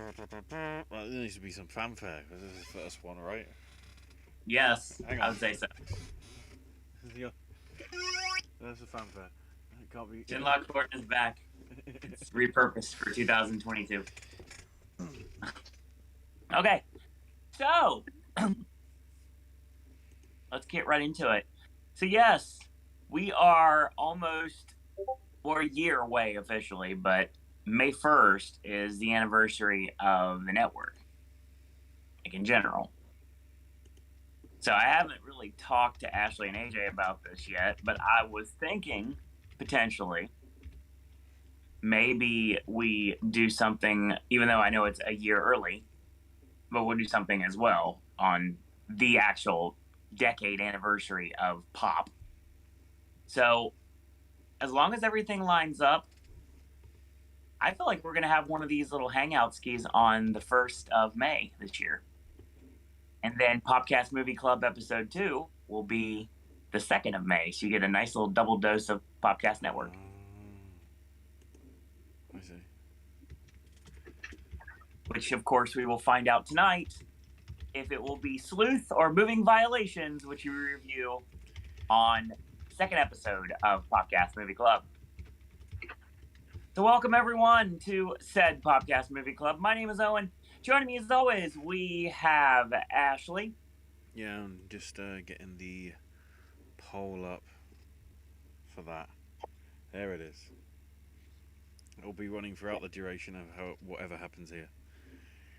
Well, there needs to be some fanfare because this is the first one, right? Yes, Hang I on. would say so. There's the fanfare. It can't be. Shinlock Gordon is back. It's repurposed for 2022. Okay, so let's get right into it. So yes, we are almost or a year away officially, but May 1st is the anniversary of the network, like in general. So I haven't really talked to Ashley and AJ about this yet, but I was thinking potentially maybe we do something, even though I know it's a year early, but we'll do something as well on the actual decade anniversary of pop. So as long as everything lines up, I feel like we're going to have one of these little hangout skis on the 1st of May this year. And then Popcast Movie Club episode 2 will be the 2nd of May. So you get a nice little double dose of Popcast Network. I see. Which, of course, we will find out tonight if it will be Sleuth or Moving Violations, which we review on the 2nd episode of Popcast Movie Club. So welcome, everyone, to said Popcast Movie Club. My name is Owen. Joining me, as always, we have Ashley. Yeah, I'm just getting the poll up for that. There it is. It'll be running throughout the duration of whatever happens here.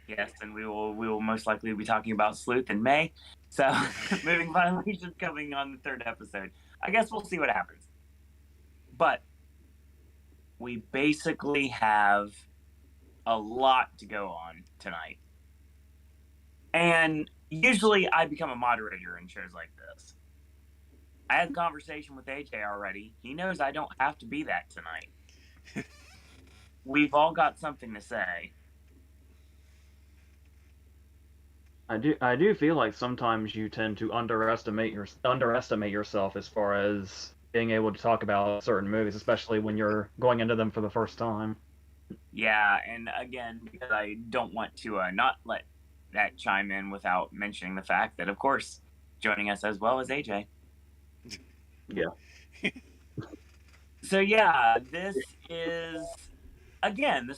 Yes, and we will most likely be talking about Sleuth in May. So, Moving Violations coming on the 3rd episode. I guess we'll see what happens. But we basically have a lot to go on tonight. And usually I become a moderator in shows like this. I had a conversation with AJ already. He knows I don't have to be that tonight. We've all got something to say. I do feel like sometimes you tend to underestimate yourself as far as being able to talk about certain movies, especially when you're going into them for the first time. Yeah, and again, because I don't want to not let that chime in without mentioning the fact that, of course, joining us as well as AJ. Yeah. So yeah, this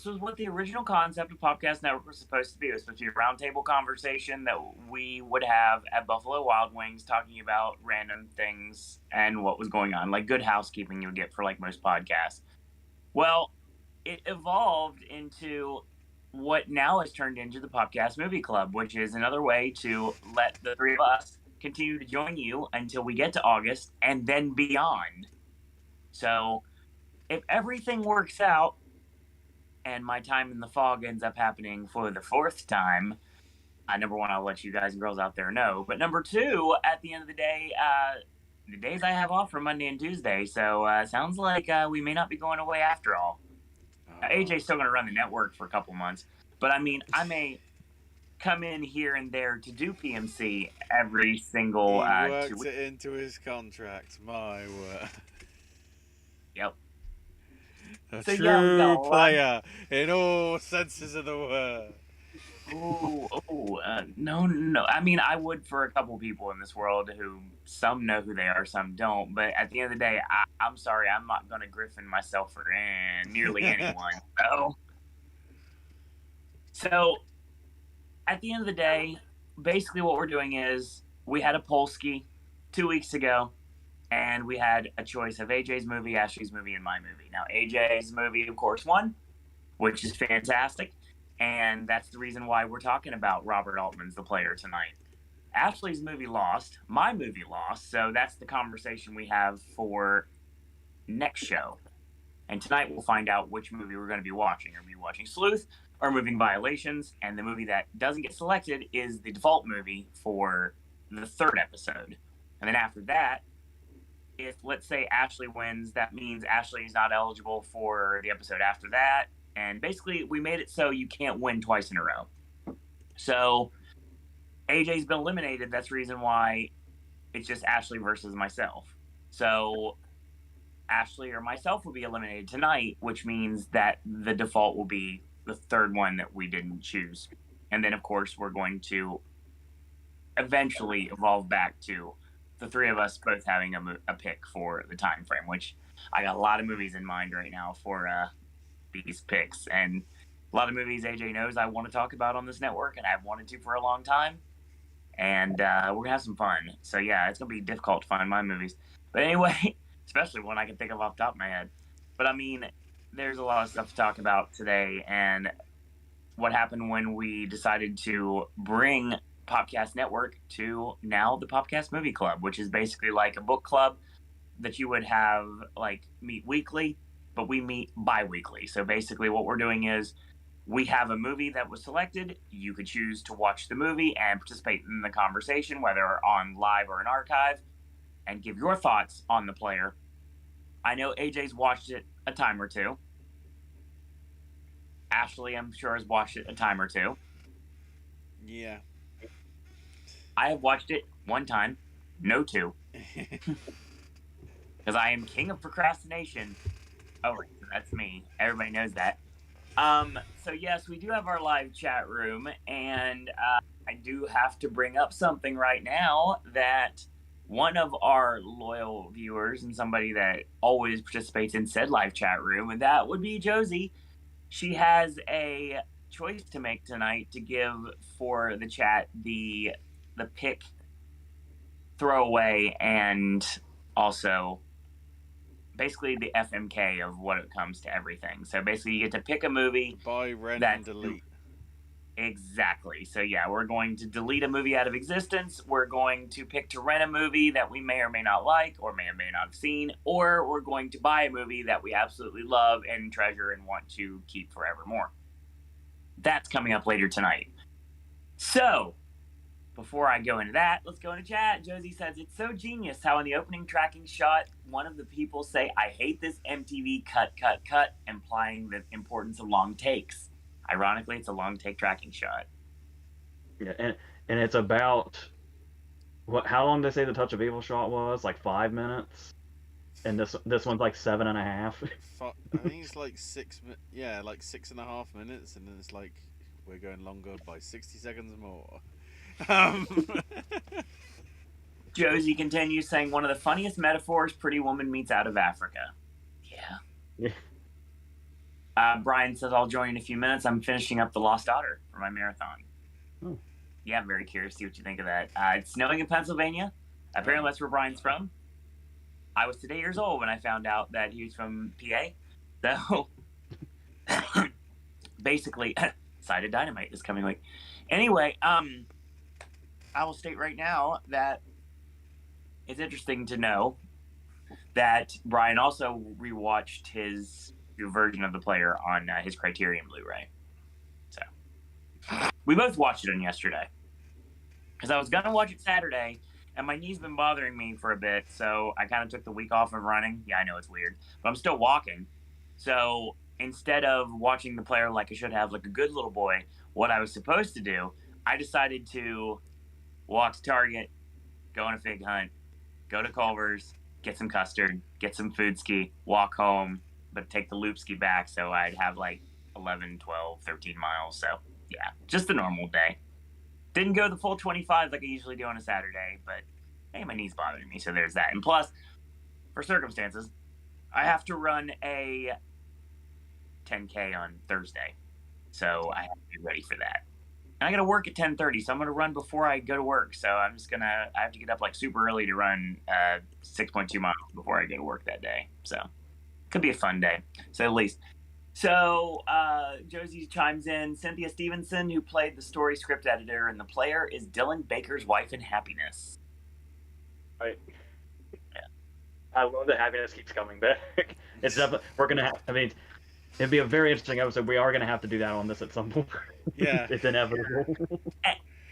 was what the original concept of Popcast Network was supposed to be. It was supposed to be a roundtable conversation that we would have at Buffalo Wild Wings, talking about random things and what was going on, like good housekeeping you would get for like most podcasts. Well, it evolved into what now has turned into the Popcast Movie Club, which is another way to let the three of us continue to join you until we get to August and then beyond. So if everything works out and my time in the fog ends up happening for the 4th time, number one, I'll let you guys and girls out there know. But number two, at the end of the day, the days I have off are Monday and Tuesday. So sounds like we may not be going away after all. AJ's still going to run the network for a couple months. But I mean, I may come in here and there to do PMC every single he works it into his contract. My word. Yep. A So, true player in all senses of the word. No. I mean, I would for a couple people in this world who some know who they are, some don't. But at the end of the day, I'm sorry, I'm not going to griffin myself for nearly anyone. So, at the end of the day, basically what we're doing is we had a Polsky 2 weeks ago, and we had a choice of AJ's movie, Ashley's movie, and my movie. Now, AJ's movie, of course, won, which is fantastic. And that's the reason why we're talking about Robert Altman's The Player tonight. Ashley's movie lost. My movie lost. So that's the conversation we have for next show. And tonight we'll find out which movie we're going to be watching. Are we watching Sleuth or Moving Violations? And the movie that doesn't get selected is the default movie for the 3rd episode. And then after that, if, let's say, Ashley wins, that means Ashley's not eligible for the episode after that. And basically, we made it so you can't win twice in a row. So, AJ's been eliminated. That's the reason why it's just Ashley versus myself. So, Ashley or myself will be eliminated tonight, which means that the default will be the third one that we didn't choose. And then, of course, we're going to eventually evolve back to the three of us both having a pick for the time frame, which I got a lot of movies in mind right now for these picks. And a lot of movies AJ knows I want to talk about on this network, and I've wanted to for a long time. And we're going to have some fun. So, yeah, it's going to be difficult to find my movies. But anyway, especially one I can think of off the top of my head. But, I mean, there's a lot of stuff to talk about today. And what happened when we decided to bring Popcast Network to now the Popcast Movie Club, which is basically like a book club that you would have like meet weekly, but we meet bi-weekly. So basically what we're doing is we have a movie that was selected. You could choose to watch the movie and participate in the conversation, whether on live or an archive, and give your thoughts on the player. I know AJ's watched it a time or two. Ashley, I'm sure, has watched it a time or two. Yeah. I have watched it one time, no two. Because I am king of procrastination. Oh, that's me. Everybody knows that. So yes, we do have our live chat room, and I do have to bring up something right now that one of our loyal viewers and somebody that always participates in said live chat room, and that would be Josie. She has a choice to make tonight to give for the chat the pick, throwaway, and also basically the FMK of what it comes to everything. So basically you get to pick a movie. Buy, rent, and delete. Exactly. So yeah, we're going to delete a movie out of existence. We're going to pick to rent a movie that we may or may not like or may or may not have seen. Or we're going to buy a movie that we absolutely love and treasure and want to keep forevermore. That's coming up later tonight. So, before I go into that, let's go into chat. Josie says, it's so genius how in the opening tracking shot, one of the people say, I hate this MTV cut, implying the importance of long takes. Ironically, it's a long take tracking shot. Yeah, and it's about how long did they say the Touch of Evil shot was? Like 5 minutes? And this one's like 7.5. I think it's like 6.5 minutes, and then it's like we're going longer by 60 seconds more. Josie continues saying, one of the funniest metaphors, Pretty Woman meets Out of Africa. Yeah. Brian says, I'll join in a few minutes. I'm finishing up The Lost Daughter for my marathon. Oh. Yeah, I'm very curious to see what you think of that. It's snowing in Pennsylvania. Apparently that's where Brian's from. I was today years old when I found out that he was from PA. So, basically, Side of Dynamite this coming week. Anyway, I will state right now that it's interesting to know that Brian also rewatched his new version of the player on his Criterion Blu-ray. So we both watched it on yesterday because I was gonna watch it Saturday, and my knee's been bothering me for a bit, so I kind of took the week off of running. Yeah, I know it's weird, but I'm still walking. So instead of watching the player like I should have, like a good little boy, what I was supposed to do, I decided to walk to Target, go on a fig hunt, go to Culver's, get some custard, get some food ski, walk home, but take the loop ski back, so I'd have like 11, 12, 13 miles. So, yeah, just a normal day. Didn't go the full 25 like I usually do on a Saturday, but hey, my knee's bothering me, so there's that. And plus, for circumstances, I have to run a 10K on Thursday, so I have to be ready for that. And I got to work at 10:30, so I'm going to run before I go to work. So I have to get up like super early to run 6.2 miles before I go to work that day. So could be a fun day, so at least. So Josie chimes in, Cynthia Stevenson, who played the story script editor in The Player, is Dylan Baker's wife in Happiness. Right. Yeah. I love that Happiness keeps coming back. It's definitely, we're going to have, I mean, it'd be a very interesting episode. We are going to have to do that on this at some point. Yeah. It's inevitable.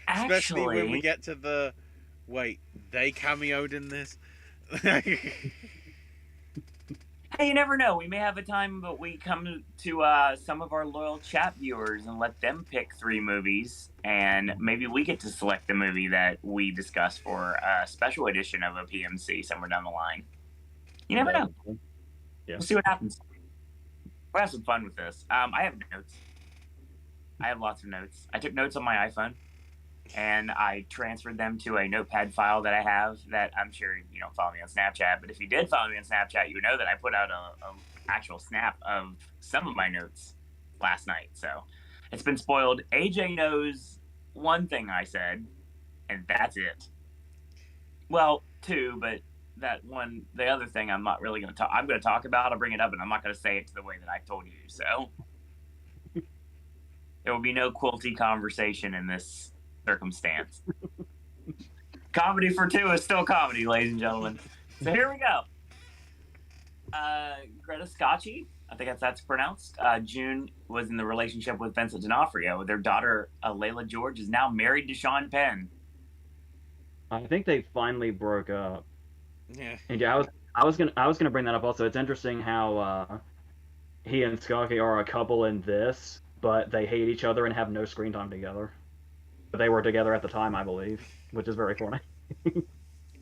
Especially when we get to the... Wait, they cameoed in this? Hey, you never know. We may have a time, but we come to some of our loyal chat viewers and let them pick 3 movies, and maybe we get to select the movie that we discuss for a special edition of a PMC somewhere down the line. You never know. Yeah. We'll see what happens. We'll have some fun with this. I have notes. I have lots of notes. I took notes on my iPhone, and I transferred them to a notepad file that I have that I'm sure you don't follow me on Snapchat, but if you did follow me on Snapchat, you would know that I put out a actual snap of some of my notes last night. So it's been spoiled. AJ knows one thing I said, and that's it. Well, two, but that one, the other thing I'm not really going to talk. I'm going to talk about. I'll bring it up, and I'm not going to say it to the way that I told you. So there will be no quilty conversation in this circumstance. Comedy for two is still comedy, ladies and gentlemen. So here we go. Greta Scacchi, I think that's pronounced. June was in the relationship with Vincent D'Onofrio. Their daughter, Layla George, is now married to Sean Penn. I think they finally broke up. Yeah. And yeah, I was gonna bring that up also. It's interesting how he and Scacchi are a couple in this, but they hate each other and have no screen time together. But they were together at the time, I believe, which is very funny.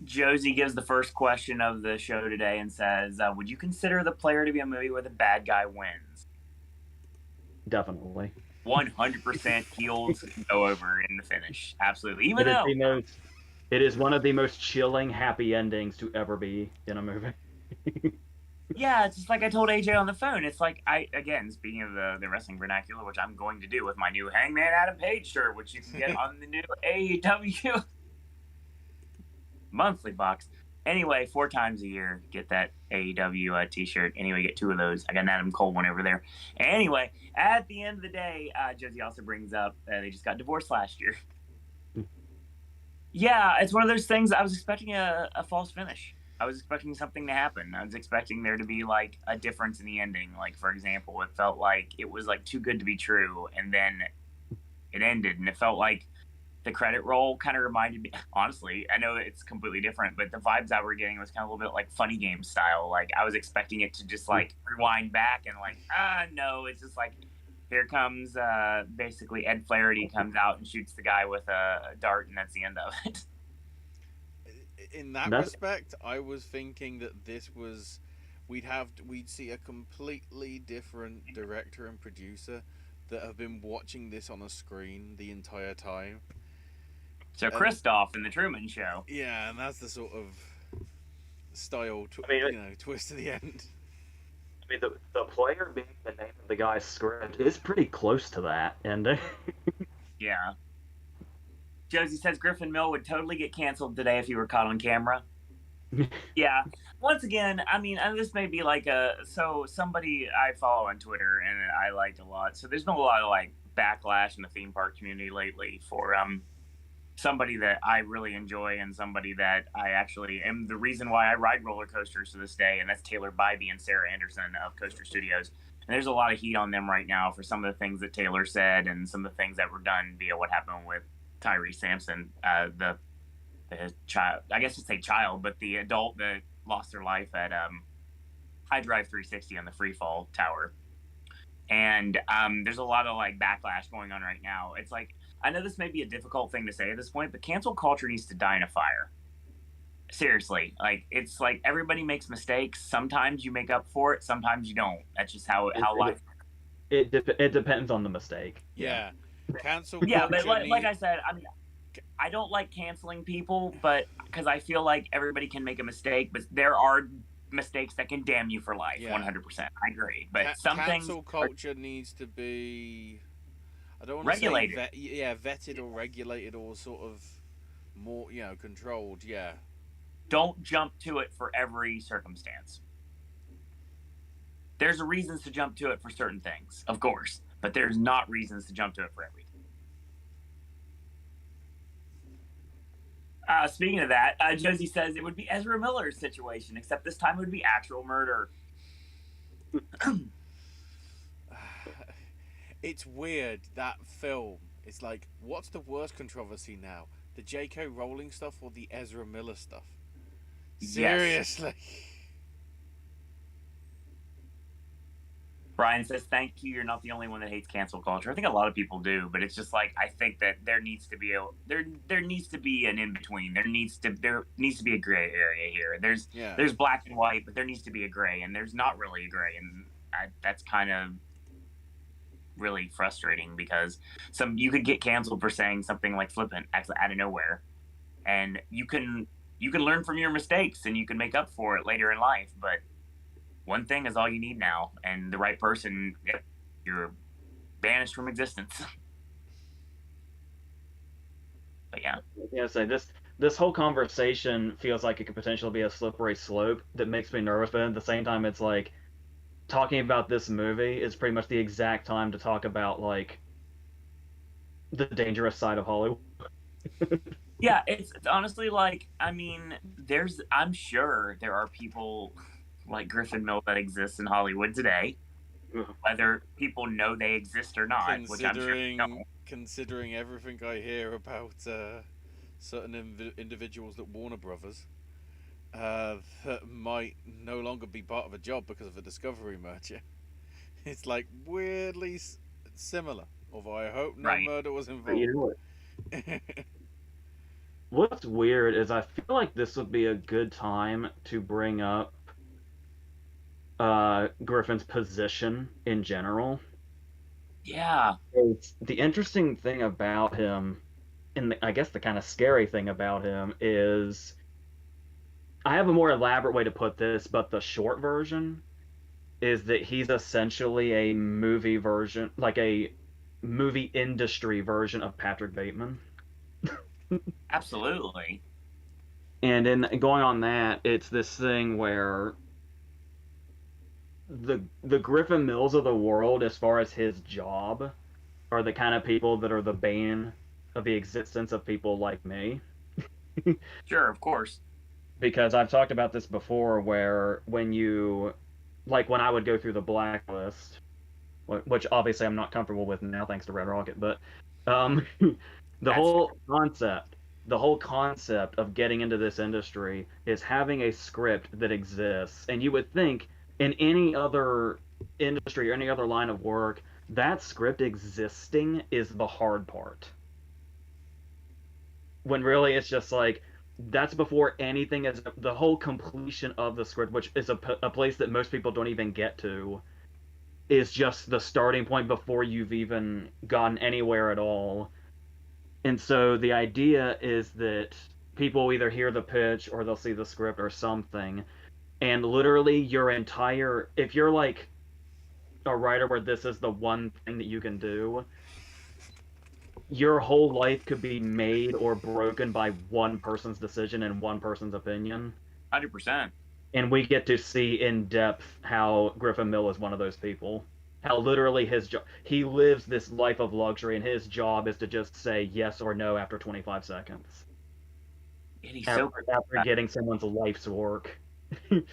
Josie gives the first question of the show today and says, would you consider The Player to be a movie where the bad guy wins? Definitely. 100% heels go over in the finish. Absolutely. Even though it is one of the most chilling, happy endings to ever be in a movie. Yeah, it's just like I told AJ on the phone. It's like, again, speaking of the wrestling vernacular, which I'm going to do with my new Hangman Adam Page shirt, which you can get on the new AEW monthly box. Anyway, 4 times a year, get that AEW t-shirt. Anyway, get 2 of those. I got an Adam Cole one over there. Anyway, at the end of the day, Josie also brings up they just got divorced last year. Yeah, it's one of those things. I was expecting a false finish. I was expecting something to happen. I was expecting there to be like a difference in the ending. Like, for example, it felt like it was like too good to be true, and then it ended, and it felt like the credit roll kind of reminded me. Honestly, I know it's completely different, but the vibes I were getting was kind of a little bit like Funny Game style. Like I was expecting it to just like rewind back and like, no, it's just like here comes basically Ed Flaherty comes out and shoots the guy with a dart, and that's the end of it. In that respect, I was thinking that we'd see a completely different director and producer that have been watching this on a screen the entire time. So Christoph in the Truman Show. Yeah, and that's the sort of style, twist to the end. I mean, the player being the name of the guy's script is pretty close to that, and yeah. Josie says Griffin Mill would totally get canceled today if he were caught on camera. Yeah. Once again, I mean, this may be like somebody I follow on Twitter and I liked a lot. So there's been a lot of like backlash in the theme park community lately for somebody that I really enjoy and somebody that I actually am the reason why I ride roller coasters to this day, and that's Taylor Bybee and Sarah Anderson of Coaster Studios. And there's a lot of heat on them right now for some of the things that Taylor said and some of the things that were done via what happened with Tyrese Sampson, the child, I guess you'd say child, but the adult that lost their life at High Drive 360 on the Freefall Tower. And there's a lot of like backlash going on right now. It's like, I know this may be a difficult thing to say at this point, but cancel culture needs to die in a fire. Seriously, like it's like everybody makes mistakes. Sometimes you make up for it, sometimes you don't. That's just how life. It depends on the mistake. Yeah. Cancel culture. Yeah, but like I said, I mean, I don't like canceling people, but because I feel like everybody can make a mistake, but there are mistakes that can damn you for life. 100%. I agree, but some things. Cancel culture needs to be. I don't want to regulated. Say vetted or regulated or sort of more, controlled. Yeah. Don't jump to it for every circumstance. There's reasons to jump to it for certain things, of course. But there's not reasons to jump to it for everything. Speaking of that, Josie says it would be Ezra Miller's situation, except this time it would be actual murder. It's weird, that film. It's like, what's the worst controversy now? The J.K. Rowling stuff or the Ezra Miller stuff? Seriously. Yes. Brian says, thank you. You're not the only one that hates cancel culture. I think a lot of people do, but it's just like, I think that there needs to be an in-between. There needs to be a gray area here. There's black and white, but there needs to be a gray, and there's not really a gray. And that's kind of really frustrating because you could get canceled for saying something like flippant actually out of nowhere, and you can learn from your mistakes and you can make up for it later in life. But one thing is all you need now, and the right person, you're banished from existence. But yeah. Yeah, so this whole conversation feels like it could potentially be a slippery slope that makes me nervous, but at the same time, it's like talking about this movie is pretty much the exact time to talk about like the dangerous side of Hollywood. Yeah, it's honestly like, I mean, I'm sure there are people like Griffin Mill that exists in Hollywood today, whether people know they exist or not, which I'm sure they don't. Considering everything I hear about certain individuals at Warner Brothers that might no longer be part of a job because of a Discovery merger, it's like weirdly similar. Although I hope no murder was involved. You know what? What's weird is I feel like this would be a good time to bring up Griffin's position in general. Yeah. The interesting thing about him, and I guess the kind of scary thing about him is, I have a more elaborate way to put this, but the short version is that he's essentially a movie version, like a movie industry version of Patrick Bateman. Absolutely. And in going on that, it's this thing where the Griffin Mills of the world, as far as his job, are the kind of people that are the bane of the existence of people like me. Sure, of course. Because I've talked about this before, where when you, like when I would go through the blacklist, which obviously I'm not comfortable with now thanks to Red Rocket, but the whole concept of getting into this industry is having a script that exists. And you would think in any other industry or any other line of work, that script existing is the hard part. When really it's just like, that's before anything is the whole completion of the script, which is a place that most people don't even get to, is just the starting point before you've even gotten anywhere at all. And so the idea is that people either hear the pitch or they'll see the script or something, and literally if you're like a writer where this is the one thing that you can do, your whole life could be made or broken by one person's decision and one person's opinion. 100%. And we get to see in depth how Griffin Mill is one of those people. How literally he lives this life of luxury, and his job is to just say yes or no after 25 seconds. And he's after getting someone's life's work. And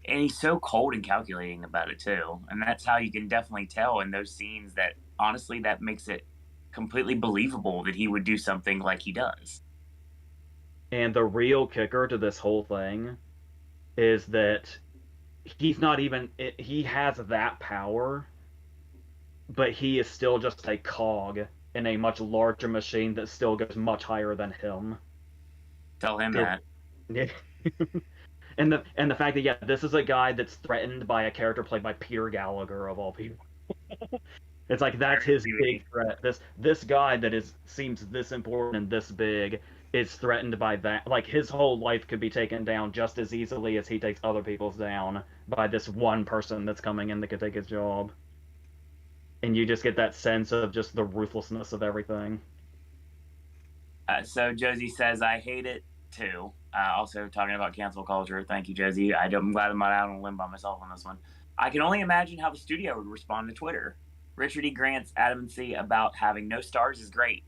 he's so cold and calculating about it too. And that's how you can definitely tell in those scenes that, honestly, that makes it completely believable that he would do something like he does. And the real kicker to this whole thing is that he has that power, but he is still just a cog in a much larger machine that still goes much higher than him. Tell him that. Yeah. And the fact that this is a guy that's threatened by a character played by Peter Gallagher of all people. It's like that's his big threat. This guy that seems this important and this big is threatened by that. Like his whole life could be taken down just as easily as he takes other people's down by this one person that's coming in that could take his job. And you just get that sense of just the ruthlessness of everything. So Josie says, I hate it too. Also talking about cancel culture. Thank you, Josie. I'm glad I'm not out on a limb by myself on this one. I can only imagine how the studio would respond to Twitter. Richard E. Grant's adamancy about having no stars is great.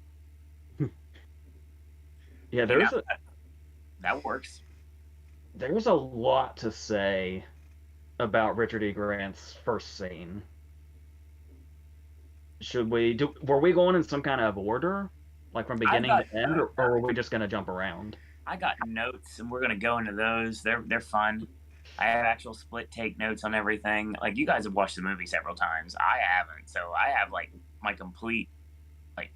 Yeah, that works. There's a lot to say about Richard E. Grant's first scene. Were we going in some kind of order? Like from beginning to end, or are we just going to jump around? I got notes, and we're going to go into those. They're fun. I have actual split take notes on everything. Like, you guys have watched the movie several times. I haven't. So I have, like, my complete, like,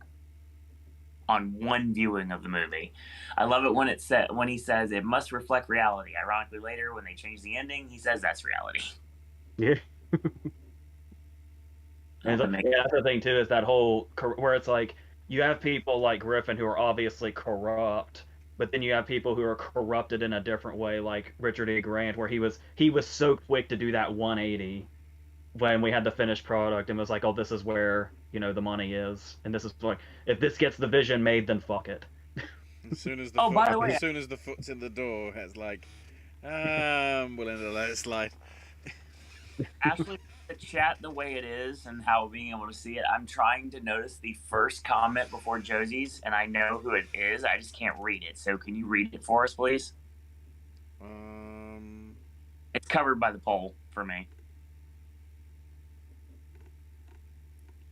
on one viewing of the movie. I love it when he says it must reflect reality. Ironically, later, when they change the ending, he says that's reality. Yeah. And That makes yeah, that's the thing too, is that whole where it's like you have people like Griffin who are obviously corrupt, but then you have people who are corrupted in a different way, like Richard E. Grant, where he was so quick to do that 180 when we had the finished product and was like, oh, this is where the money is, and this is like if this gets the vision made, then fuck it. As soon as Oh, by the way, the foot's in the door, it's like, willing to let it slide. Ashley, the chat the way it is and how being able to see it, I'm trying to notice the first comment before Josie's, and I know who it is. I just can't read it. So can you read it for us, please? It's covered by the poll for me.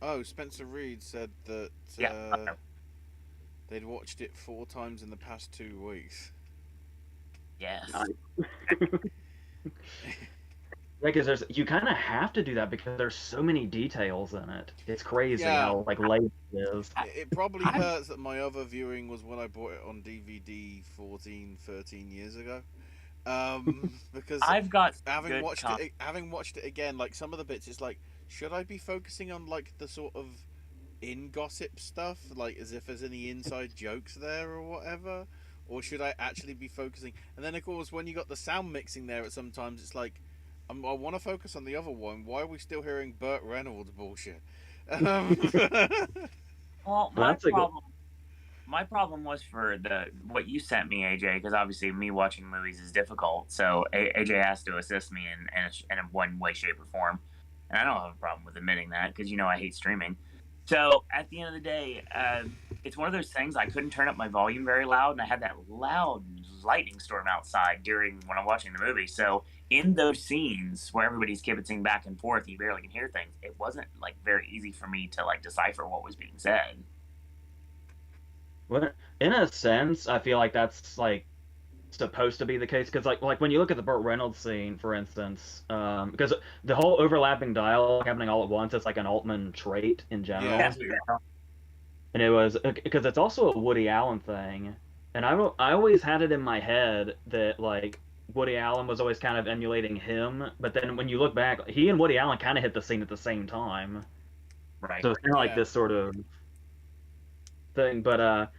Oh, Spencer Reed said that they'd watched it 4 times in the past 2 weeks. Yes. Yeah, because you kind of have to do that because there's so many details in it. It's crazy how like late it is. It probably hurts that my other viewing was when I bought it on DVD 14, 13 years ago. Because I've got having watched it again, like some of the bits, it's like, should I be focusing on like the sort of in gossip stuff, like as if there's any inside jokes there or whatever, or should I actually be focusing? And then of course when you got the sound mixing there, at sometimes it's like, I want to focus on the other one. Why are we still hearing Burt Reynolds bullshit? Well, my problem was for what you sent me, AJ, because obviously me watching movies is difficult. So AJ has to assist me in one way, shape, or form, and I don't have a problem with admitting that because I hate streaming. So at the end of the day, it's one of those things. I couldn't turn up my volume very loud, and I had that loud lightning storm outside when I'm watching the movie. So in those scenes where everybody's kibitzing back and forth, you barely can hear things. It wasn't like very easy for me to like decipher what was being said. Well, in a sense, I feel like that's like supposed to be the case because like when you look at the Burt Reynolds scene, for instance, because the whole overlapping dialogue happening all at once, it's like an Altman trait in general. Yeah. And it was because it's also a Woody Allen thing, and I always had it in my head that like Woody Allen was always kind of emulating him, but then when you look back, he and Woody Allen kind of hit the scene at the same time. Right. So it's kind of like this sort of thing, but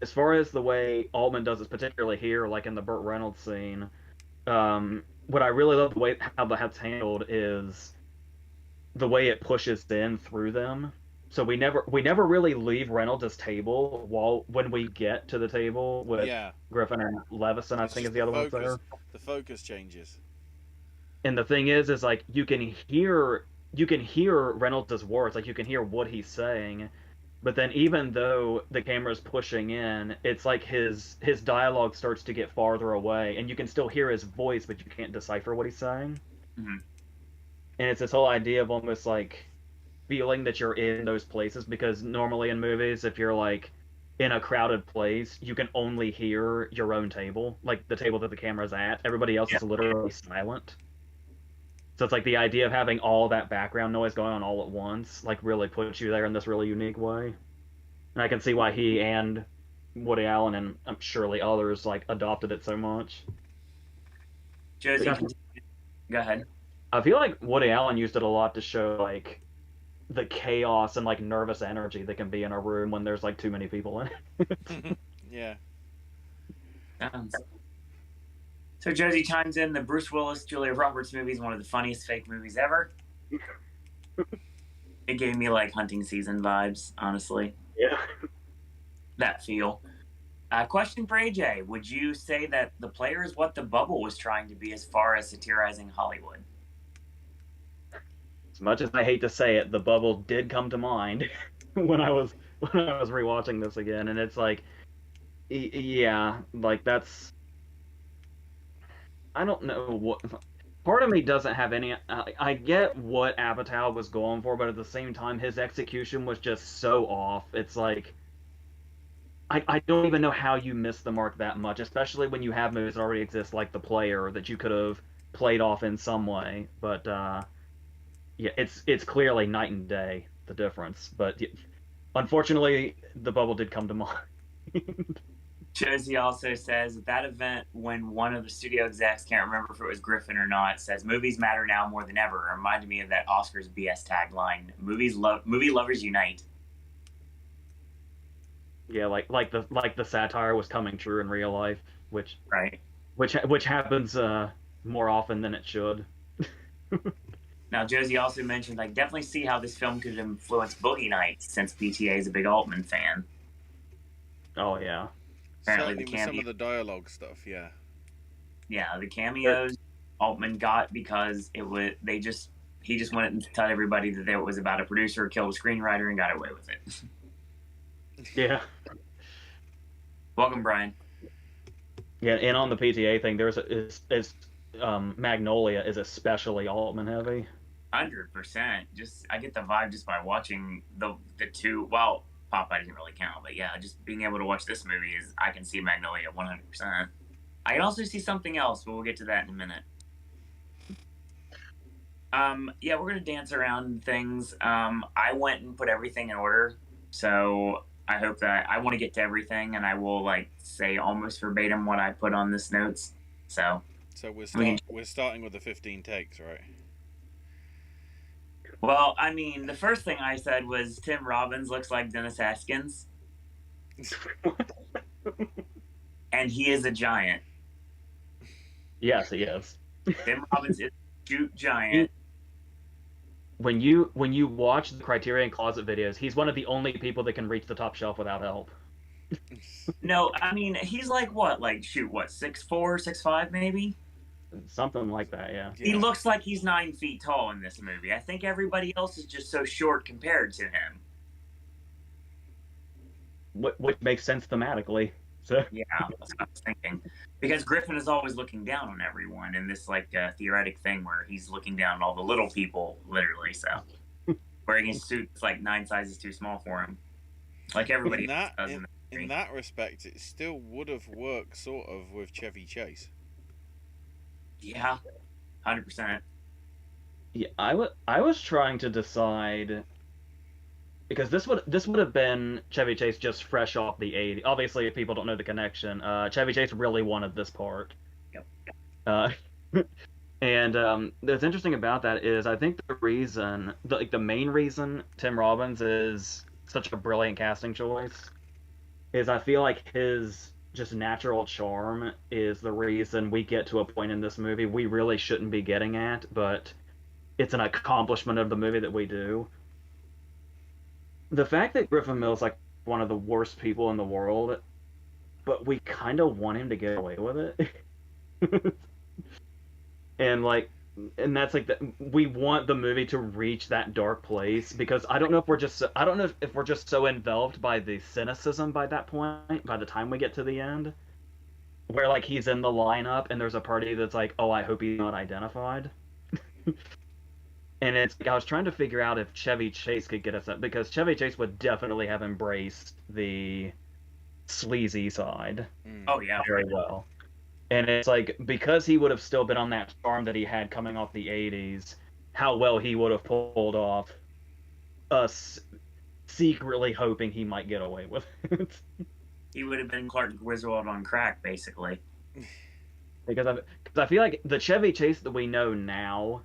as far as the way Altman does it, particularly here, like in the Burt Reynolds scene, what I really love the way how that's handled is the way it pushes in through them. So we never really leave Reynolds' table when we get to the table with Griffin and Levison, I think is the other one there. The focus changes. And the thing is like you can hear Reynolds' words, like you can hear what he's saying. But then even though the camera's pushing in, it's like his dialogue starts to get farther away, and you can still hear his voice, but you can't decipher what he's saying. Mm-hmm. And it's this whole idea of almost like feeling that you're in those places, because normally in movies, if you're like in a crowded place, you can only hear your own table, like the table that the camera's at. Everybody else is literally silent. So it's like the idea of having all that background noise going on all at once, like really puts you there in this really unique way. And I can see why he and Woody Allen and surely others like adopted it so much. Josie, go ahead. I feel like Woody Allen used it a lot to show like the chaos and like nervous energy that can be in a room when there's like too many people in it. Yeah. So Josie chimes in, the Bruce Willis, Julia Roberts movie is one of the funniest fake movies ever. It gave me like hunting season vibes, honestly. Yeah. That feel. Question for AJ. Would you say that The Player is what The Bubble was trying to be as far as satirizing Hollywood? As much as I hate to say it, The Bubble did come to mind when I was rewatching this again, and it's like, yeah, like that's. I don't know what. Part of me doesn't have any. I get what Apatow was going for, but at the same time, his execution was just so off. It's like. I don't even know how you miss the mark that much, especially when you have movies that already exist, like The Player, that you could have played off in some way. But yeah, it's clearly night and day, the difference. But unfortunately, The Bubble did come to mind. Josie also says at that event when one of the studio execs, can't remember if it was Griffin or not, says movies matter now more than ever. It reminded me of that Oscars BS tagline: movie lovers unite. Yeah, like the satire was coming true in real life, which Right. which happens more often than it should. Now, Josie also mentioned, I definitely see how this film could influence Boogie Nights, since PTA is a big Altman fan. Oh yeah. Apparently, Certainly with some of the dialogue stuff, yeah. Yeah, the cameos Altman got because he just went and told everybody that it was about a producer who killed a screenwriter and got away with it. Yeah. Welcome, Brian. Yeah, and on the PTA thing, Magnolia is especially Altman heavy. 100%. Just I get the vibe just by watching the two. Well, Popeye doesn't really count, but yeah, just being able to watch this movie is I can see Magnolia 100%. I can also see something else, but we'll get to that in a minute. Yeah, we're gonna dance around things. I went and put everything in order, so I hope that I want to get to everything, and I will say almost verbatim what I put on this notes. So we're starting with the 15 takes, right? Well, I mean, the first thing I said was Tim Robbins looks like Dennis Haskins, and he is a giant. Yes, he is. Tim Robbins is a cute giant. When you watch the Criterion Closet videos, he's one of the only people that can reach the top shelf without help. No, I mean he's what 6'4", 6'5", maybe. Something like that, yeah. He looks like he's 9 feet tall in this movie. I think everybody else is just so short compared to him. What makes sense thematically. So yeah, that's what I was thinking. Because Griffin is always looking down on everyone in this theoretic thing where he's looking down on all the little people, literally. So wearing his suit is 9 sizes too small for him, like everybody does. In that respect, it still would have worked sort of with Chevy Chase. Yeah, 100%. Yeah, I was trying to decide because this would have been Chevy Chase just fresh off the 80s. Obviously, if people don't know the connection, Chevy Chase really wanted this part. Yep. And what's interesting about that is I think the main reason Tim Robbins is such a brilliant casting choice is I feel like his just natural charm is the reason we get to a point in this movie we really shouldn't be getting at, but it's an accomplishment of the movie that we do. The fact that Griffin Mills one of the worst people in the world, but we kind of want him to get away with it. and that's we want the movie to reach that dark place because I don't know if we're just so enveloped by the cynicism by that point, by the time we get to the end, where he's in the lineup and there's a party that's oh, I hope he's not identified. And I was trying to figure out if Chevy Chase could get us up, because Chevy Chase would definitely have embraced the sleazy side. Oh yeah, very well. And it's because he would have still been on that charm that he had coming off the 80s, how well he would have pulled off us secretly hoping he might get away with it. He would have been Clark Griswold on crack, basically. Because I feel like the Chevy Chase that we know now,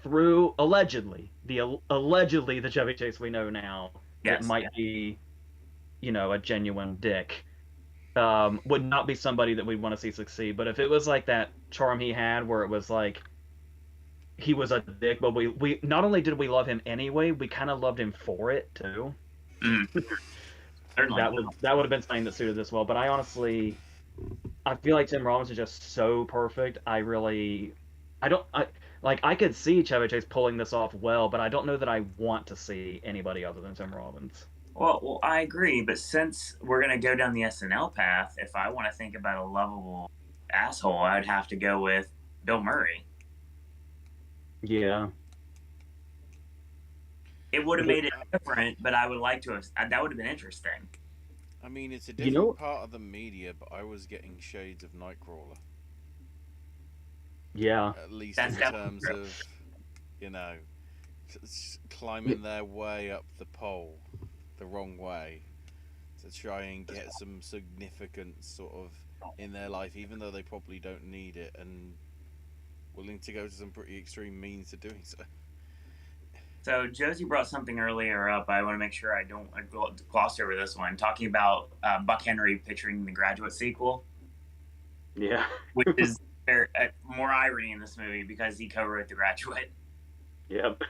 through allegedly the Chevy Chase we know now, that might be, a genuine dick, would not be somebody that we'd want to see succeed. But if it was that charm he had where it was he was a dick, but we not only did we love him anyway, we kind of loved him for it too. Certainly. That would have been something that suited this well. But I feel like Tim Robbins is just so perfect. I could see Chevy Chase pulling this off well, but I don't know that I want to see anybody other than Tim Robbins. Well, I agree, but since we're going to go down the SNL path, if I want to think about a lovable asshole, I'd have to go with Bill Murray. Yeah. It would have made it different, but I would like to have... That would have been interesting. I mean, it's a different part of the media, but I was getting shades of Nightcrawler. Yeah. At least in terms of, climbing their way up the pole the wrong way to try and get some significance sort of in their life, even though they probably don't need it, and willing to go to some pretty extreme means to doing so. So Josie brought something earlier up. I want to make sure I don't gloss over this one. Talking about Buck Henry picturing the Graduate sequel. Yeah. Which is more irony in this movie because he co-wrote The Graduate. Yep.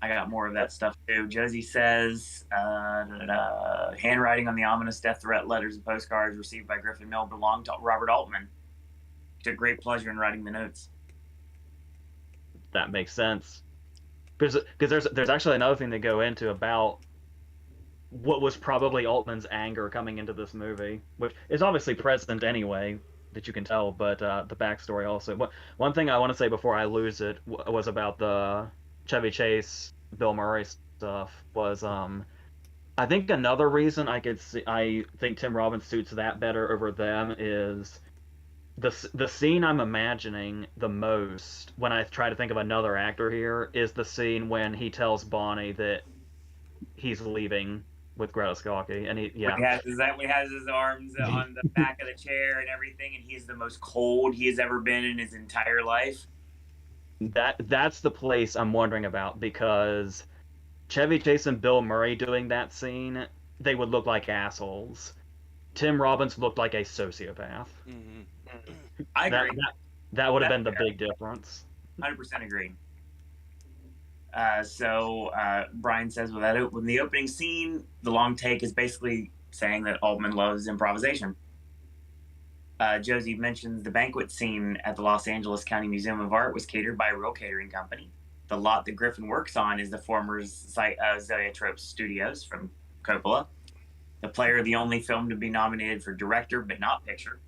I got more of that stuff too. Josie says, handwriting on the ominous death threat letters and postcards received by Griffin Mill belonged to Robert Altman. He took great pleasure in writing the notes. That makes sense. Because there's actually another thing to go into about what was probably Altman's anger coming into this movie, which is obviously present anyway, that you can tell, but the backstory also. One thing I want to say before I lose it was about the Chevy Chase, Bill Murray stuff was, I think another reason I think Tim Robbins suits that better over them is the scene I'm imagining the most when I try to think of another actor here is the scene when he tells Bonnie that he's leaving with Greta Scacchi, and he has his arms on the back of the chair and everything, and he's the most cold he has ever been in his entire life. That's the place I'm wondering about, because Chevy Chase and Bill Murray doing that scene, they would look like assholes. Tim Robbins looked like a sociopath. Mm-hmm. I agree. That would have been the big difference. 100% agree. So Brian says, when the opening scene, the long take is basically saying that Altman loves improvisation. Josie mentions the banquet scene at the Los Angeles County Museum of Art was catered by a real catering company. The lot that Griffin works on is the former Zoetrope Studios from Coppola. The Player, the only film to be nominated for director but not picture.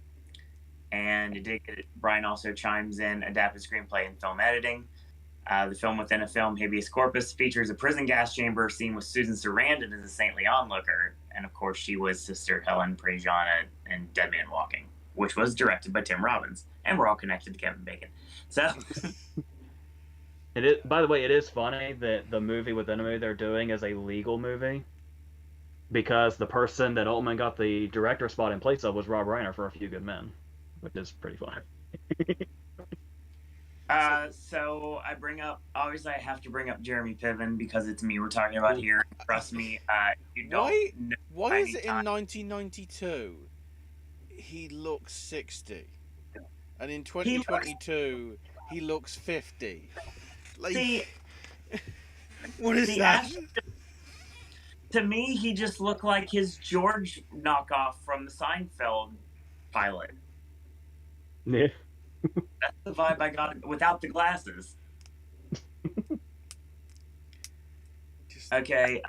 And Brian also chimes in adapted screenplay and film editing. The film within a film, Habeas Corpus, features a prison gas chamber scene with Susan Sarandon as a saintly onlooker. And of course, she was Sister Helen Prejean in Dead Man Walking, which was directed by Tim Robbins. And we're all connected to Kevin Bacon. So... By the way, it is funny that the movie within a movie they're doing is a legal movie, because the person that Altman got the director spot in place of was Rob Reiner for A Few Good Men, which is pretty funny. So obviously I have to bring up Jeremy Piven because it's me we're talking about here. Trust me, you don't know. Why is it in 1992 he looks 60, and in 2022 he looks 50? Like, what is that? To me, he just looked like his George knockoff from the Seinfeld pilot. Yeah. That's the vibe I got without the glasses. Okay,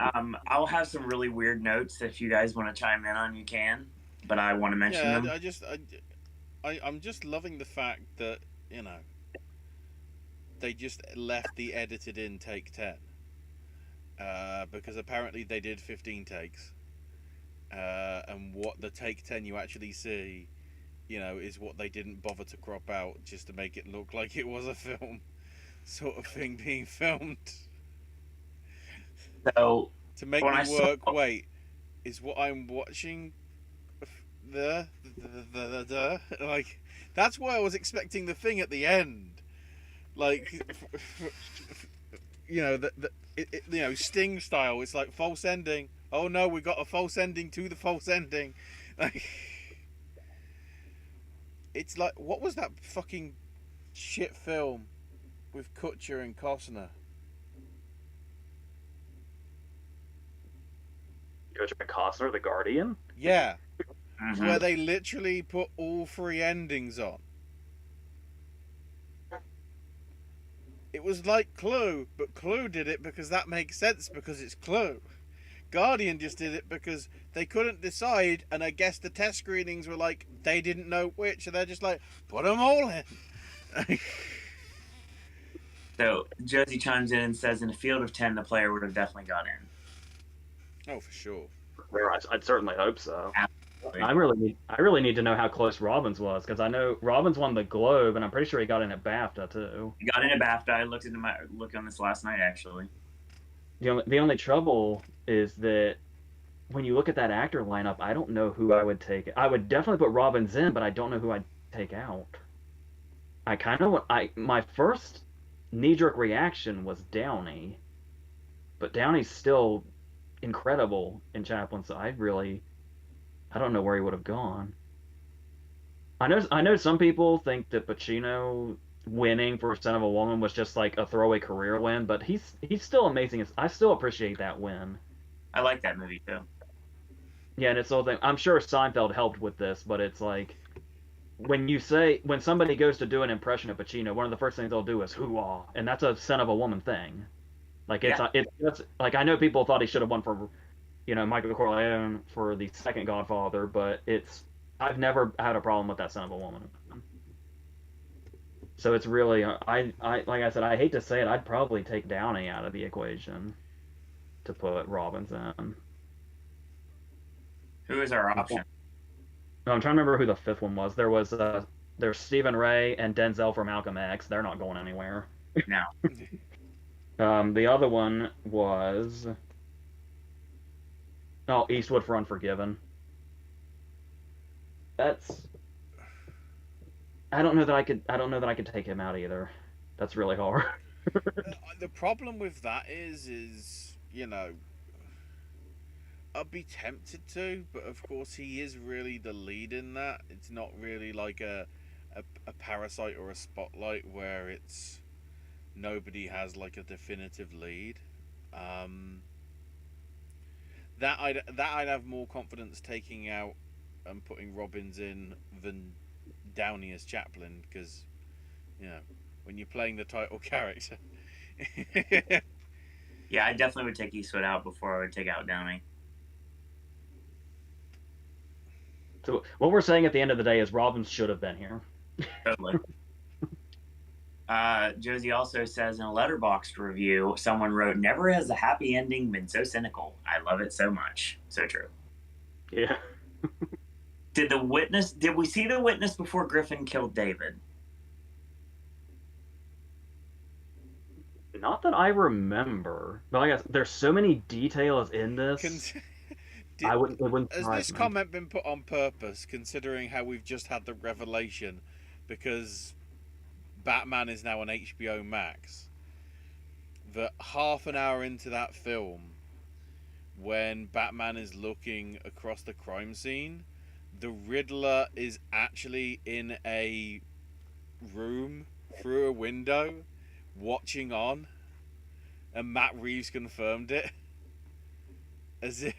I'll have some really weird notes if you guys want to chime in on, you can. But I want to mention them. I'm just loving the fact that, they just left the edited in take 10. Because apparently they did 15 takes. And what the take 10 you actually see, is what they didn't bother to crop out just to make it look like it was a film sort of thing being filmed. So to make me work, wait, is what I'm watching like, that's why I was expecting the thing at the end. Like, Sting style. It's like false ending. Oh no, we got a false ending to the false ending. Like, it's like, what was that fucking shit film with Kutcher and Costner? Kutcher and Costner, The Guardian? Yeah. Where they literally put all three endings on. It was like Clue, but Clue did it because that makes sense because it's Clue. Guardian just did it because they couldn't decide, and I guess the test screenings were like, they didn't know which, and they're just like, put them all in. So Josie chimes in and says, in a field of 10, the player would have definitely got in. Oh, for sure. I'd certainly hope so. Absolutely. I really need to know how close Robbins was, because I know Robbins won the Globe, and I'm pretty sure he got in at BAFTA too. He got in at BAFTA. I looked on this last night, actually. The only trouble is that when you look at that actor lineup, I don't know who I would take. I would definitely put Robbins in, but I don't know who I'd take out. I kind of my first knee-jerk reaction was Downey, but Downey's still incredible in Chaplin, so I don't know where he would have gone. I know some people think that Pacino winning for Son of a Woman was just like a throwaway career win, but he's still amazing. I still appreciate that win. I like that movie too. Yeah, and it's the whole thing. I'm sure Seinfeld helped with this, but it's like when somebody goes to do an impression of Pacino, one of the first things they'll do is hoo-ah, and that's a Son of a Woman thing. Like Yeah. it's like I know people thought he should have won for Michael Corleone for the second Godfather, but I've never had a problem with that Son of a Woman. So it's really I like I said, I hate to say it, I'd probably take Downey out of the equation to put Robbins in. Who is our option? I'm trying to remember who the fifth one was. There's Stephen Ray and Denzel from Malcolm X. They're not going anywhere. No. The other one was Eastwood for Unforgiven. That's I don't know that I could take him out either. That's really hard. The problem with that is I'd be tempted to, but of course he is really the lead in that. It's not really like a Parasite or a Spotlight where it's nobody has like a definitive lead. That I'd have more confidence taking out and putting Robbins in than Downey as Chaplin, because when you're playing the title character. Yeah, I definitely would take Eastwood out before I would take out Downey. So what we're saying at the end of the day is Robbins should have been here. Totally. Josie also says in a Letterboxd review, someone wrote, "Never has a happy ending been so cynical. I love it so much." So true. Yeah. Did we see the witness before Griffin killed David? Not that I remember. But I guess there's so many details in this. It wouldn't Has surprise this me. comment been put on purpose, considering how we've just had the revelation? Because Batman is now on HBO Max. That half an hour into that film, when Batman is looking across the crime scene, the Riddler is actually in a room through a window watching on, and Matt Reeves confirmed it. As if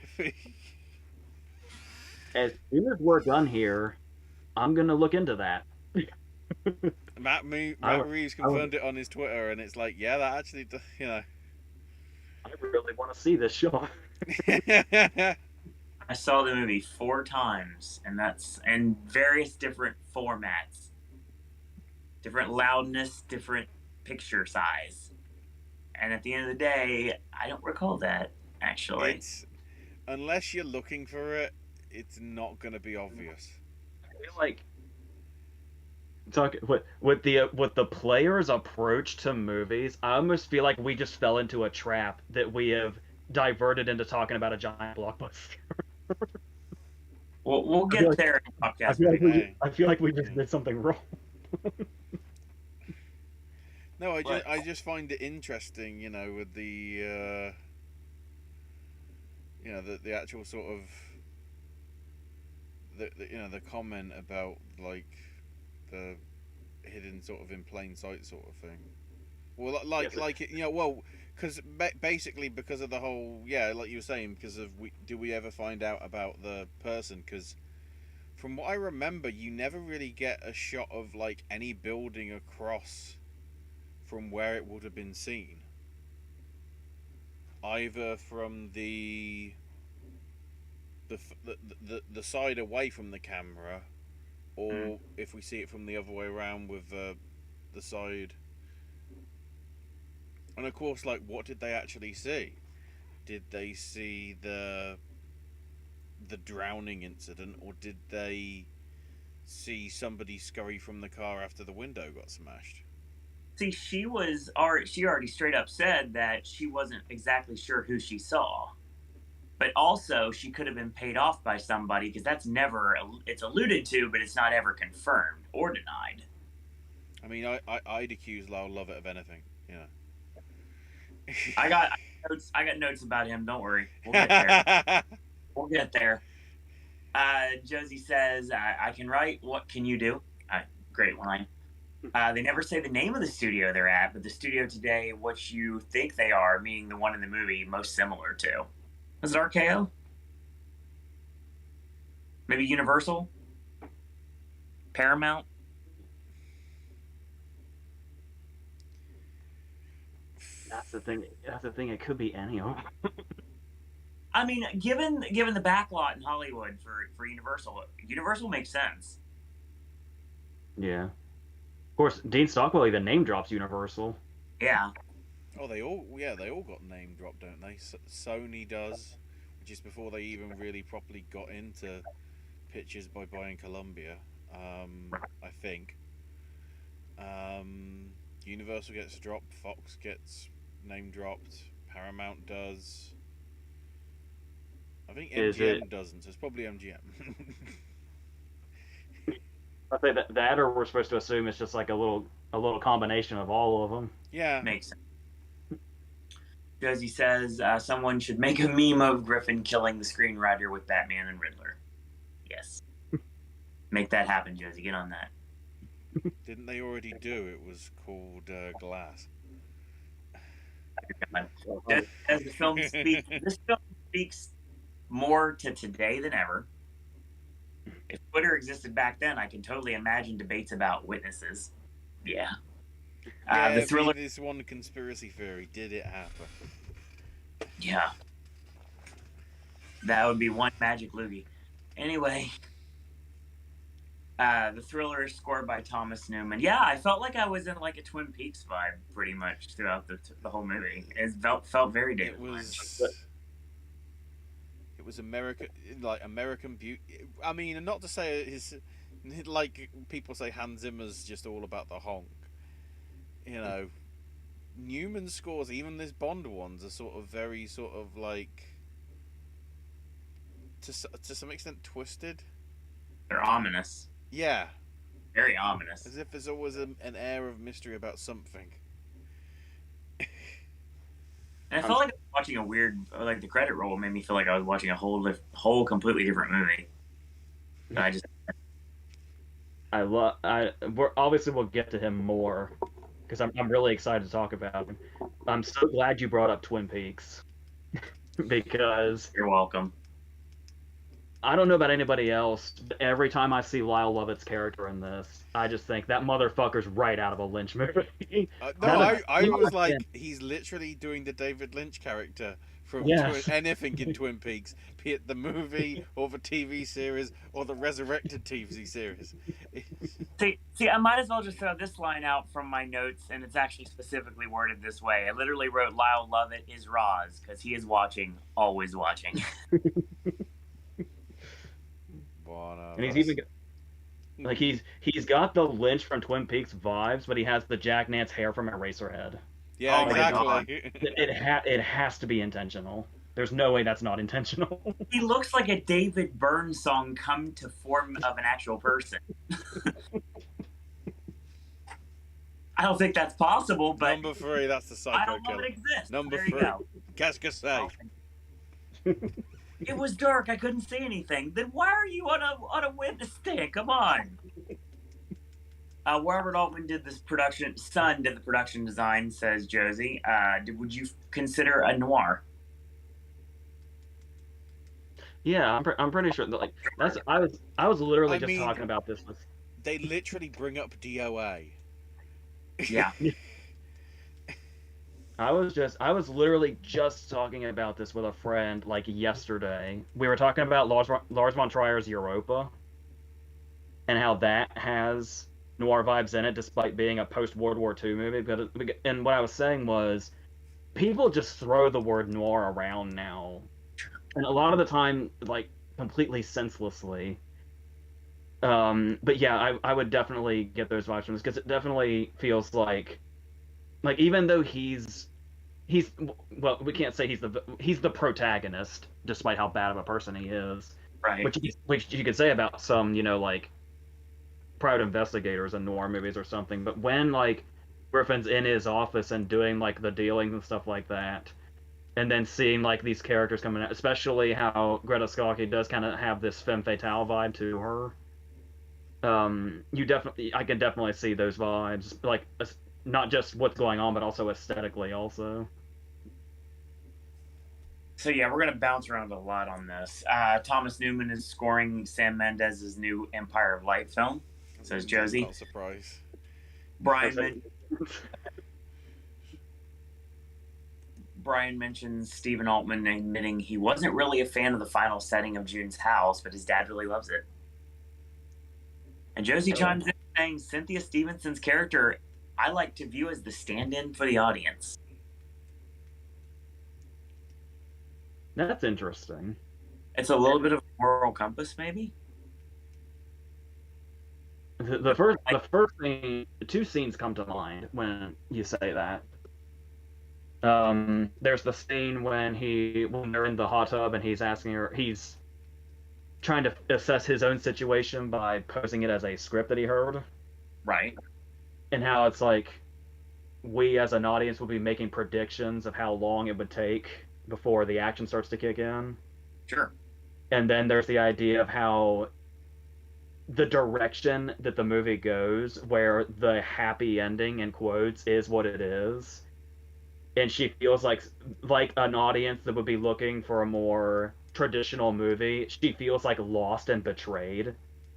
As soon as we're done here, I'm gonna look into that. Matt Reeves confirmed it on his Twitter, and it's like, yeah, that actually, I really want to see this show. I saw the movie 4 times, and that's in various different formats, different loudness, different picture size. And at the end of the day, I don't recall that, actually. Unless you're looking for it, it's not going to be obvious. I feel like with the players' approach to movies, I almost feel like we just fell into a trap that we have diverted into talking about a giant blockbuster. We'll get there in podcast. I feel like we just did something wrong. No, I just find it interesting, with the the actual sort of the comment about like the hidden sort of in plain sight sort of thing. Well, because basically because of the whole like you were saying, because of do we ever find out about the person? Because from what I remember, you never really get a shot of like any building across from where it would have been seen, either from the side away from the camera, or if we see it from the other way around with the side. And of course, like, what did they actually see? Did they see the drowning incident, or did they see somebody scurry from the car after the window got smashed? See, she already straight up said that she wasn't exactly sure who she saw. but also she could have been paid off by somebody because that's never, it's alluded to, but it's not ever confirmed or denied. I mean, I'd accuse Lyle Lovett of anything, you know. I got notes about him. Don't worry, we'll get there. We'll get there. Josie says, "I can write. What can you do?" Great line. They never say the name of the studio they're at, but the studio today, what you think they are, meaning the one in the movie most similar to. Was it RKO? Maybe Universal? Paramount? That's the thing. It could be any of them. I mean, given the backlot in Hollywood for Universal makes sense. Yeah. Of course, Dean Stockwell even name drops Universal. Yeah. Oh, they all got name dropped, don't they? Sony does, which is before they even really properly got into pictures by buying Columbia. I think. Universal gets dropped. Fox gets name dropped. Paramount does. I think MGM doesn't. So it's probably MGM. I say that, or we're supposed to assume it's just like a little combination of all of them. Yeah, makes sense. Josie says someone should make a meme of Griffin killing the screenwriter with Batman and Riddler. Yes, make that happen, Josie. Get on that. Didn't they already do? It was called Glass. As the film speaks, this film speaks more to today than ever. If Twitter existed back then, I can totally imagine debates about witnesses. Yeah. Yeah, the thriller. This one conspiracy theory. Did it happen? Yeah. That would be one magic loogie. Anyway. The thriller is scored by Thomas Newman. Yeah, I felt like I was in like a Twin Peaks vibe pretty much throughout the whole movie. It felt very David Lynch. It was American beauty. I mean, not to say his, like people say Hans Zimmer's just all about the honk. You know, Newman's scores, even these Bond ones, are sort of very sort of like to some extent twisted. They're ominous. Yeah. Very ominous. As if there's always an air of mystery about something. And I felt like I was watching a weird, like the credit roll made me feel like I was watching a whole completely different movie. But we'll get to him more because I'm really excited to talk about him. I'm so glad you brought up Twin Peaks because you're welcome. I don't know about anybody else, but every time I see Lyle Lovett's character in this, I just think that motherfucker's right out of a Lynch movie. I was like, he's literally doing the David Lynch character from anything in Twin Peaks, be it the movie or the TV series or the resurrected TV series. See, I might as well just throw this line out from my notes, and it's actually specifically worded this way. I literally wrote Lyle Lovett is Roz, because he is watching, always watching. And he's even like he's got the Lynch from Twin Peaks vibes, but he has the Jack Nance hair from Eraserhead. Yeah, exactly. It has to be intentional. There's no way that's not intentional. He looks like a David Byrne song come to form of an actual person. I don't think that's possible, but number 3, that's the psycho I don't killer. Know it exists. Number there 3, qu'est-ce que c'est? It was dark. I couldn't see anything. Then why are you on a witness stand? Come on. Robert Altman did this production. Son did the production design. Says Josie. Would you consider a noir? Yeah, I'm pretty sure. Like that's I was literally talking about this. They literally bring up DOA. Yeah. I was literally just talking about this with a friend like yesterday. We were talking about Lars von Trier's Europa and how that has noir vibes in it despite being a post-World War II movie. And what I was saying was people just throw the word noir around now. And a lot of the time, like, completely senselessly. But yeah, I would definitely get those vibes from this because it definitely feels like even though he's he's well, we can't say he's the protagonist, despite how bad of a person he is. Right. Which you could say about some, like private investigators in noir movies or something. But when like Griffin's in his office and doing like the dealings and stuff like that, and then seeing like these characters coming out, especially how Greta Scacchi does kind of have this femme fatale vibe to her. I can definitely see those vibes, like not just what's going on, but also aesthetically, also. So yeah, we're gonna bounce around a lot on this. Thomas Newman is scoring Sam Mendes's new Empire of Light film. Says Josie. Not surprised. Brian mentions Stephen Altman admitting he wasn't really a fan of the final setting of June's house, but his dad really loves it. And Josie chimes in saying Cynthia Stevenson's character I like to view as the stand-in for the audience. That's interesting. It's a little bit of a moral compass, maybe? The first thing, two scenes come to mind when you say that. There's the scene when they're in the hot tub and he's trying to assess his own situation by posing it as a script that he heard. Right. And how it's like we as an audience will be making predictions of how long it would take before the action starts to kick in. Sure. And then there's the idea of how the direction that the movie goes, where the happy ending in quotes is what it is. And she feels like an audience that would be looking for a more traditional movie, she feels like lost and betrayed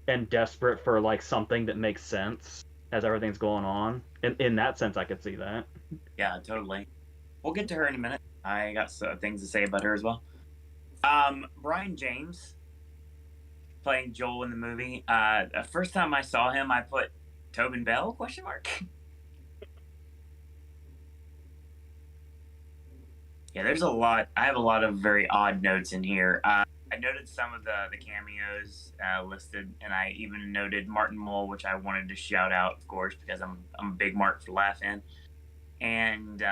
and desperate for like something that makes sense as everything's going on. In that sense, I could see that. Yeah, totally. We'll get to her in a minute. I got things to say about her as well. Brian James playing Joel in the movie. The first time I saw him, I put Tobin Bell ? Yeah, there's a lot. I have a lot of very odd notes in here. I noted some of the cameos listed, and I even noted Martin Mull, which I wanted to shout out, of course, because I'm a big Mark for Laugh fan. And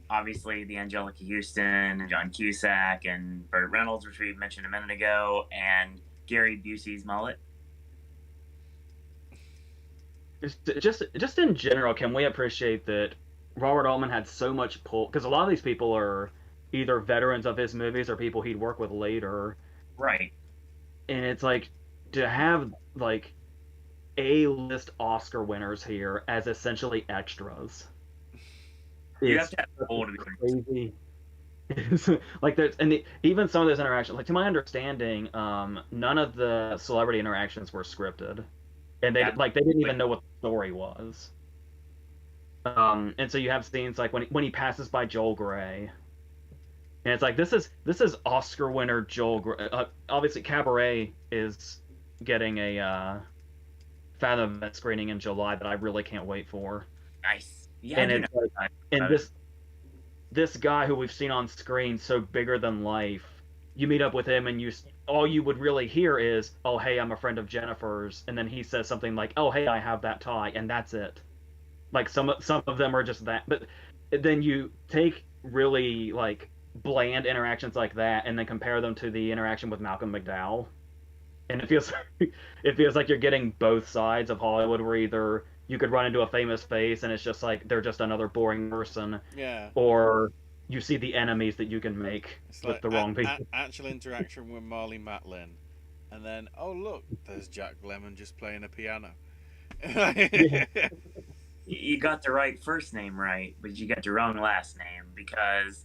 obviously the Angelica Houston and John Cusack and Burt Reynolds, which we mentioned a minute ago, and Gary Busey's mullet. Just in general, can we appreciate that Robert Altman had so much pull? Because a lot of these people are either veterans of his movies or people he'd work with later. Right. And it's like to have like A-list Oscar winners here as essentially extras. You have to have pull to be crazy. Like there's even some of those interactions, like to my understanding, none of the celebrity interactions were scripted, and they didn't even know what the story was. And so you have scenes like when he passes by Joel Grey, and it's like this is Oscar winner Joel Grey. Obviously, Cabaret is getting a Fathom event screening in July that I really can't wait for. Nice. Yeah, and it's like, and this guy who we've seen on screen so bigger than life, you meet up with him and all you would really hear is, oh hey, I'm a friend of Jennifer's, and then he says something like, oh hey, I have that tie, and that's it. Like some of them are just that, but then you take really like bland interactions like that and then compare them to the interaction with Malcolm McDowell, and it feels like you're getting both sides of Hollywood, where either you could run into a famous face and it's just like they're just another boring person, yeah, or you see the enemies that you can make with like the wrong people. Actual interaction with Marley Matlin, and then oh look, there's Jack Lemmon just playing a piano. Yeah. You got the right first name right, but you got the wrong last name, because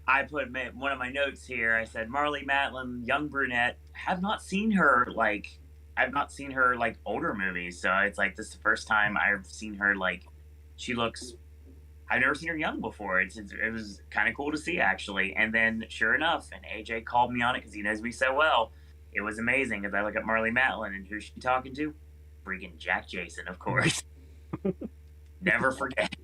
I put one of my notes here. I said Marley Matlin, young brunette. I've not seen her like older movies, so it's like this is the first time I've seen her like she looks. I've never seen her young before. It was kind of cool to see, actually. And then sure enough, and AJ called me on it because he knows me so well. It was amazing as I look at Marley Matlin, and who's she talking to? Freaking Jack Jason, of course. Never forget.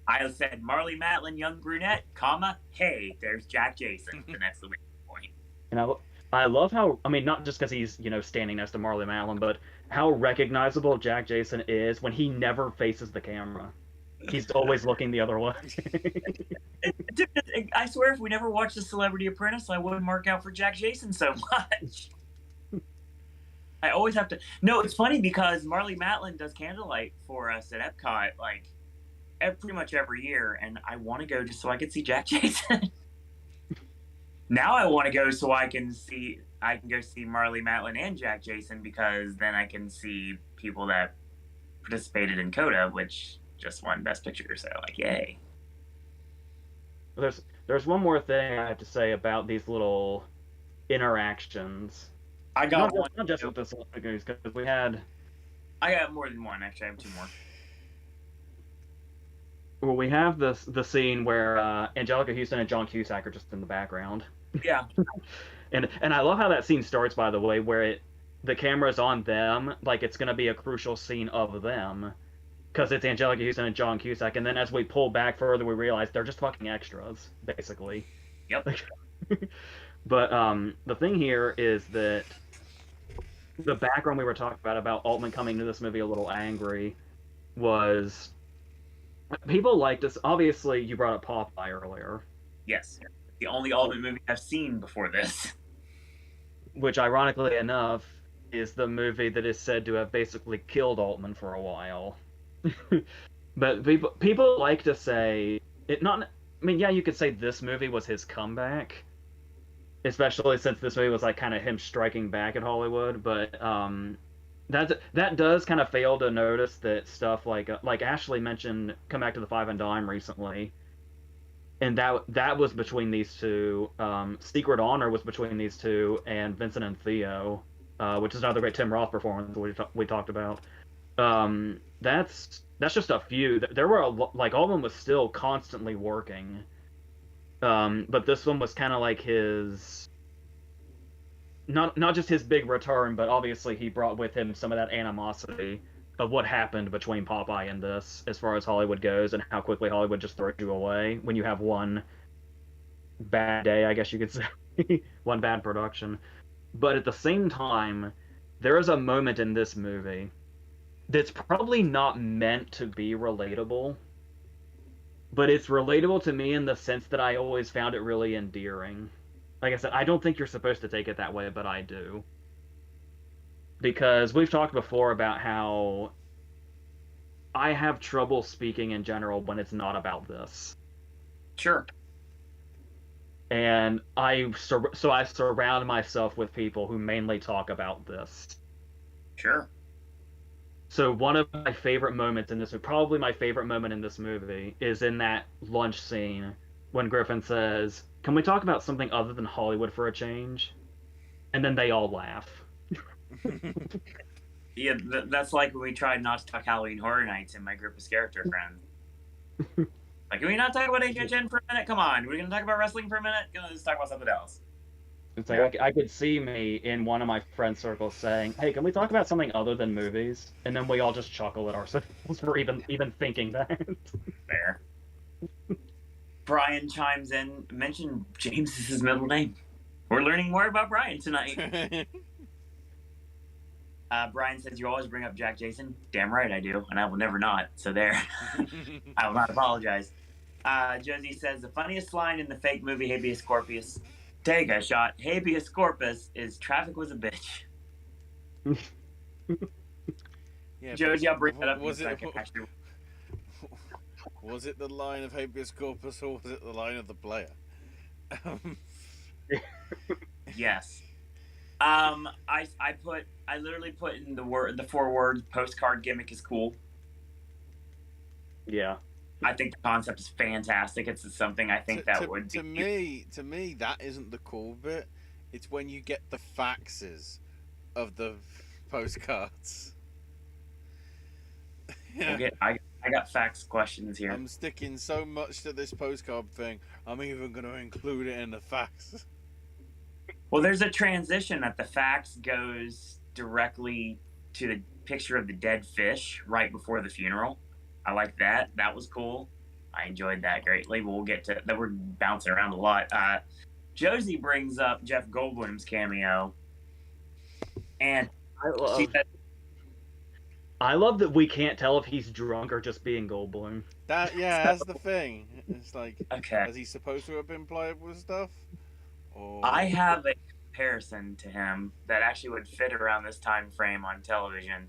I said Marley Matlin, young brunette, comma, hey, there's Jack Jason. The next point. And I love how, I mean, not just because he's, standing next to Marley Matlin, but how recognizable Jack Jason is when he never faces the camera. He's always looking the other way. Dude, I swear, if we never watched The Celebrity Apprentice, I wouldn't mark out for Jack Jason so much. I always have to. No, it's funny because Marley Matlin does Candlelight for us at Epcot, like pretty much every year, and I want to go just so I can see Jack Jason. Now I want to go so I can go see Marley Matlin and Jack Jason, because then I can see people that participated in Coda, which just won Best Picture. So like, yay. There's one more thing I have to say about these little interactions. I got one. Not just with this because we had. I got more than one. Actually, I have two more. Well, we have the scene where Angelica Houston and John Cusack are just in the background. Yeah. and I love how that scene starts, by the way, where the camera's on them, like it's gonna be a crucial scene of them, because it's Angelica Houston and John Cusack, and then as we pull back further, we realize they're just fucking extras, basically. Yep. But the thing here is that the background we were talking about Altman coming to this movie a little angry was people liked us. Obviously, you brought up Popeye earlier. Yes. The only Altman movie I've seen before this. Which, ironically enough, is the movie that is said to have basically killed Altman for a while. But people like to say it. Not, I mean, yeah, you could say this movie was his comeback, especially since this movie was like kind of him striking back at Hollywood. But that does kind of fail to notice that stuff like Ashley mentioned Come Back to the Five and Dime recently, and that was between these two. Secret Honor was between these two, and Vincent and Theo, which is another great Tim Roth performance we talked about. That's just a few. There were like Owen was still constantly working, but this one was kind of like his not just his big return, but obviously he brought with him some of that animosity of what happened between Popeye and this, as far as Hollywood goes, and how quickly Hollywood just throws you away when you have one bad day, I guess you could say, one bad production. But at the same time, there is a moment in this movie that's probably not meant to be relatable, but it's relatable to me in the sense that I always found it really endearing. Like I said, I don't think you're supposed to take it that way, but I do. Because we've talked before about how I have trouble speaking in general when it's not about this. Sure. And I surround myself with people who mainly talk about this. Sure. So one of my favorite moments in this, probably my favorite moment in this movie, is in that lunch scene when Griffin says, "Can we talk about something other than Hollywood for a change?" And then they all laugh. Yeah, that's like when we tried not to talk Halloween Horror Nights in my group of character friends. Like, can we not talk about HHN for a minute? Come on, we're going to talk about wrestling for a minute? Let's talk about something else. It's like I could see me in one of my friend circles saying, "Hey, can we talk about something other than movies?" And then we all just chuckle at ourselves for even thinking that. Fair. Brian chimes in, mention James is his middle name. We're learning more about Brian tonight. Brian says, "You always bring up Jack Jason." Damn right I do, and I will never not. So there. I will not apologize. Josie says, "The funniest line in the fake movie Habeas Corpus, take a shot. Habeas Corpus is traffic was a bitch." Yeah, Josie, I'll bring that up was in a second. Actually. Was it the line of Habeas Corpus or was it the line of the player? Yes. I literally put in the 4 words, postcard gimmick is cool. Yeah. I think the concept is fantastic. It's something I think would be... To me, that isn't the cool bit. It's when you get the faxes of the postcards. I got fax questions here. I'm sticking so much to this postcard thing, I'm even going to include it in the fax. Well, there's a transition that the fax goes directly to the picture of the dead fish right before the funeral. I like that. That was cool. I enjoyed that greatly. We'll get to that. We're bouncing around a lot. Josie brings up Jeff Goldblum's cameo, and I love that we can't tell if he's drunk or just being Goldblum. That's the thing. It's like, Okay. is he supposed to have been played with stuff? Or I have a comparison to him that actually would fit around this time frame on television.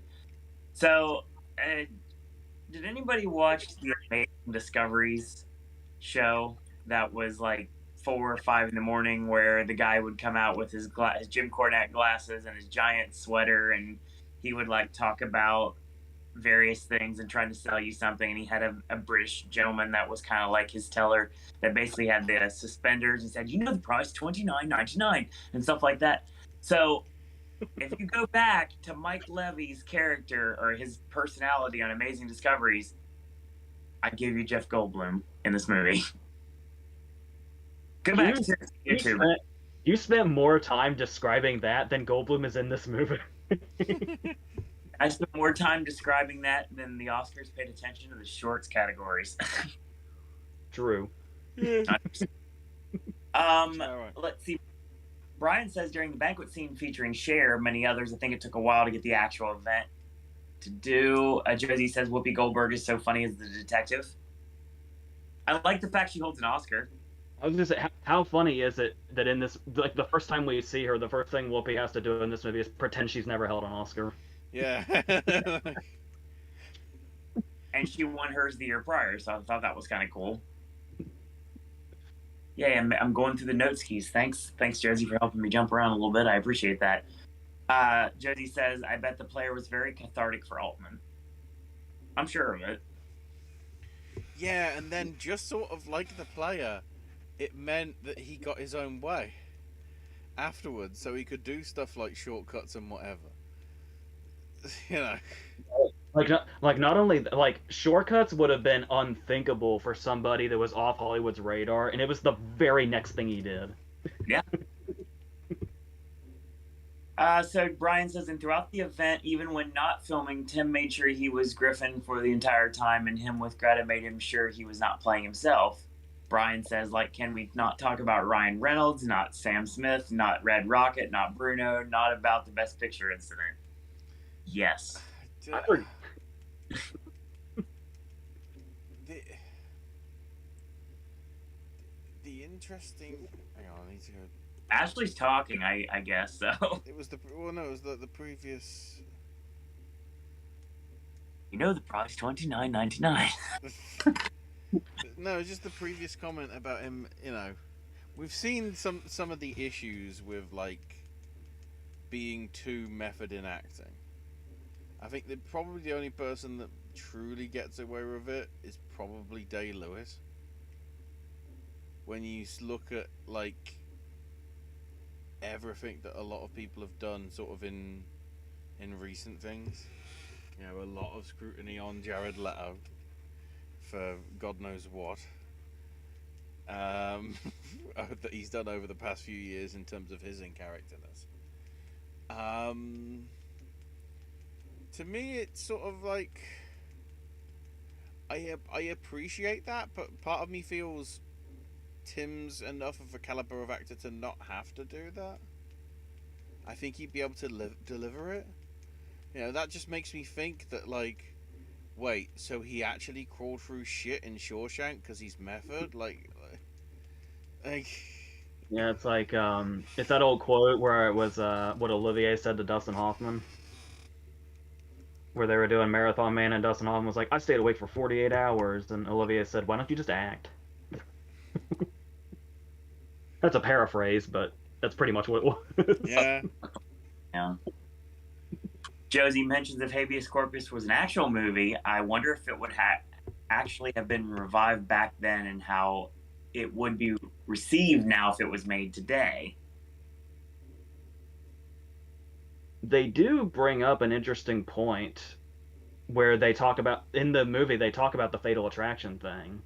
So, did anybody watch the Amazing Discoveries show that was like 4 or 5 in the morning, where the guy would come out with his Jim Cornette glasses and his giant sweater, and he would like talk about various things and trying to sell you something, and he had a British gentleman that was kind of like his teller that basically had the suspenders and said, the price $29.99 and stuff like that. So if you go back to Mike Levy's character or his personality on Amazing Discoveries, I give you Jeff Goldblum in this movie. Go back to YouTube. You spent more time describing that than Goldblum is in this movie. I spent more time describing that than the Oscars paid attention to the shorts categories. True. Let's see. Brian says during the banquet scene featuring Cher, many others, I think it took a while to get the actual event to do. Josie says Whoopi Goldberg is so funny as the detective. I like the fact she holds an Oscar. I was gonna say, how funny is it that in this, like, the first time we see her, the first thing Whoopi has to do in this movie is pretend she's never held an Oscar. Yeah. And she won hers the year prior, so I thought that was kind of cool. Yeah, I'm going through the notes keys. Thanks, Josie, for helping me jump around a little bit. I appreciate that. Josie says, I bet the player was very cathartic for Altman. I'm sure of it. Yeah, and then just sort of like the player, it meant that he got his own way afterwards, so he could do stuff like shortcuts and whatever. Like not only like shortcuts would have been unthinkable for somebody that was off Hollywood's radar, and it was the very next thing he did. Yeah. So Brian says, and throughout the event, even when not filming, Tim made sure he was Griffin for the entire time, and him with Greta made him sure he was not playing himself. Brian says, like, can we not talk about Ryan Reynolds, not Sam Smith, not Red Rocket, not Bruno, not about the Best Picture incident? Yes. The interesting. Hang on, I need to go. Ashley's talking, I guess, so. It was the previous. The price $29.99. No, just the previous comment about him. We've seen some of the issues with like being too method in acting. I think that probably the only person that truly gets away with it is probably Day-Lewis. When you look at like everything that a lot of people have done, sort of in recent things, a lot of scrutiny on Jared Leto for God knows what that he's done over the past few years in terms of his in-characterness. To me, it's sort of like I appreciate that, but part of me feels Tim's enough of a caliber of actor to not have to do that. I think he'd be able to deliver it. That just makes me think that, like, wait, so he actually crawled through shit in Shawshank because he's method? Like... Yeah, it's like, it's that old quote where it was, what Olivier said to Dustin Hoffman. Where they were doing Marathon Man, and Dustin Hoffman was like, I stayed awake for 48 hours, and Olivier said, why don't you just act? That's a paraphrase, but that's pretty much what it was. Yeah. Yeah. Josie mentions if Habeas Corpus was an actual movie, I wonder if it would actually have been revived back then, and how it would be received now if it was made today. They do bring up an interesting point where they talk about, in the movie, they talk about the Fatal Attraction thing,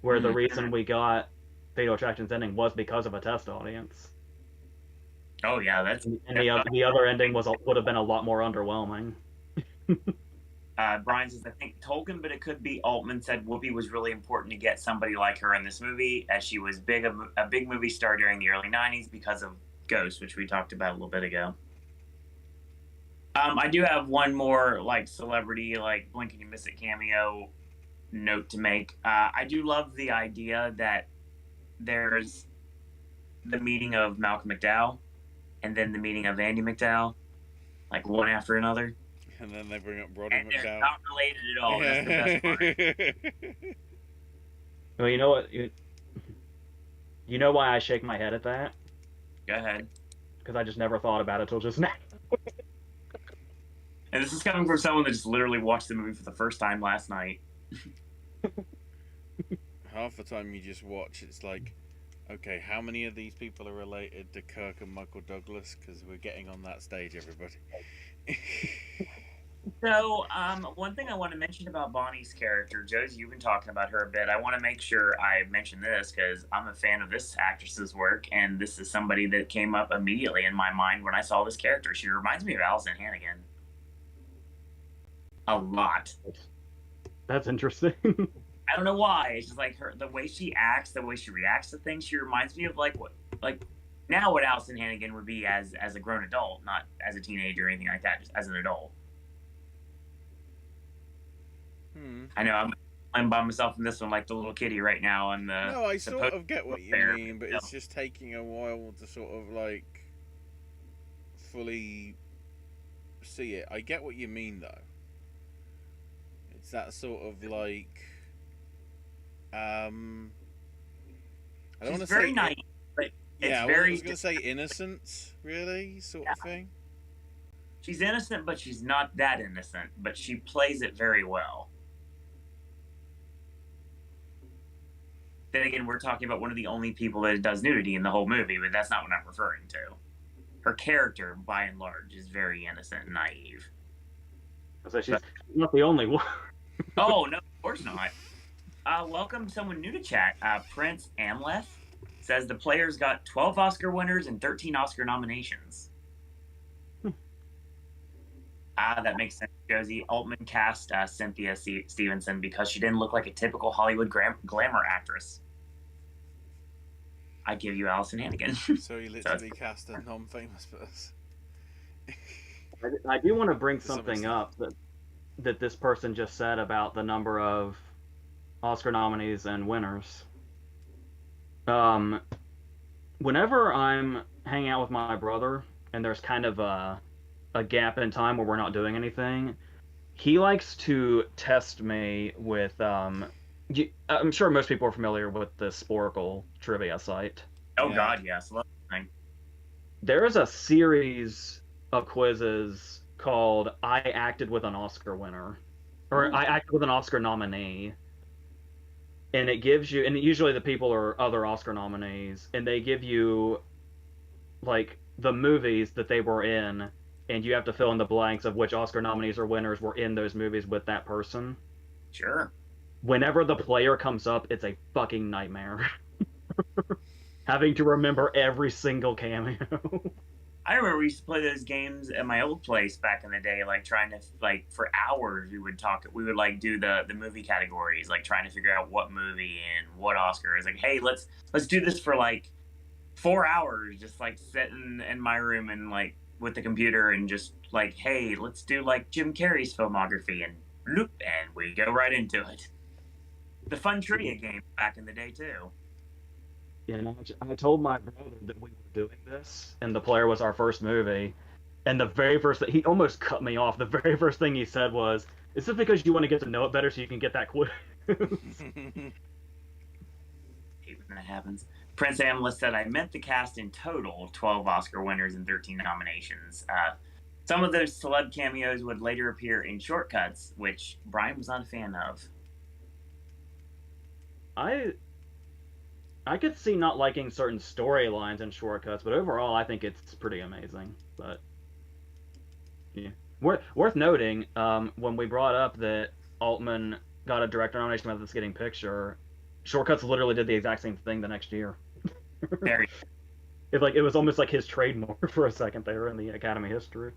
where the reason we got Fatal Attraction's ending was because of a test audience. Oh yeah, the other ending would have been a lot more underwhelming. Brian says, I think Tolkin, but it could be Altman said Whoopi was really important to get somebody like her in this movie, as she was a big movie star during the early 90s because of Ghost, which we talked about a little bit ago. I do have one more like celebrity, like blink and you miss it cameo note to make. I do love the idea that there's the meeting of Malcolm McDowell and then the meeting of Andy McDowell, like one after another. And then they bring up Roddy And they're McDowell. not related at all. That's the best part. Well, you know what? You know why I shake my head at that? Go ahead. Because I just never thought about it till just now. And this is coming from someone that just literally watched the movie for the first time last night. Half the time you just watch, it's like, okay, how many of these people are related to Kirk and Michael Douglas? Because we're getting on that stage, everybody. So, one thing I want to mention about Bonnie's character, Josie, you've been talking about her a bit. I want to make sure I mention this because I'm a fan of this actress's work, and this is somebody that came up immediately in my mind when I saw this character. She reminds me of Allison Hannigan. A lot. That's interesting. I don't know why. It's just like her, the way she acts, the way she reacts to things. She reminds me of like now what Allison Hannigan would be as a grown adult, not as a teenager or anything like that, just as an adult. I know I'm by myself in this one, like the little kitty right now. On the No, I sort of get what you mean, but it's just taking a while to sort of like fully see it. I get what you mean though. It's that sort of like I don't want to say very naive, but yeah, it's very. I was going to say innocence, really, sort of thing. She's innocent, but she's not that innocent. But she plays it very well. Then again, we're talking about one of the only people that does nudity in the whole movie, but that's not what I'm referring to. Her character, by and large, is very innocent and naive. So she's not the only one. Oh, no, of course not. Welcome someone new to chat. Prince Amleth says the players got 12 Oscar winners and 13 Oscar nominations. That makes sense, Josie. Altman cast Cynthia Stevenson because she didn't look like a typical Hollywood glamour actress. I give you Allison Hannigan. So you literally cast a non-famous person. I do want to bring something up that this person just said about the number of Oscar nominees and winners. Whenever I'm hanging out with my brother and there's kind of a gap in time where we're not doing anything, he likes to test me with I'm sure most people are familiar with the Sporkle trivia site. Oh yeah. God, yes. Love that thing. There is a series of quizzes called I Acted with an Oscar Winner, or I Acted with an Oscar Nominee. And it gives you, and usually the people are other Oscar nominees, and they give you, like, the movies that they were in, and you have to fill in the blanks of which Oscar nominees or winners were in those movies with that person. Sure. Whenever the player comes up, it's a fucking nightmare. Having to remember every single cameo. I remember we used to play those games at my old place back in the day, like trying to, like, for hours we would like do the movie categories, like trying to figure out what movie and what Oscar. It's like, hey, let's do this for like 4 hours, just like sitting in my room and like with the computer and just like, hey, let's do like Jim Carrey's filmography and loop, and we go right into it. The fun trivia game back in the day too. You know, I told my brother that we were doing this, and The Player was our first movie, and the very first thing, he almost cut me off. The very first thing he said was, "Is it because you want to get to know it better so you can get that quiz?" When that happens. Prince Amleth said, I meant the cast in total, 12 Oscar winners and 13 nominations. Some of those celeb cameos would later appear in shortcuts, which Brian was not a fan of. I could see not liking certain storylines and shortcuts, but overall I think it's pretty amazing. But yeah, worth noting, when we brought up that Altman got a director nomination about this getting picture, Shortcuts literally did the exact same thing the next year. Very. It was almost like his trademark for a second there in the Academy history.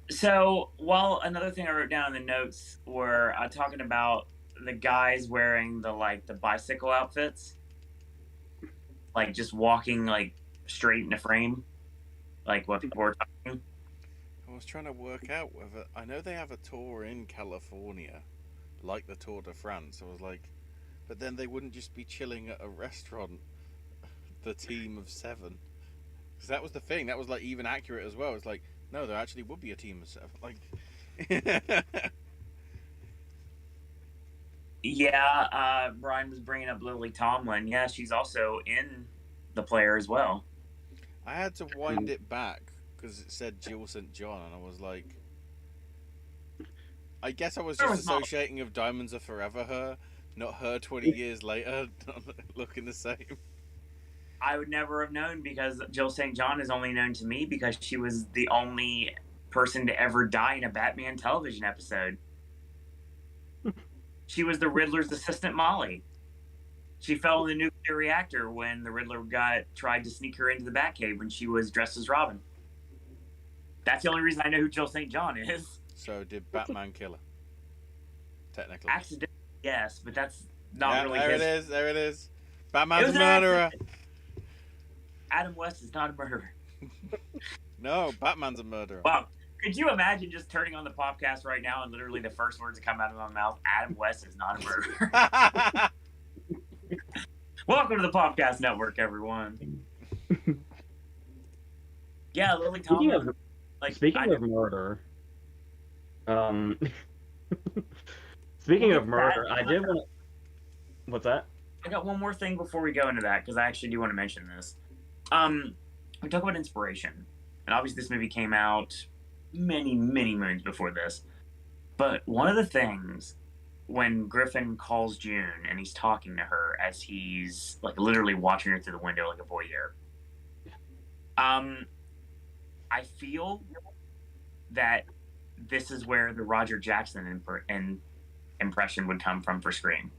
So, while another thing I wrote down in the notes were talking about the guys wearing the bicycle outfits, like just walking like straight into frame, like what people were talking. was trying to work out whether I know they have a tour in California, like the Tour de France. I was like, but then they wouldn't just be chilling at a restaurant, the team of 7. Because that was the thing. That was like even accurate as well. It's like, no, there actually would be a team of 7. Like, Yeah, Brian was bringing up Lily Tomlin. Yeah, she's also in The Player as well. I had to wind it back because it said Jill St. John, and I was like, I guess I was just associating of Diamonds Are Forever her, not her 20 years later, looking the same. I would never have known because Jill St. John is only known to me because she was the only person to ever die in a Batman television episode. She was the Riddler's assistant, Molly. She fell in the nuclear reactor when the Riddler tried to sneak her into the Batcave when she was dressed as Robin. That's the only reason I know who Jill St. John is. So did Batman kill her? Technically. Accidentally, yes, but that's not really there his. There it is. Batman's a murderer. Accident. Adam West is not a murderer. No, Batman's a murderer. Wow. Could you imagine just turning on the podcast right now and literally the first words that come out of my mouth, Adam West is not a murderer? Welcome to the Popcast Network, everyone. Yeah, Lily Tomlin. Speaking of murder, speaking of murder, I did want to... What's that? I got one more thing before we go into that, because I actually do want to mention this. We talk about inspiration, and obviously this movie came out many, many moons before this. But one of the things when Griffin calls June and he's talking to her as he's like literally watching her through the window like a voyeur, I feel that this is where the Roger Jackson impression would come from for Scream.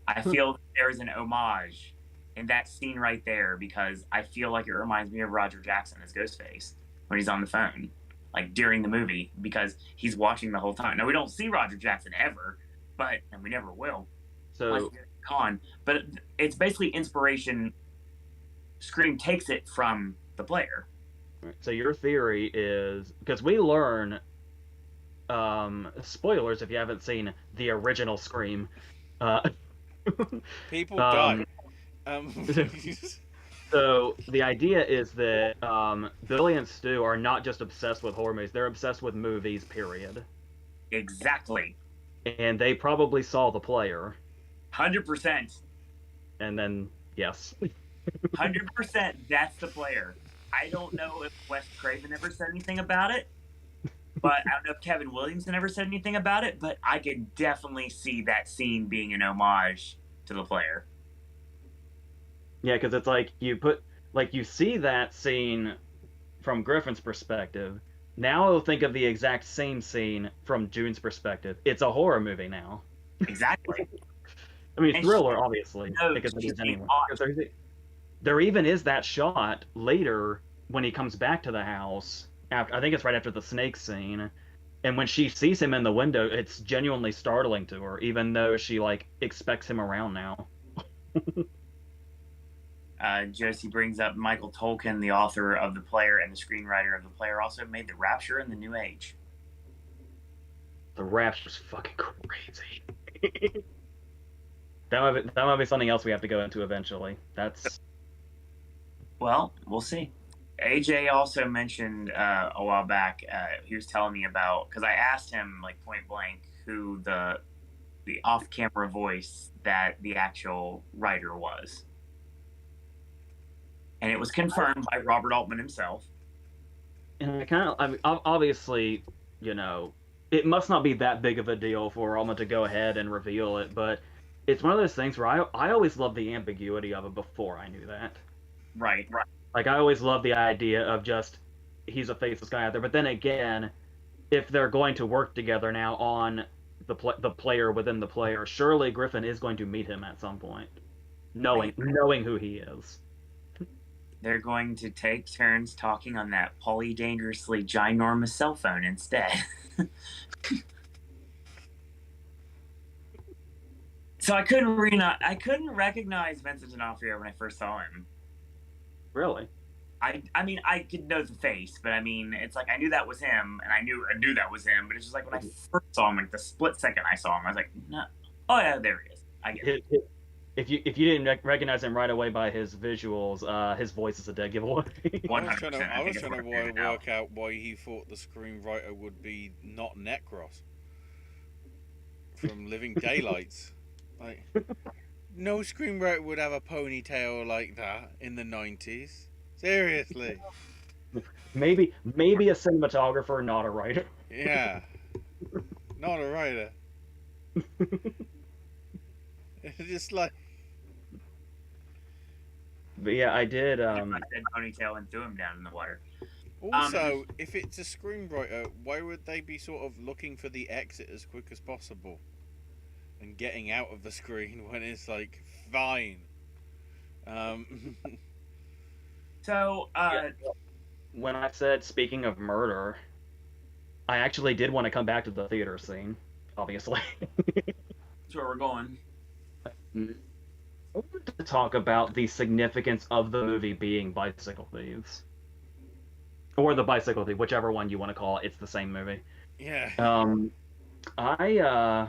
I feel there is an homage in that scene right there because I feel like it reminds me of Roger Jackson as Ghostface when he's on the phone, like during the movie, because he's watching the whole time. Now, we don't see Roger Jackson ever, and we never will. So, but it's basically inspiration. Scream takes it from The Player. So your theory is, because we learn, spoilers if you haven't seen the original Scream, people die. So the idea is that Billy and Stu are not just obsessed with horror movies; they're obsessed with movies. Period. Exactly. And they probably saw The Player. 100%. And then yes. 100%. That's The Player. I don't know if Wes Craven ever said anything about it, but I don't know if Kevin Williamson ever said anything about it, but I could definitely see that scene being an homage to The Player. Yeah, because it's like you see that scene from Griffin's perspective. Now think of the exact same scene from June's perspective. It's a horror movie now. Exactly. I mean, thriller, obviously, because it is anyway. There even is that shot later when he comes back to the house. I think it's right after the snake scene. And when she sees him in the window, it's genuinely startling to her, even though she, expects him around now. Josie brings up Michael Tolkin, the author of The Player and the screenwriter of The Player, also made The Rapture and The New Age. The Rapture's fucking crazy. That might be something else we have to go into eventually. Well, we'll see. AJ also mentioned a while back, he was telling me about, because I asked him, point blank, who the off-camera voice that the actual writer was. And it was confirmed by Robert Altman himself. And obviously, it must not be that big of a deal for Altman to go ahead and reveal it, but it's one of those things where I always loved the ambiguity of it before I knew that. Right. I always loved the idea of just, he's a faceless guy out there. But then again, if they're going to work together now on the player within the player, surely Griffin is going to meet him at some point, knowing who he is. They're going to take turns talking on that polydangerously ginormous cell phone instead. So I couldn't recognize Vincent D'Onofrio when I first saw him. Really? I mean, I could know the face, but I mean, it's like I knew that was him, and I knew that was him. But it's just like when I first saw him, like the split second I saw him, I was like, no, oh yeah, there he is. I get it. If you didn't recognize him right away by his visuals, his voice is a dead giveaway. 100%. I was trying to work out why he thought the screenwriter would be not Necros from Living Daylights. Like, no screenwriter would have a ponytail like that in the 90s. Seriously. Maybe a cinematographer, not a writer. Yeah. Not a writer. It's just like. But yeah, I did. I said ponytail and threw him down in the water. Also, if it's a screenwriter, why would they be sort of looking for the exit as quick as possible and getting out of the screen when it's like fine? So, when I said speaking of murder, I actually did want to come back to the theater scene. Obviously, that's where we're going. I wanted to talk about the significance of the movie being Bicycle Thieves. Or The Bicycle Thief, whichever one you want to call it. It's the same movie. Yeah. I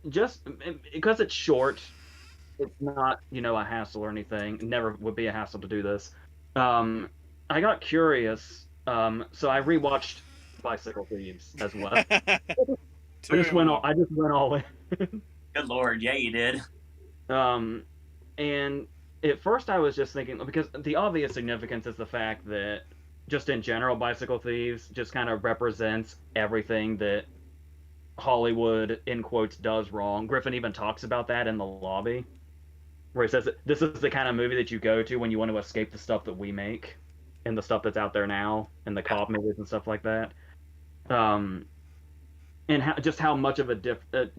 just because it's short, it's not, a hassle or anything. It never would be a hassle to do this. I got curious, so I rewatched Bicycle Thieves as well. I just went all in. Good Lord, yeah, you did. And at first I was just thinking, because the obvious significance is the fact that just in general, Bicycle Thieves just kind of represents everything that Hollywood, in quotes, does wrong. Griffin even talks about that in the lobby, where he says that this is the kind of movie that you go to when you want to escape the stuff that we make and the stuff that's out there now and the cop movies and stuff like that. And how much of a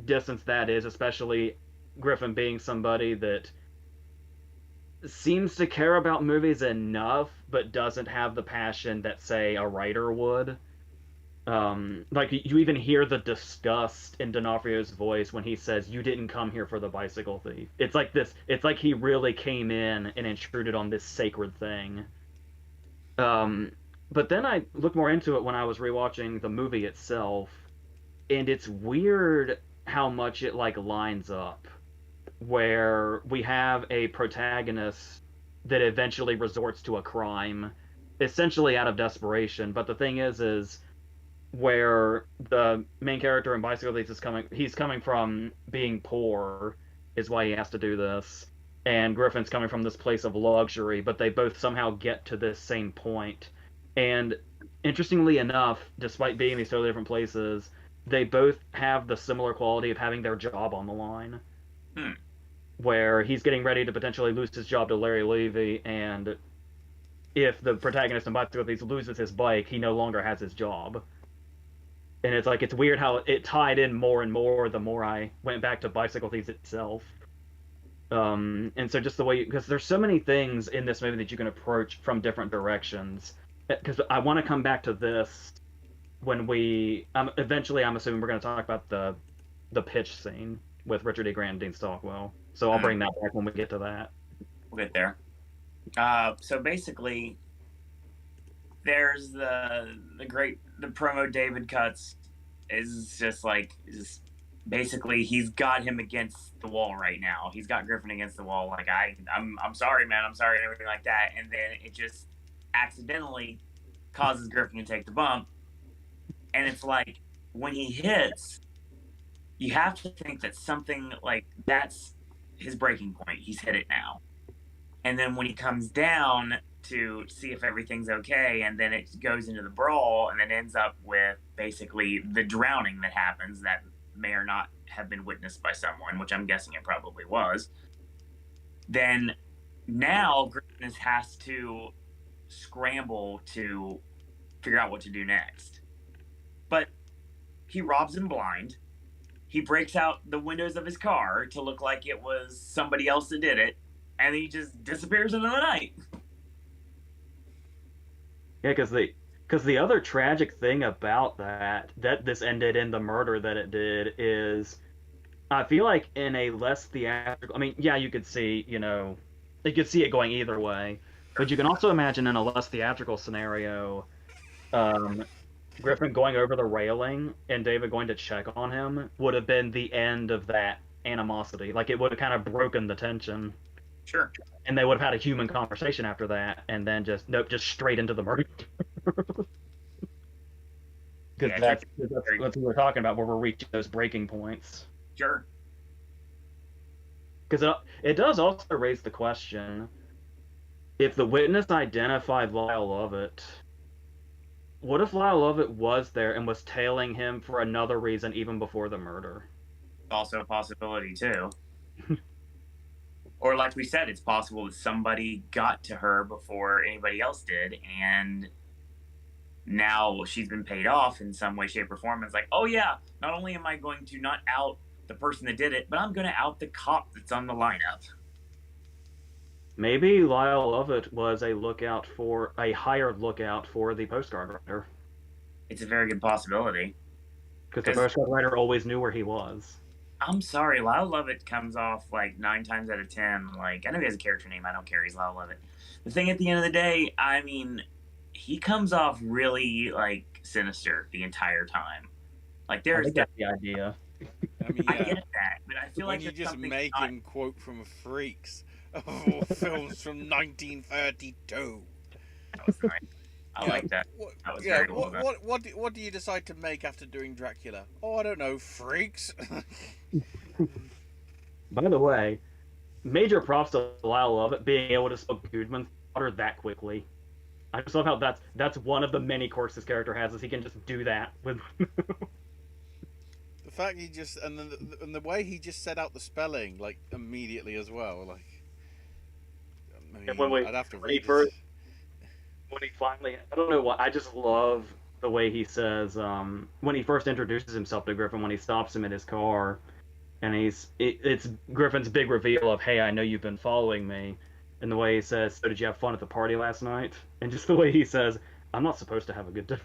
distance that is, especially Griffin being somebody that seems to care about movies enough, but doesn't have the passion that, say, a writer would. Like, you even hear the disgust in D'Onofrio's voice when he says, "You didn't come here for the Bicycle Thief." It's like he really came in and intruded on this sacred thing. But then I looked more into it when I was rewatching the movie itself, and it's weird how much it, lines up. Where we have a protagonist that eventually resorts to a crime, essentially out of desperation. But the thing is where the main character in Bicycle Thieves he's coming from being poor, is why he has to do this. And Griffin's coming from this place of luxury, but they both somehow get to this same point. And interestingly enough, despite being in these totally different places, they both have the similar quality of having their job on the line. Where he's getting ready to potentially lose his job to Larry Levy, and if the protagonist in Bicycle Thieves loses his bike, he no longer has his job. And it's weird how it tied in more and more the more I went back to Bicycle Thieves itself. And so just the way, because there's so many things in this movie that you can approach from different directions. Because I want to come back to this when eventually I'm assuming we're going to talk about the pitch scene with Richard E. Grant and Dean Stockwell. So I'll bring that back when we get to that. We'll get there. So basically, there's the promo David cuts is just basically he's got him against the wall right now. He's got Griffin against the wall. Like I'm sorry, man. I'm sorry, and everything like that. And then it just accidentally causes Griffin to take the bump. And it's like when he hits, you have to think that something like that's his breaking point. He's hit it now. And then when he comes down to see if everything's okay, and then it goes into the brawl, and then ends up with basically the drowning that happens that may or not have been witnessed by someone, which I'm guessing it probably was. Then now Griffin has to scramble to figure out what to do next. But he robs him blind. He breaks out the windows of his car to look like it was somebody else that did it, and he just disappears into the night. Yeah, because the other tragic thing about that this ended in the murder that it did is, I feel like in a less theatrical. I mean, yeah, you could see it going either way, But you can also imagine in a less theatrical scenario, Griffin going over the railing and David going to check on him would have been the end of that animosity. Like, it would have kind of broken the tension. Sure. And they would have had a human conversation after that, and then just straight into the murder. Because that's what we were talking about, where we're reaching those breaking points. Sure. Because it does also raise the question, if the witness identified Lyle Lovett, what if Lyle Lovett was there and was tailing him for another reason even before the murder? Also a possibility, too. Or like we said, it's possible that somebody got to her before anybody else did, and now she's been paid off in some way, shape, or form. It's like, oh yeah, not only am I going to not out the person that did it, but I'm going to out the cop that's on the lineup. Maybe Lyle Lovett was a hired lookout for the postcard writer. It's a very good possibility. Because the postcard writer always knew where he was. I'm sorry, Lyle Lovett comes off like 9 times out of 10. Like, I know he has a character name. I don't care. He's Lyle Lovett. The thing at the end of the day, I mean, he comes off really like sinister the entire time. Like, there's that's the idea. I mean, I get that, but I feel when like you just make him quote from Freaks, films from 1932. That was nice. I like that. That was very well done. What do you decide to make after doing Dracula? Oh, I don't know, Freaks. By the way, major props to Lyle Lovett being able to spell Goodman's daughter that quickly. I just love how that's one of the many quirks this character has, is he can just do that with. The fact he just and the way he just set out the spelling like immediately as well, like. I mean, I'd have to read it. When he finally, I don't know what, I just love the way he says, when he first introduces himself to Griffin, when he stops him in his car, and it's Griffin's big reveal of, hey, I know you've been following me, and the way he says, so did you have fun at the party last night? And just the way he says, I'm not supposed to have a good time.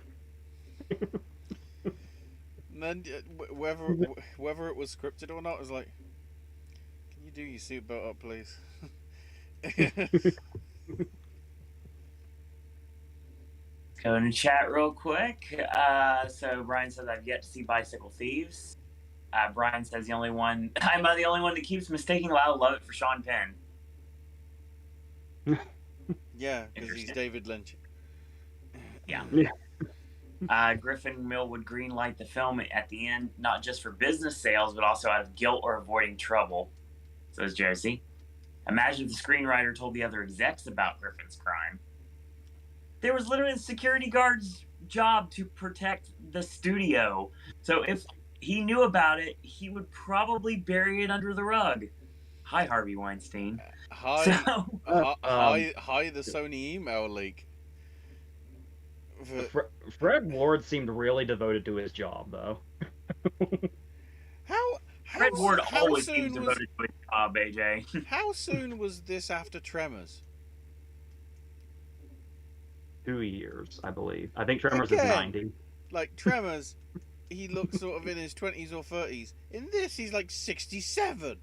And then, whether it was scripted or not, it was like, can you do your seatbelt up, please? Go in chat real quick. So Brian says, I've yet to see Bicycle Thieves. Brian says, I'm the only one that keeps mistaking Lyle Lovett for Sean Penn. Yeah, because he's David Lynch. Yeah. Griffin Mill would greenlight the film at the end, not just for business sales, but also out of guilt or avoiding trouble, says Josie. Imagine if the screenwriter told the other execs about Griffin's crime. There was literally a security guard's job to protect the studio. So if he knew about it, he would probably bury it under the rug. Hi, Harvey Weinstein. Hi, the Sony email leak. Fred Ward seemed really devoted to his job, though. Fred Ward always seems devoted to his job, AJ. How soon was this after Tremors? 2 years, I believe. I think Tremors is 90. Like, Tremors, he looks sort of in his 20s or 30s. In this, he's like 67.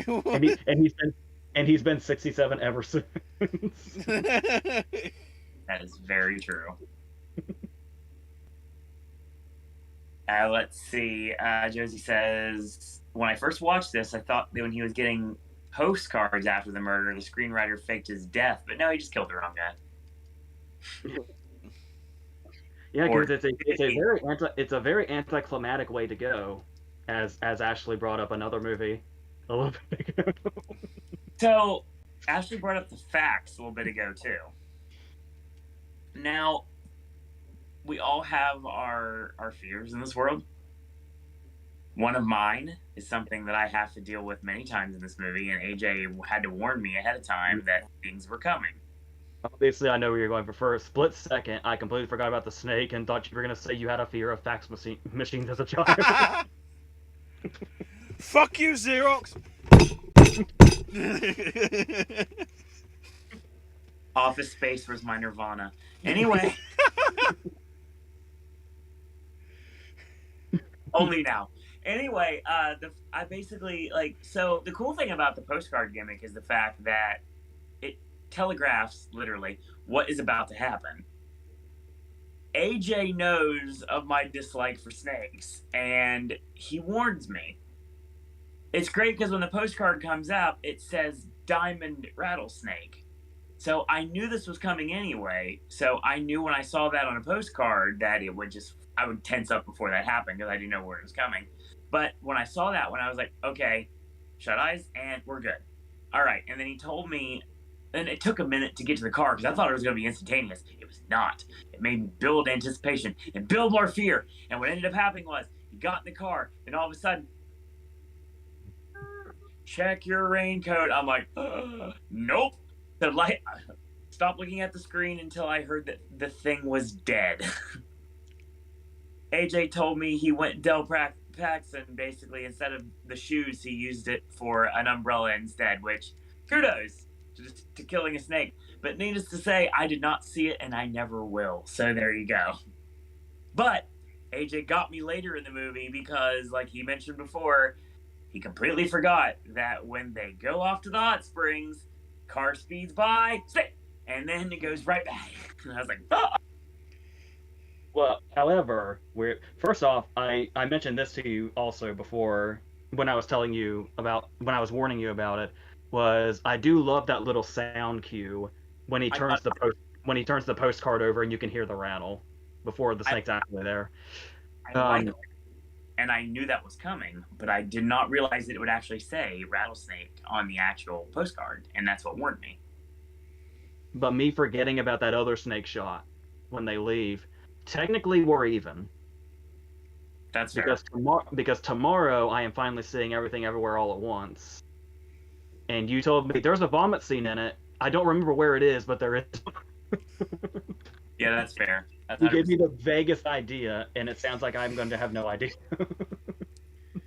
and he's been 67 ever since. That is very true. Let's see. Josie says, when I first watched this, I thought that when he was getting postcards after the murder, the screenwriter faked his death, but no, he just killed the wrong guy. Yeah, because it's a very anticlimactic way to go, as Ashley brought up another movie a little bit ago. So Ashley brought up the facts a little bit ago too. Now, we all have our fears in this world. One of mine is something that I have to deal with many times in this movie, and AJ had to warn me ahead of time that things were coming. Obviously, I know where you're going for a split second. I completely forgot about the snake and thought you were going to say you had a fear of fax machines as a child. Fuck you, Xerox! Office Space was my nirvana. Anyway. Only now. Anyway, I basically, so the cool thing about the postcard gimmick is the fact that telegraphs, literally, what is about to happen. AJ knows of my dislike for snakes, and he warns me. It's great because when the postcard comes out, it says diamond rattlesnake. So I knew this was coming anyway. So I knew when I saw that on a postcard that I would tense up before that happened because I didn't know where it was coming. But when I saw that one, I was like, okay, shut eyes and we're good. All right. And then he told me, and it took a minute to get to the car because I thought it was going to be instantaneous. It was not. It made me build anticipation and build more fear. And what ended up happening was he got in the car and all of a sudden, check your raincoat. I'm like, nope. The light. Stopped looking at the screen until I heard that the thing was dead. AJ told me he went Del Paxton basically instead of the shoes, he used it for an umbrella instead, which kudos to killing a snake. But needless to say, I did not see it and I never will. So there you go. But AJ got me later in the movie because, like he mentioned before, he completely forgot that when they go off to the hot springs, car speeds by, and then it goes right back. And I was like, oh. Well, however, first off, I mentioned this to you also before when I was warning you about it, was I do love that little sound cue when he turns the postcard over and you can hear the rattle before the snake's actually there. And I knew that was coming, but I did not realize that it would actually say rattlesnake on the actual postcard, and that's what warned me. But me forgetting about that other snake shot when they leave, technically we're even. That's fair. Because tomorrow I am finally seeing Everything Everywhere All at Once. And you told me there's a vomit scene in it. I don't remember where it is, but there is. Yeah, that's fair. You gave me the vaguest idea, and it sounds like I'm going to have no idea.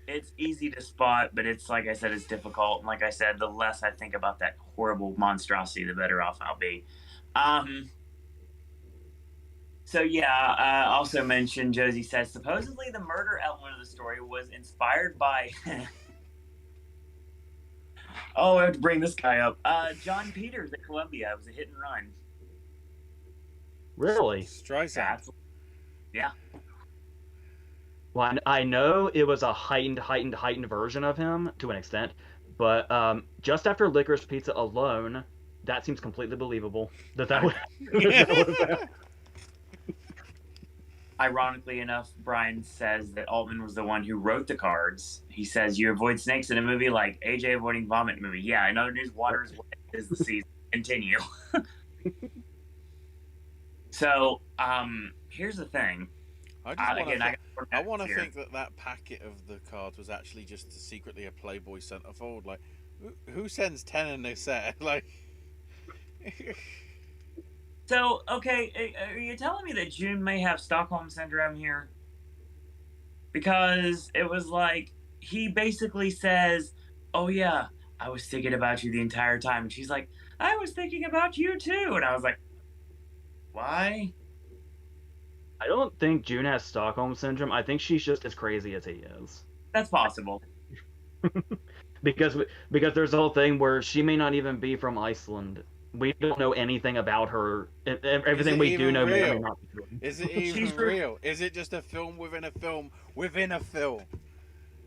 It's easy to spot, but it's, like I said, it's difficult. And like I said, the less I think about that horrible monstrosity, the better off I'll be. So yeah, also mentioned, Josie says, supposedly the murder element of the story was inspired by... Oh, I have to bring this guy up. John Peters at Columbia. It was a hit and run. Really? Streisand. Yeah. Well, I know it was a heightened version of him to an extent, but just after Licorice Pizza alone, that seems completely believable. That would happen. Ironically enough, Brian says that Altman was the one who wrote the cards. He says, you avoid snakes in a movie like AJ avoiding vomit in a movie. Yeah, in other news, water is the season. Continue. So, here's the thing. I want to think that packet of the cards was actually just secretly a Playboy centerfold. Like, who sends 10 in their set? Like... So, okay, are you telling me that June may have Stockholm Syndrome here? Because it was like, he basically says, oh yeah, I was thinking about you the entire time. And she's like, I was thinking about you too. And I was like, why? I don't think June has Stockholm Syndrome. I think she's just as crazy as he is. That's possible. because there's the whole thing where she may not even be from Iceland. We don't know anything about her. Everything we do know may not be true. Is it even real? Is it just a film within a film within a film?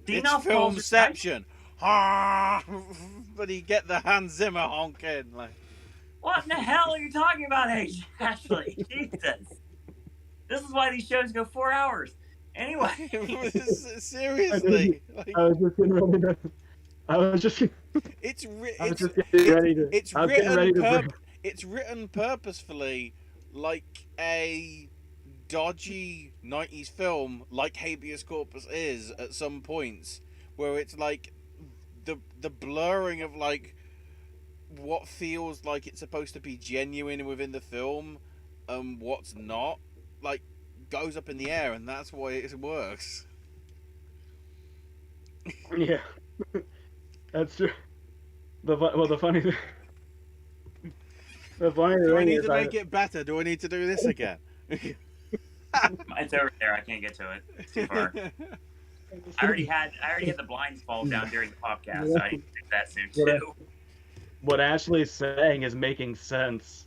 It's filmception. But he get the Hans Zimmer honking. Like, what in the hell are you talking about, Ashley? Jesus. This is why these shows go 4 hours. Anyway. Seriously. I was just getting ready to... It's written purposefully like a dodgy 90s film, like Habeas Corpus is at some points, where it's like the blurring of like what feels like it's supposed to be genuine within the film and what's not, like, goes up in the air, and that's why it works. Yeah. That's true. The funny thing. Do I need to make it better? Do I need to do this again? It's over there. I can't get to it. It's too far. I already had the blinds fall down during the podcast, so I need to do that soon too. what Ashley's saying is making sense.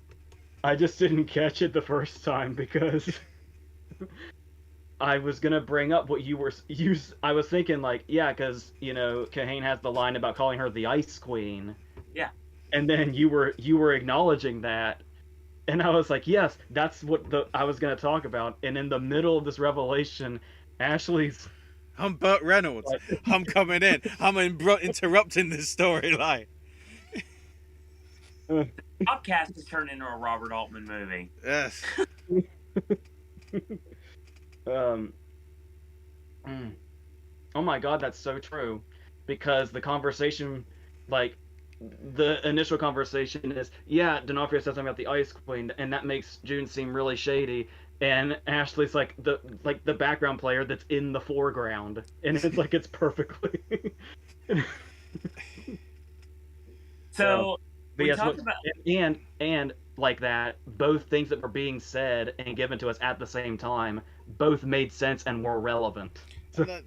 I just didn't catch it the first time because I was gonna bring up what I was thinking like, yeah, because Kahane has the line about calling her the Ice Queen, Yeah. and then you were acknowledging that, and I was like, yes, that's what I was gonna talk about. And in the middle of this revelation, Ashley's I'm Burt Reynolds. like, I'm coming in. I'm interrupting this storyline. Popcast has turned into a Robert Altman movie. Yes. um, oh my god, that's so true, because the conversation, like, the initial conversation is, yeah, D'Onofrio says something about the Ice Queen, and that makes June seem really shady. And Ashley's like the background player that's in the foreground, and it's like it's perfectly. So But we yes, talked about and like that, both things that were being said and given to us at the same time both made sense and were relevant. And that,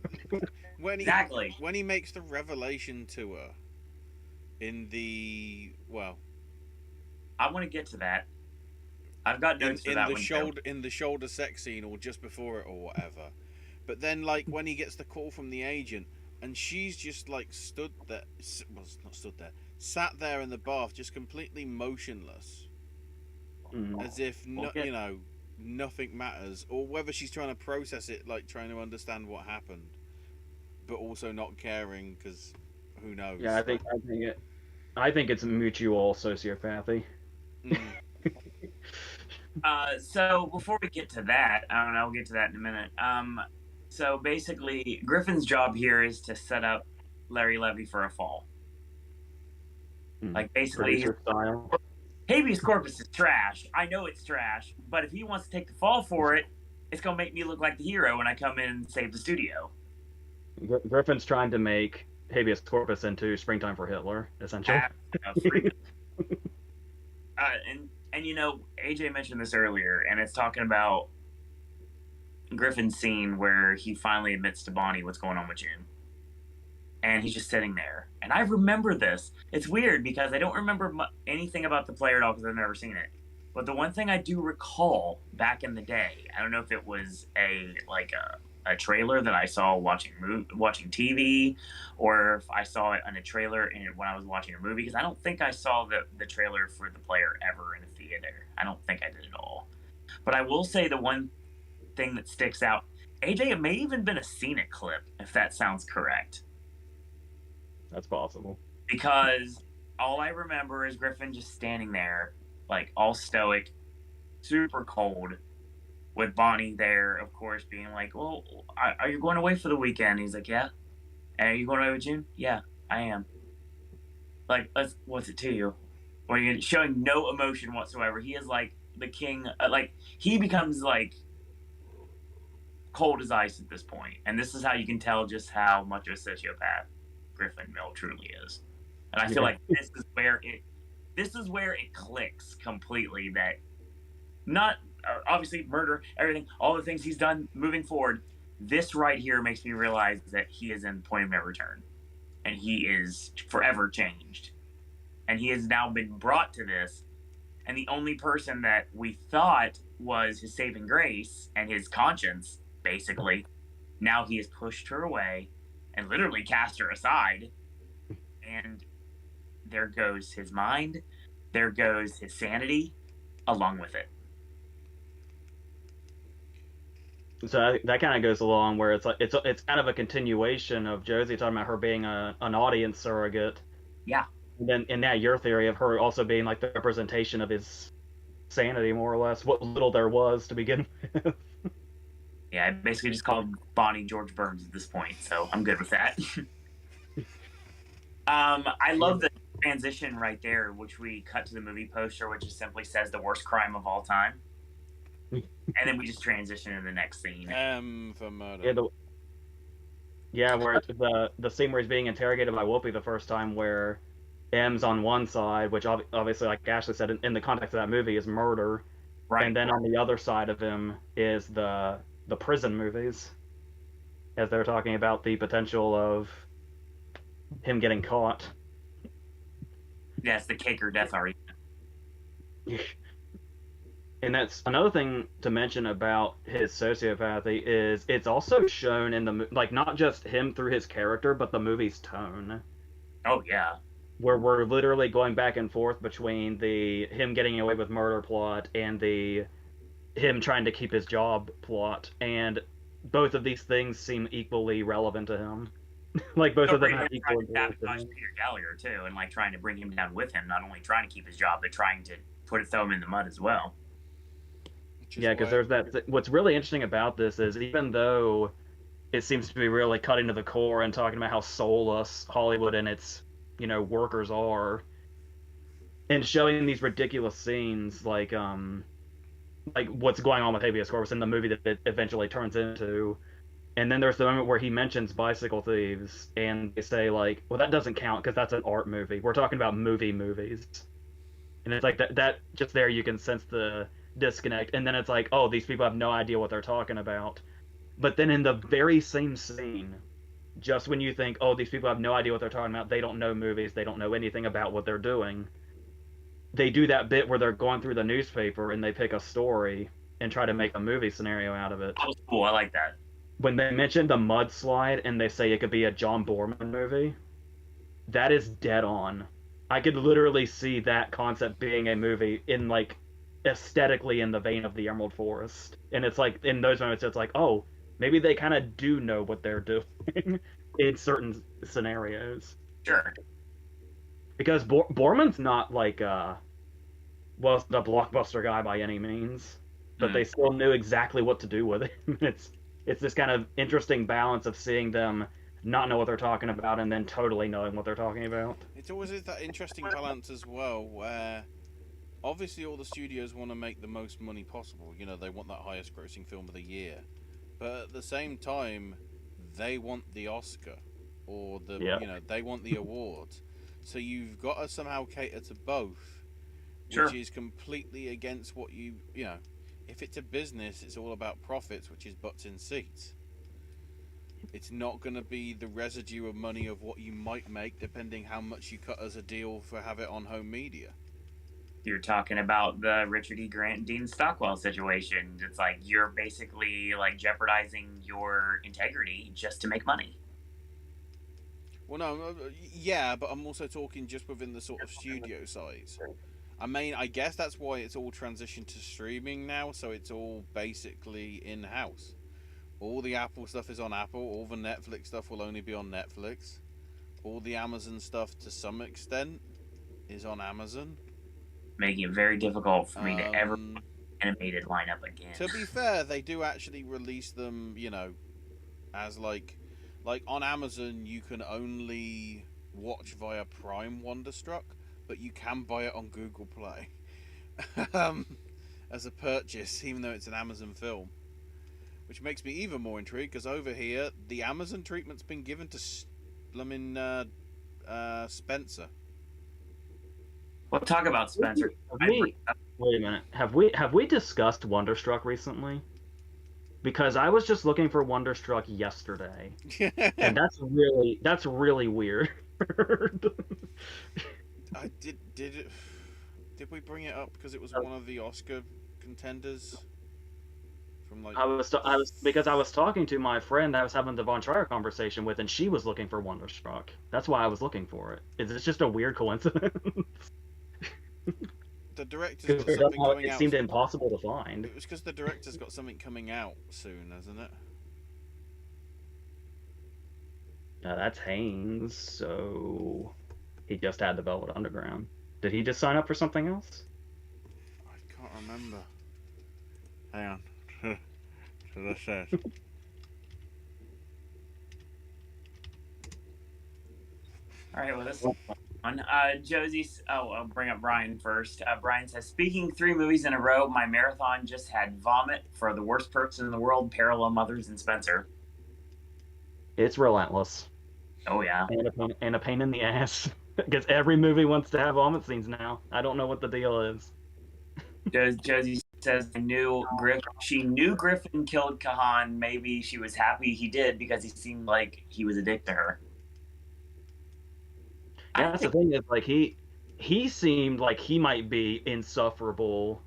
exactly when he makes the revelation to her in the I want to get to that. I've got notes for that one in the shoulder sex scene or just before it or whatever. But then like when he gets the call from the agent and she's just like sat there in the bath just completely motionless, as if nothing matters, or whether she's trying to process it, like trying to understand what happened, but also not caring because who knows. Yeah, I think it's mutual sociopathy. So before we get to that, I don't know, I'll get to that in a minute. So basically, Griffin's job here is to set up Larry Levy for a fall. Like basically, habeas corpus is trash. I know it's trash, but if he wants to take the fall for it, it's gonna make me look like the hero when I come in and save the studio. Griffin's trying to make habeas corpus into Springtime for Hitler, essentially. And AJ mentioned this earlier, and it's talking about Griffin's scene where he finally admits to Bonnie what's going on with June. And he's just sitting there. And I remember this. It's weird because I don't remember anything about the play at all because I've never seen it. But the one thing I do recall back in the day, I don't know if it was a trailer that I saw watching TV, or if I saw it on a trailer when I was watching a movie, because I don't think I saw the trailer for the player ever in a theater. I don't think I did at all. But I will say the one thing that sticks out, AJ, it may even been a scenic clip, if that sounds correct. That's possible. Because all I remember is Griffin just standing there, like all stoic, super cold, with Bonnie there, of course, being like, well, are you going away for the weekend? He's like, yeah. And are you going away with June? Yeah, I am. Like, what's it to you? When you're showing no emotion whatsoever. He is like the king, he becomes like cold as ice at this point. And this is how you can tell just how much of a sociopath Griffin Mill truly is. And I feel like this is where it clicks completely, that not obviously murder, everything, all the things he's done moving forward, this right here makes me realize that he is in point of no return, and he is forever changed, and he has now been brought to this, and the only person that we thought was his saving grace and his conscience, basically, now he has pushed her away and literally cast her aside, and there goes his mind, there goes his sanity along with it. So that kind of goes along where it's like it's kind of a continuation of Josie talking about her being an audience surrogate. Yeah. And then in that your theory of her also being like the representation of his sanity, more or less, what little there was to begin with. Yeah, I basically just called Bonnie George Burns at this point, so I'm good with that. I love the transition right there, which we cut to the movie poster, which just simply says the worst crime of all time. And then we just transition to the next scene. For murder. Yeah, where the scene where he's being interrogated by Whoopi the first time, where M's on one side, which obviously, like Ashley said, in the context of that movie, is murder. Right. And then on the other side of him is the prison movies, as they're talking about the potential of him getting caught. Yes, the cake or death argument. And that's another thing to mention about his sociopathy is it's also shown in the like not just him through his character, but the movie's tone, Oh yeah. where we're literally going back and forth between the him getting away with murder plot and the him trying to keep his job plot, and both of these things seem equally relevant to him. Like both of them have equal trying to importance to sabotage him. Peter Gallagher too, and like trying to bring him down with him. Not only trying to keep his job, but trying to throw him in the mud as well. Yeah, because there's that. What's really interesting about this is even though it seems to be really cutting to the core and talking about how soulless Hollywood and its workers are, and showing these ridiculous scenes like what's going on with habeas corpus in the movie that it eventually turns into. And then there's the moment where he mentions bicycle thieves, and they say like, "Well, that doesn't count because that's an art movie. We're talking about movies." And it's like that just there you can sense the disconnect. And then it's like, "Oh, these people have no idea what they're talking about." But then in the very same scene, just when you think, "Oh, these people have no idea what they're talking about. They don't know movies. They don't know anything about what they're doing." They do that bit where they're going through the newspaper and they pick a story and try to make a movie scenario out of it. That was cool. I like that. When they mention the mudslide and they say it could be a John Borman movie, that is dead on. I could literally see that concept being a movie in like aesthetically in the vein of the Emerald Forest. And it's like in those moments it's like, oh, maybe they kind of do know what they're doing in certain scenarios. Sure. Because Borman's not like well, the blockbuster guy by any means, but they still knew exactly what to do with it. It's this kind of interesting balance of seeing them not know what they're talking about and then totally knowing what they're talking about. It's always that interesting balance as well, where obviously all the studios want to make the most money possible. You know, they want that highest grossing film of the year, but at the same time, they want the Oscar or they want the awards. So you've got to somehow cater to both, Sure. which is completely against what you know. If it's a business, it's all about profits, which is butts in seats. It's not going to be the residue of money of what you might make, depending how much you cut as a deal for have it on home media. You're talking about the Richard E. Grant and Dean Stockwell situation. It's like you're basically like jeopardizing your integrity just to make money. Well, no, yeah, but I'm also talking just within the sort of studio size. I mean, I guess that's why it's all transitioned to streaming now, so it's all basically in-house. All the Apple stuff is on Apple, all the Netflix stuff will only be on Netflix. All the Amazon stuff, to some extent, is on Amazon. Making it very difficult for me to ever animated lineup again. To be fair, they do actually release them, as like on Amazon, you can only watch via Prime Wonderstruck, but you can buy it on Google Play as a purchase, even though it's an Amazon film. Which makes me even more intrigued, because over here, the Amazon treatment's been given to Spencer. We'll talk about Spencer. Wait a minute. Have we discussed Wonderstruck recently? Because I was just looking for Wonderstruck yesterday, and that's really weird. Did we bring it up because it was one of the Oscar contenders? From like I was because I was talking to my friend that I was having the Von Trier conversation with, and she was looking for Wonderstruck. That's why I was looking for it. Is it just a weird coincidence? The director's got something coming out. It seemed impossible to find. It was because the director's got something coming out soon, hasn't it? That's Haynes, so he just had the Velvet Underground. Did he just sign up for something else? I can't remember. Hang on. So that says. All right, well, this is fun. Josie's. Oh, I'll bring up Brian first. Brian says, speaking 3 movies in a row, my marathon just had Vomit, For the Worst Person in the World, Parallel Mothers, and Spencer. It's relentless. Oh, yeah. And a pain in the ass. Because every movie wants to have vomit scenes now. I don't know what the deal is. Josie says, she knew Griffin killed Kahan. Maybe she was happy he did because he seemed like he was a dick to her. Yeah, that's the thing is, like, he he seemed like he might be insufferable,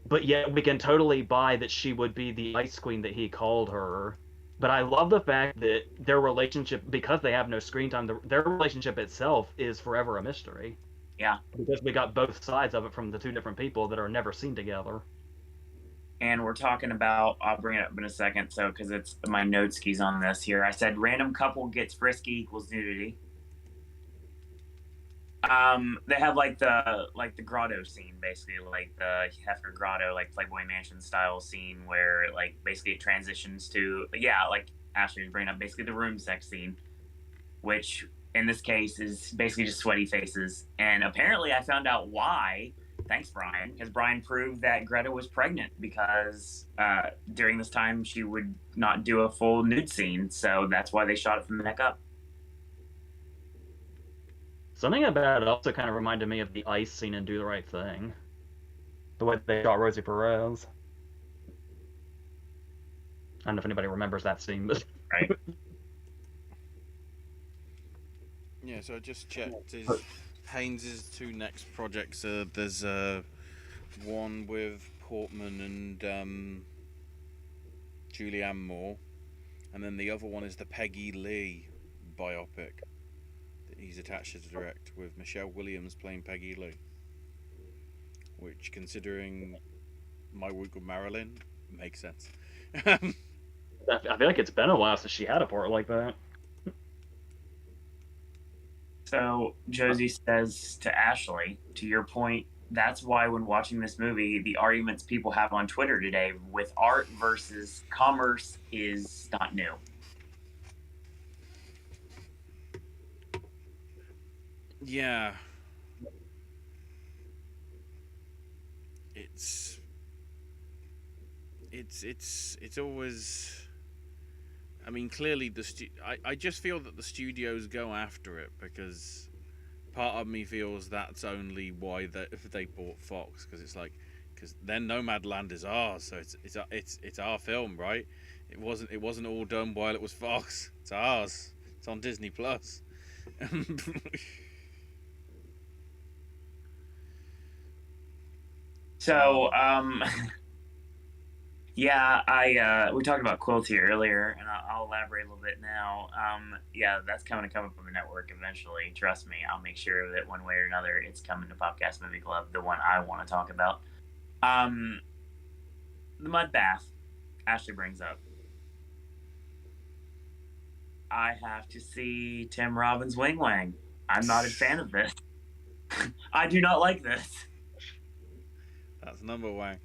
but yet we can totally buy that she would be the Ice Queen that he called her. But I love the fact that their relationship, because they have no screen time, their relationship itself is forever a mystery. Yeah. Because we got both sides of it from the two different people that are never seen together. And we're talking about, I'll bring it up in a second, so because it's my note skis on this here. I said random couple gets frisky equals nudity. They have like the grotto scene, basically like the Hefner grotto, like Playboy Mansion style scene where like basically it transitions to like Ashley was bringing up, basically the room sex scene, which in this case is basically just sweaty faces. And apparently I found out why. Thanks, Brian, because Brian proved that Greta was pregnant because during this time she would not do a full nude scene, so that's why they shot it from the neck up. Something about it also kind of reminded me of the ice scene in Do the Right Thing. The way they shot Rosie Perez. I don't know if anybody remembers that scene, but... Right. Yeah, so I just checked Haynes' two next projects. There's one with Portman and Julianne Moore, and then the other one is the Peggy Lee biopic that he's attached to direct, with Michelle Williams playing Peggy Lee, which, considering My Week with Marilyn, makes sense. I feel like it's been a while since she had a part like that. So Josie says to Ashley, to your point, that's why when watching this movie, the arguments people have on Twitter today with art versus commerce is not new. Yeah. It's always... I mean, clearly I just feel that the studios go after it because part of me feels that's only why they bought Fox, because it's like, because then Nomadland is ours, so it's our film, right? It wasn't all done while it was Fox. It's ours. It's on Disney Plus. So, yeah, we talked about Quilty earlier, and I'll elaborate a little bit now. Yeah, that's coming to come up on the network eventually. Trust me, I'll make sure that one way or another it's coming to Popcast Movie Club, the one I want to talk about. The mud bath Ashley brings up. I have to see Tim Robbins' Wing Wang. I'm not a fan of this. I do not like this. That's number one.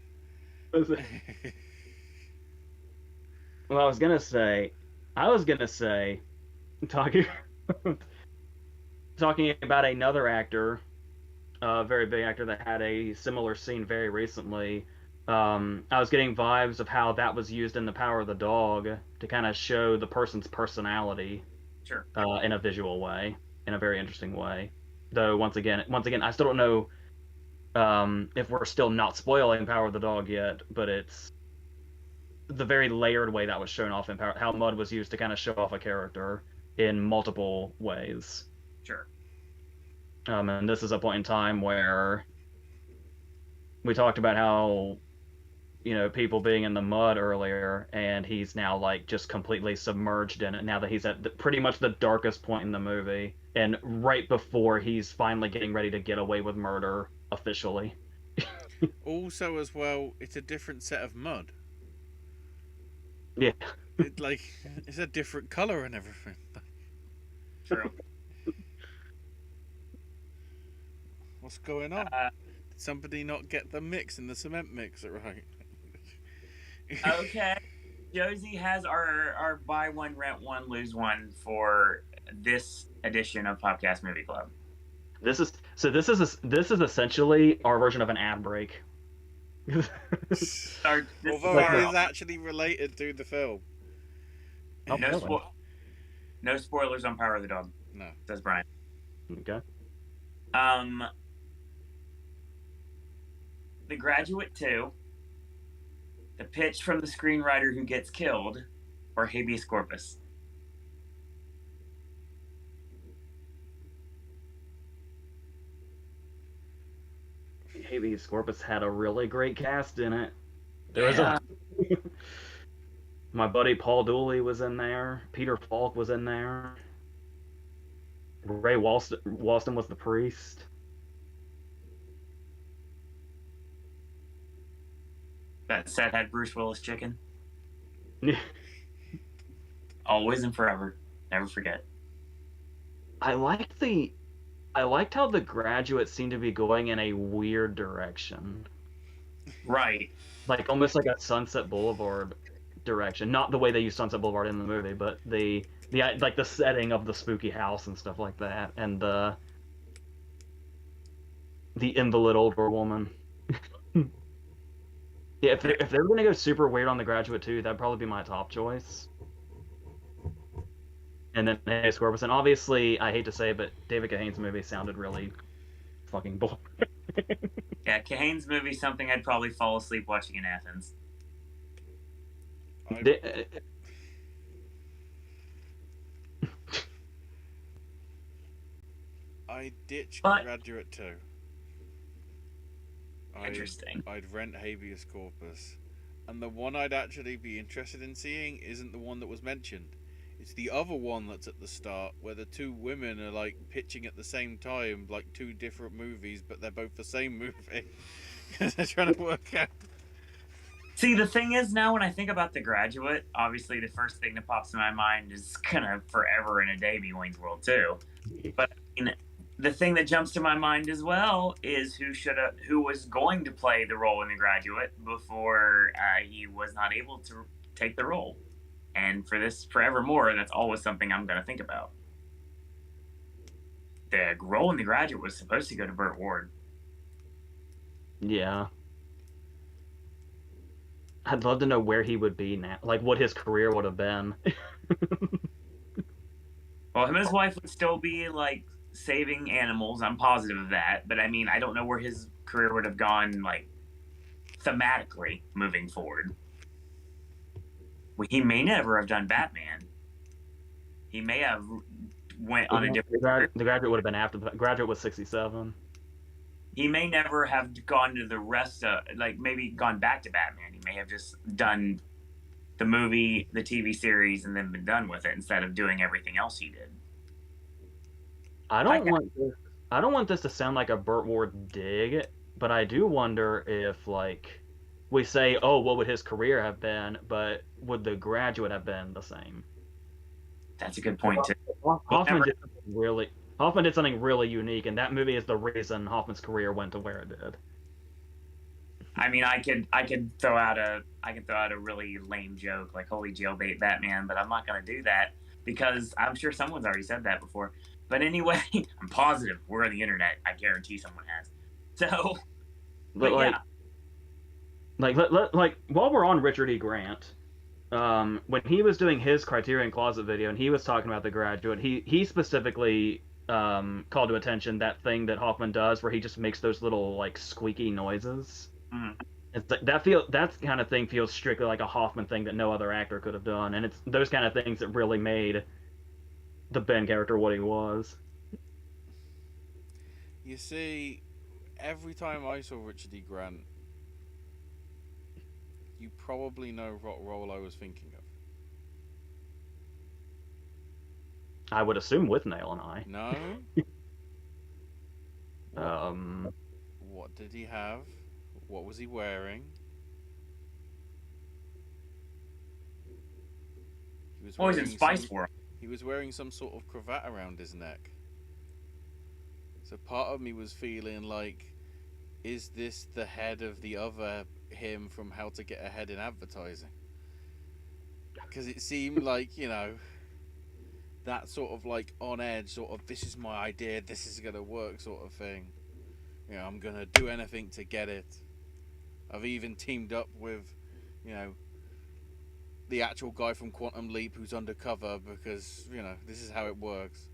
Well, I was gonna say, talking about another actor, a very big actor that had a similar scene very recently. I was getting vibes of how that was used in The Power of the Dog to kind of show the person's personality, Sure. In a visual way, in a very interesting way. Though once again, I still don't know if we're still not spoiling Power of the Dog yet, but it's the very layered way that was shown off in Power, how mud was used to kind of show off a character in multiple ways. Sure. And this is a point in time where we talked about how, people being in the mud earlier, and he's now like just completely submerged in it now that he's at pretty much the darkest point in the movie, and right before he's finally getting ready to get away with murder officially. Also, as well, it's a different set of mud. Yeah. It's a different color and everything. True. What's going on? Did somebody not get the mix in the cement mixer right? Okay. Josie has our buy one, rent one, lose one for this edition of Popcast Movie Club. This is essentially our version of an ad break. Although it is actually related to the film. No spoilers on Power of the Dog. No, says Brian. Okay. The Graduate 2, the pitch from the screenwriter who gets killed, or habeas corpus. Habeas Corpus had a really great cast in it. There was Yeah. my buddy Paul Dooley was in there. Peter Falk was in there. Ray Walston was the priest. That set had Bruce Willis chicken. Always and forever. Never forget. I liked how The Graduate seemed to be going in a weird direction. Right. Like almost like a Sunset Boulevard direction. Not the way they use Sunset Boulevard in the movie, but the like the setting of the spooky house and stuff like that, and the invalid older woman. Yeah, if they were gonna go super weird on The Graduate too, that'd probably be my top choice. And then Habeas Corpus, and obviously, I hate to say it, but David Cahane's movie sounded really fucking boring. Yeah, Cahane's movie, something I'd probably fall asleep watching in Athens. I ditched But- Graduate too. Interesting. I'd rent Habeas Corpus. And the one I'd actually be interested in seeing isn't the one that was mentioned. It's the other one that's at the start, where the two women are like pitching at the same time, like two different movies, but they're both the same movie. Because they're trying to work out. See, the thing is, now when I think about The Graduate, obviously the first thing that pops in my mind is gonna forever and a day be Wayne's World 2. But I mean, the thing that jumps to my mind as well is who was going to play the role in The Graduate before he was not able to take the role. And for this forevermore, that's always something I'm going to think about. The role in The Graduate was supposed to go to Burt Ward. Yeah. I'd love to know where he would be now, like what his career would have been. Well, him and his wife would still be like saving animals. I'm positive of that. But I mean, I don't know where his career would have gone, like thematically moving forward. He may never have done Batman. He may have went on a different. The Graduate would have been after the Graduate was 67. He may never have gone to the rest of, like, maybe gone back to Batman. He may have just done the movie, the TV series, and then been done with it instead of doing everything else he did. I don't want this to sound like a Burt Ward dig, but I do wonder if, like, we say, oh, what would his career have been, but would The Graduate have been the same? That's a good point, too. Hoffman did something really unique, and that movie is the reason Hoffman's career went to where it did. I mean, I could throw out a really lame joke like "Holy jailbait Batman," but I'm not going to do that because I'm sure someone's already said that before. But anyway, I'm positive we're on the internet. I guarantee someone has. So, but like, yeah. Like while we're on Richard E. Grant, when he was doing his Criterion Closet video and he was talking about The Graduate, he specifically called to attention that thing that Hoffman does where he just makes those little like squeaky noises. Mm. It's like, that kind of thing feels strictly like a Hoffman thing that no other actor could have done, and it's those kind of things that really made the Ben character what he was. You see, every time I saw Richard E. Grant, you probably know what role I was thinking of. I would assume with Nail and I. No? What did he have? What was he wearing? He was Always in Spice World. He was wearing some sort of cravat around his neck. So part of me was feeling like, is this the head of the other him from How to Get Ahead in Advertising? Because it seemed like, you know, that sort of like on edge, sort of this is my idea, this is going to work sort of thing. You know, I'm going to do anything to get it. I've even teamed up with, you know, the actual guy from Quantum Leap who's undercover because, you know, this is how it works.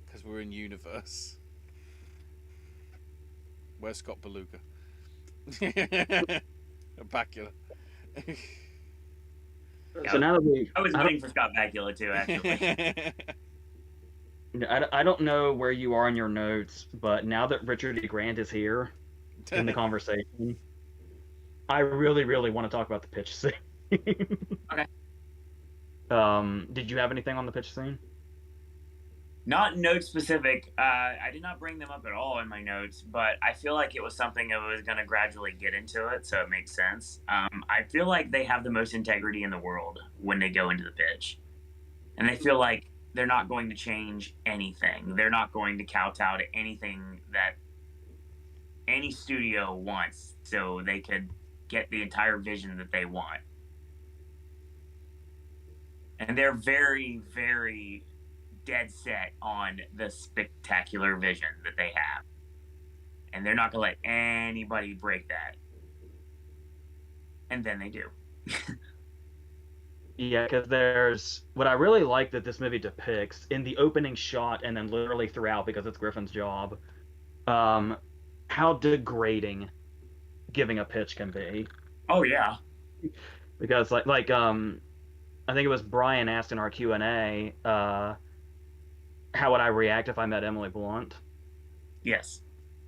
Because we're in universe. Where's Scott Beluga? Bakula. So now that I was waiting for Scott Bakula too, actually. I don't know where you are in your notes, but now that Richard E. Grant is here, in the conversation. I really, really want to talk about the pitch scene. Okay. Did you have anything on the pitch scene? Not note specific. I did not bring them up at all in my notes, but I feel like it was something I was going to gradually get into it, so it makes sense. I feel like they have the most integrity in the world when they go into the pitch. And they feel like they're not going to change anything. They're not going to kowtow to anything that any studio wants, so they could get the entire vision that they want. And they're very, very dead set on the spectacular vision that they have. And they're not going to let anybody break that. And then they do. Yeah, because there's what I really like that this movie depicts in the opening shot and then literally throughout, because it's Griffin's job, how degrading giving a pitch can be. Oh, yeah. Because I think it was Brian asked in our Q&A, how would I react if I met Emily Blunt? Yes.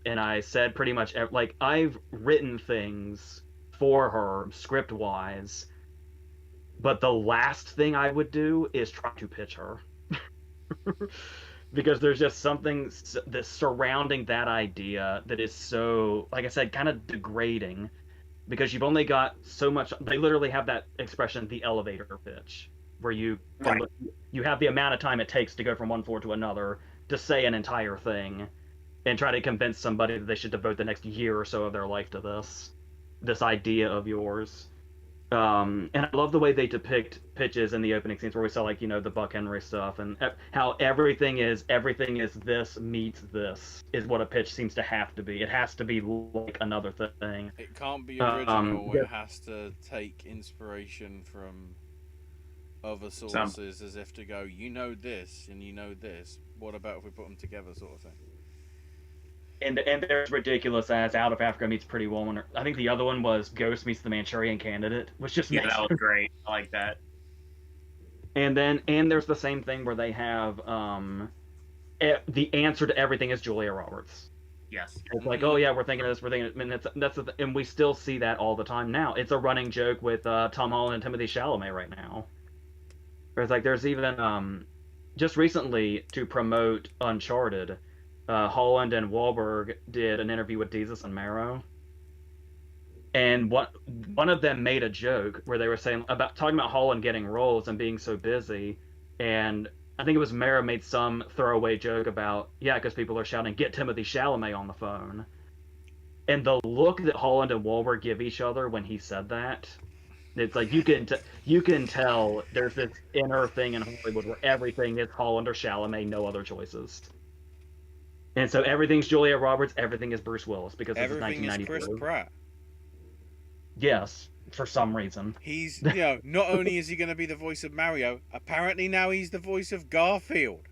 And I said pretty much, like, I've written things for her, script-wise, but the last thing I would do is try to pitch her. Because there's just something that's surrounding that idea that is so, like I said, kind of degrading. Because you've only got so much. They literally have that expression, the elevator pitch, where you have the amount of time it takes to go from one floor to another to say an entire thing, and try to convince somebody that they should devote the next year or so of their life to this idea of yours. And I love the way they depict pitches in the opening scenes, where we saw, like, the Buck Henry stuff, and how everything is this meets this is what a pitch seems to have to be. It has to be like another thing. It can't be original. It has to take inspiration from other sources, as if to go, you know this and you know this. What about if we put them together, sort of thing. And there's ridiculous as Out of Africa meets Pretty Woman. I think the other one was Ghost meets The Manchurian Candidate, which just that was great. I like that. And there's the same thing where they have the answer to everything is Julia Roberts. Yes. It's like, oh yeah, we're thinking of this, and and we still see that all the time now. It's a running joke with Tom Holland and Timothée Chalamet right now. There's there's even just recently, to promote Uncharted, Holland and Wahlberg did an interview with Jesus and Mero, and one of them made a joke where they were talking about Holland getting roles and being so busy, and I think it was Mero made some throwaway joke about, because people are shouting, "Get Timothée Chalamet on the phone," and the look that Holland and Wahlberg give each other when he said that, it's like you can tell there's this inner thing in Hollywood where everything is Holland or Chalamet, no other choices. And so everything's Julia Roberts, everything is Bruce Willis, because this is 1992. Everything is Chris Pratt. Yes, for some reason. He's, not only is he going to be the voice of Mario, apparently now he's the voice of Garfield.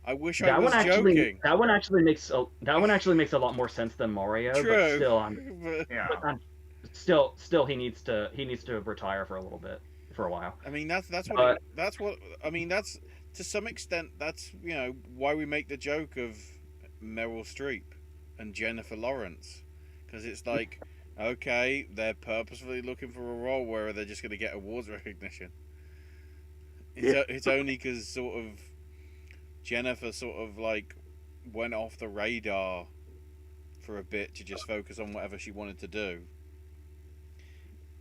I wish I was joking. That one actually makes a lot more sense than Mario. True. But still he needs to retire for a while. I mean, that's to some extent, that's why we make the joke of Meryl Streep and Jennifer Lawrence, because it's like, okay, they're purposefully looking for a role where they're just going to get awards recognition. It's only because sort of Jennifer sort of went off the radar for a bit to just focus on whatever she wanted to do,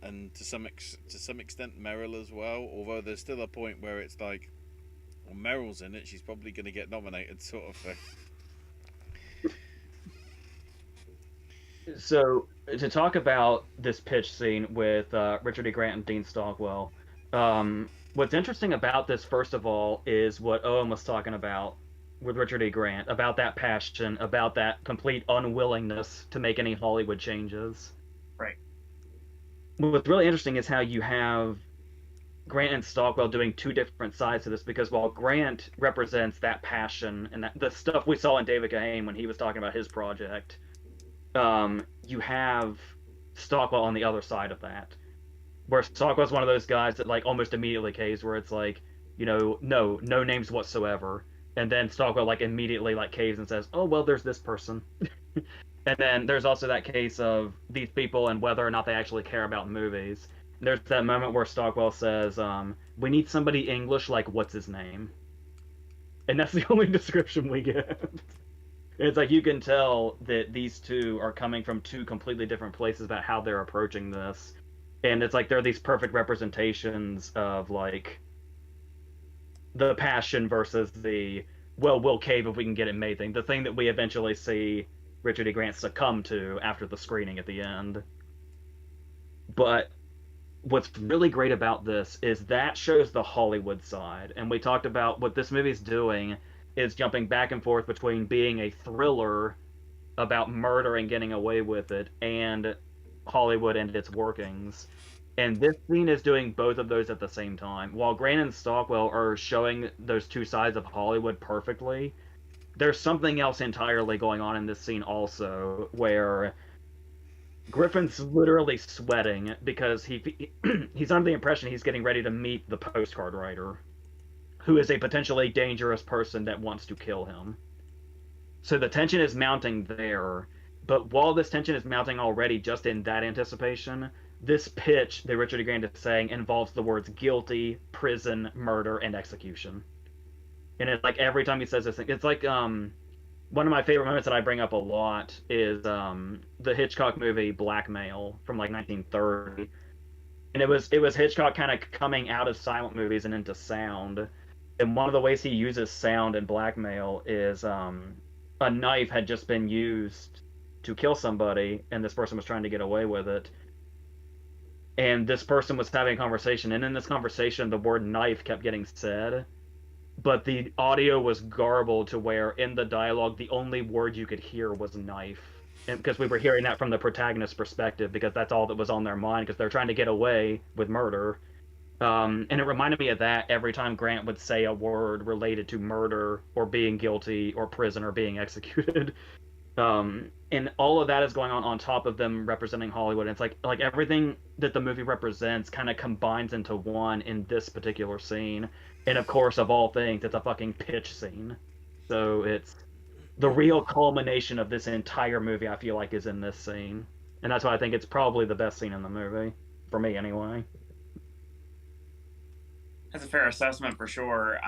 and to some extent Meryl as well. Although there's still a point where it's like, well, Meryl's in it, she's probably going to get nominated, sort of thing. So, to talk about this pitch scene with Richard E. Grant and Dean Stockwell, what's interesting about this, first of all, is what Owen was talking about with Richard E. Grant, about that passion, about that complete unwillingness to make any Hollywood changes. Right. What's really interesting is how you have Grant and Stockwell doing two different sides to this, because while Grant represents that passion and the stuff we saw in David Kahane when he was talking about his project, you have Stockwell on the other side of that, where Stockwell's one of those guys that almost immediately caves, where it's like, no names whatsoever, And then Stockwell like immediately like caves and says, "Oh well, there's this person." And then there's also that case of these people and whether or not they actually care about movies. There's that moment where Stockwell says, "We need somebody English like what's his name," and that's the only description we get. It's like you can tell that these two are coming from two completely different places about how they're approaching this, and it's like they're these perfect representations of like the passion versus the well, we'll cave if we can get it made thing. The thing that we eventually see Richard E. Grant succumb to after the screening at the end. But what's really great about this is that shows the Hollywood side. And we talked about what this movie's doing is jumping back and forth between being a thriller about murder and getting away with it and Hollywood and its workings. And this scene is doing both of those at the same time. While Grant and Stockwell are showing those two sides of Hollywood perfectly, there's something else entirely going on in this scene also, where Griffin's literally sweating because he's under the impression he's getting ready to meet the postcard writer, who is a potentially dangerous person that wants to kill him. So the tension is mounting there, but while this tension is mounting already just in that anticipation, this pitch that Richard E. Grant is saying involves the words guilty, prison, murder, and execution. And it's like every time he says this thing, it's like one of my favorite moments that I bring up a lot is the Hitchcock movie Blackmail from like 1930. And it was Hitchcock kind of coming out of silent movies and into sound. And one of the ways he uses sound in Blackmail is a knife had just been used to kill somebody, and this person was trying to get away with it. And this person was having a conversation, and in this conversation, the word knife kept getting said, but the audio was garbled to where in the dialogue, the only word you could hear was knife. And because we were hearing that from the protagonist's perspective, because that's all that was on their mind, because they're trying to get away with murder. And it reminded me of that every time Grant would say a word related to murder or being guilty or prison or being executed. And all of that is going on top of them representing Hollywood. And it's like everything that the movie represents kind of combines into one in this particular scene. And of course, of all things, it's a fucking pitch scene. So it's the real culmination of this entire movie, I feel like, is in this scene. And that's why I think it's probably the best scene in the movie. For me, anyway. That's a fair assessment for sure.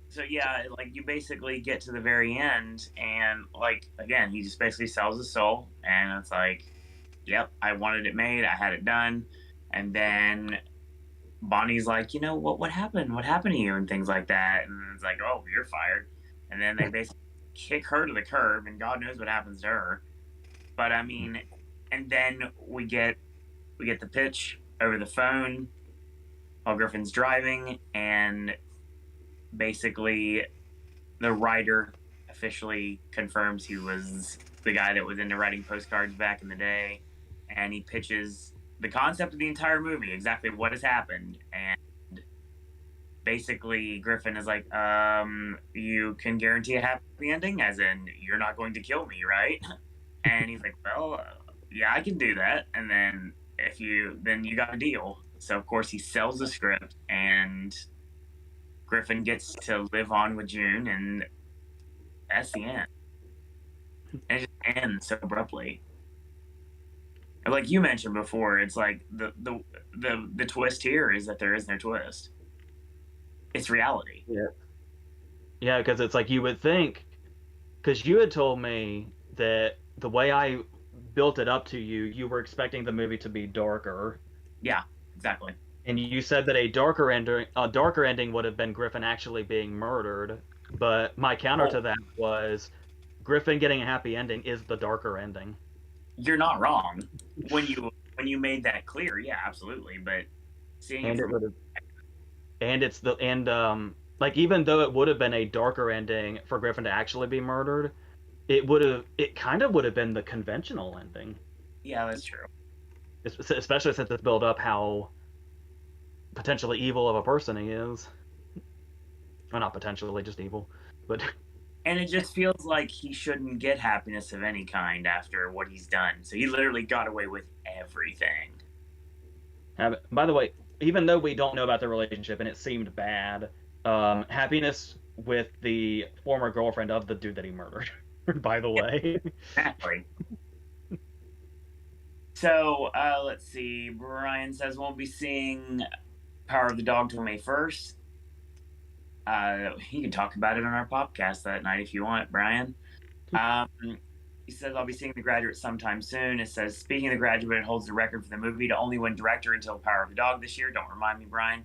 So yeah, like you basically get to the very end, and like again, he just basically sells his soul, and it's like, yep, I wanted it made, I had it done, and then Bonnie's like, you know what happened? What happened to you? And things like that, and it's like, oh, you're fired, and then they basically kick her to the curb, and God knows what happens to her. But I mean, and then we get the pitch over the phone while Griffin's driving, and basically the writer officially confirms he was the guy that was into writing postcards back in the day, and he pitches the concept of the entire movie, exactly what has happened. And basically Griffin is like, you can guarantee a happy ending, as in you're not going to kill me, right? And he's like, well, yeah, I can do that, and then then you got a deal. So of course he sells the script, and Griffin gets to live on with June, and that's the end. And it just ends so abruptly. And like you mentioned before, it's like the twist here is that there is no twist. It's reality. Yeah, because it's like you would think, because you had told me that the way I built it up to you, you were expecting the movie to be darker. Yeah, exactly. And you said that a darker ending would have been Griffin actually being murdered. But my counter to that was Griffin getting a happy ending is the darker ending. You're not wrong when you made that clear. Yeah, absolutely. But seeing it from... like even though it would have been a darker ending for Griffin to actually be murdered, it kind of would have been the conventional ending. Yeah, that's true. Especially since it's built up how potentially evil of a person he is. Well, not potentially, just evil. But and it just feels like he shouldn't get happiness of any kind after what he's done. So he literally got away with everything. By the way, even though we don't know about the relationship and it seemed bad, Happiness with the former girlfriend of the dude that he murdered, by the way. Exactly. So let's see. Brian says won't be seeing Power of the Dog till May 1st. He can talk about it on our podcast that night if you want, Brian. He says I'll be seeing The Graduate sometime soon. It says speaking of The Graduate, it holds the record for the movie to only win director until Power of the Dog this year. Don't remind me, Brian.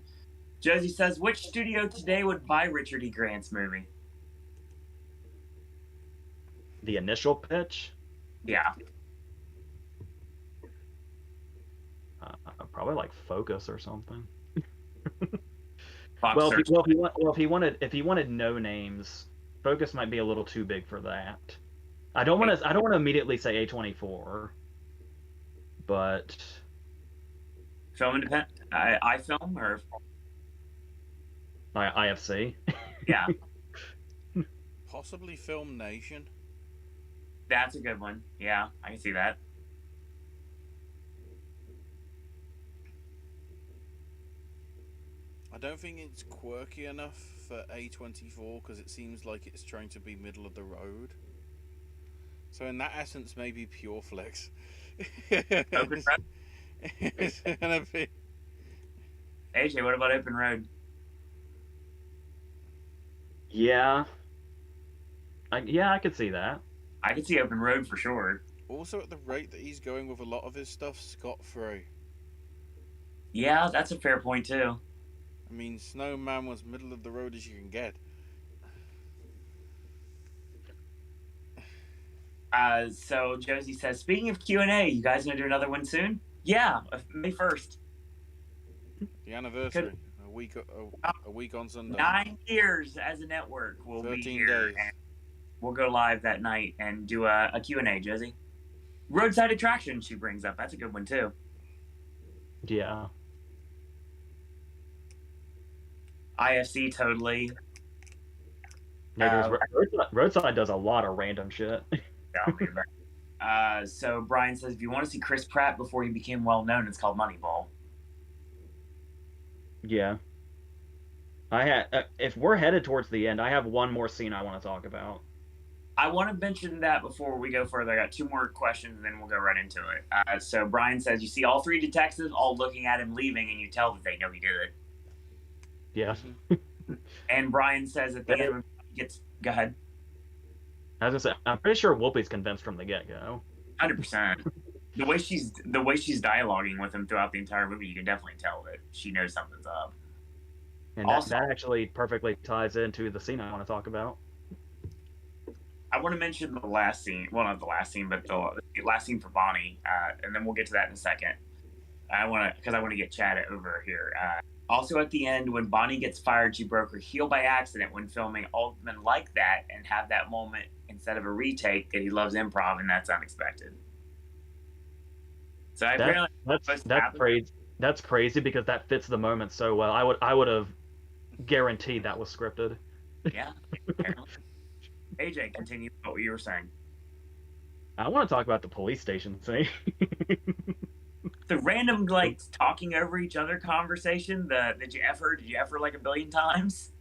Josie says which studio today would buy Richard E. Grant's movie? The initial pitch? Yeah. Probably like Focus or something. Fox Well, Search. if he wanted no names, Focus might be a little too big for that. I don't want to immediately say A24, but Film Independent? I Film or IFC. yeah, Possibly Film Nation. that's a good one. Yeah, I can see that. I don't think it's quirky enough for A24 because it seems like it's trying to be middle of the road. So in that essence, maybe Pure Flex. Open Road. It's gonna be. AJ, what about Open Road? Yeah. I could see that. I could see Open Road for sure. Also, at the rate that he's going with a lot of his stuff, scot-free. Yeah, that's a fair point too. I mean, Snowman was middle of the road as you can get. So Josie says, speaking of Q&A, you guys gonna do another one soon? Yeah, May 1st. The anniversary. A week on Sunday. 9 years as a network. We'll be 13 here. days. And we'll go live that night and do a Q&A, Josie. Roadside Attraction, she brings up. That's a good one too. Yeah. IFC, totally. Yeah, Roadside does a lot of random shit. So Brian says, if you want to see Chris Pratt before he became well known, it's called Moneyball. Yeah. If we're headed towards the end, I have one more scene I want to talk about. I want to mention that before we go further. I got 2 more questions, and then we'll go right into it. So Brian says, you see all 3 detectives all looking at him leaving, and you tell that they know he did it. Yeah. And Brian says at the end, when he gets, go ahead. I was gonna say, I'm pretty sure Whoopi's convinced from the get-go. 100%. The way she's dialoguing with him throughout the entire movie, you can definitely tell that she knows something's up. And Also- that actually perfectly ties into the scene I want to talk about. I want to mention the last scene. Well, not the last scene, but the last scene for Bonnie, and then we'll get to that in a second. Because I want to get Chad over here. Also, at the end, when Bonnie gets fired, she broke her heel by accident when filming Altman like that, and have that moment instead of a retake that he loves improv, and that's unexpected. So apparently That's crazy. That's crazy because that fits the moment so well. I would have guaranteed that was scripted. Yeah. Apparently. AJ, continue what you were saying. I want to talk about the police station scene. The random talking over each other conversation. Did you ever like a billion times?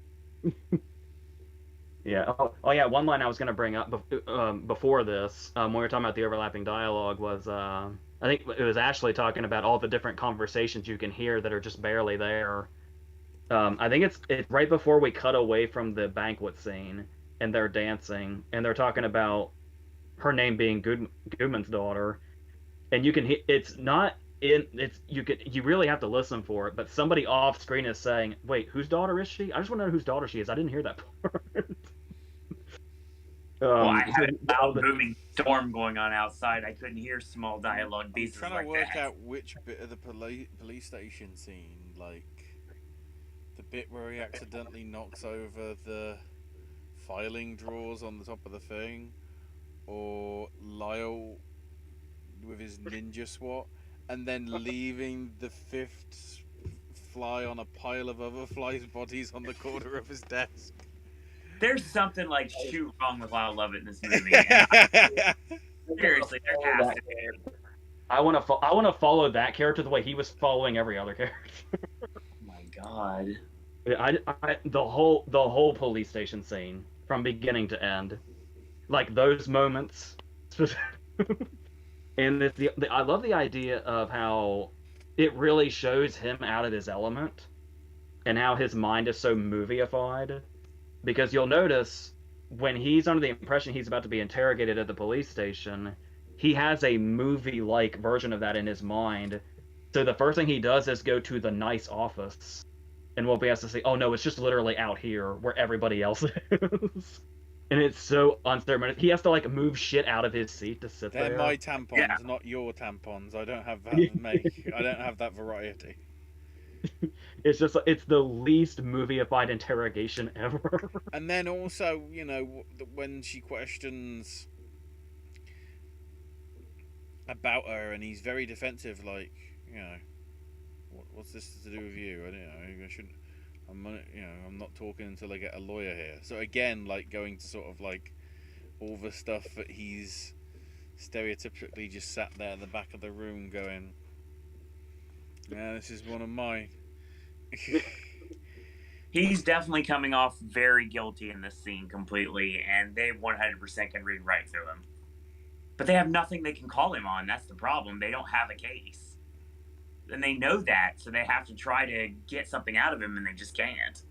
Yeah. Oh yeah. One line I was going to bring up before this, when we were talking about the overlapping dialogue, was I think it was Ashley talking about all the different conversations you can hear that are just barely there. I think it's right before we cut away from the banquet scene and they're dancing and they're talking about her name being Goodman's daughter, and you can hear you really have to listen for it, but somebody off screen is saying, "Wait, whose daughter is she? I just want to know whose daughter she is. I didn't hear that part." I had a loud moving storm going on outside. I couldn't hear small dialogue pieces I'm trying like to work that. out which bit of the police station scene, like the bit where he accidentally knocks over the filing drawers on the top of the thing, or Lyle with his ninja SWAT, and then leaving the 5th fly on a pile of other flies' bodies on the corner of his desk. There's something like shoot wrong with Lyle Lovett in this movie. Seriously, there has to be. I want to follow that character the way he was following every other character. Oh my god. The whole police station scene from beginning to end, like those moments, and I love the idea of how it really shows him out of his element and how his mind is so movieified. Because you'll notice when he's under the impression he's about to be interrogated at the police station, he has a movie-like version of that in his mind. So the first thing he does is go to the nice office, and Wolfie has to say, "Oh no, it's just literally out here where everybody else is." And it's so unceremonious. He has to like move shit out of his seat to sit They're there. my tampons, Yeah. not your tampons. I don't have that make. I don't have that variety. It's just it's the least movie-ified interrogation ever. And then also, when she questions about her, and he's very defensive, like, what's this to do with you? I don't know. I shouldn't. I'm not talking until I get a lawyer here. So again, like going to sort of like all the stuff that he's stereotypically just sat there in the back of the room going, "Yeah, this is one of mine." He's definitely coming off very guilty in this scene completely, and they 100% can read right through him. But they have nothing they can call him on. That's the problem. They don't have a case. And they know that, so they have to try to get something out of him, and they just can't.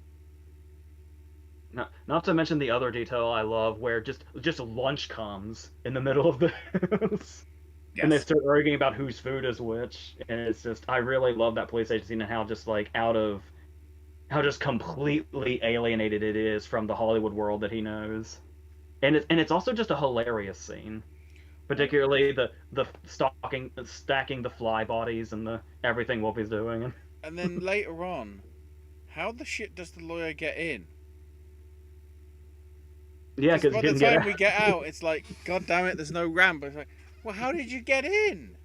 Not to mention the other detail I love, where just lunch comes in the middle of this, and they Yes. start arguing about whose food is which, and it's just I really love that police station scene and how just like how just completely alienated it is from the Hollywood world that he knows, and it's also just a hilarious scene, particularly the stacking the fly bodies and the everything Wolfie's doing. And then later on, how the shit does the lawyer get in? Yeah, Because because by the time we get out, it's like, God damn it, there's no ramp. It's like, well, how did you get in?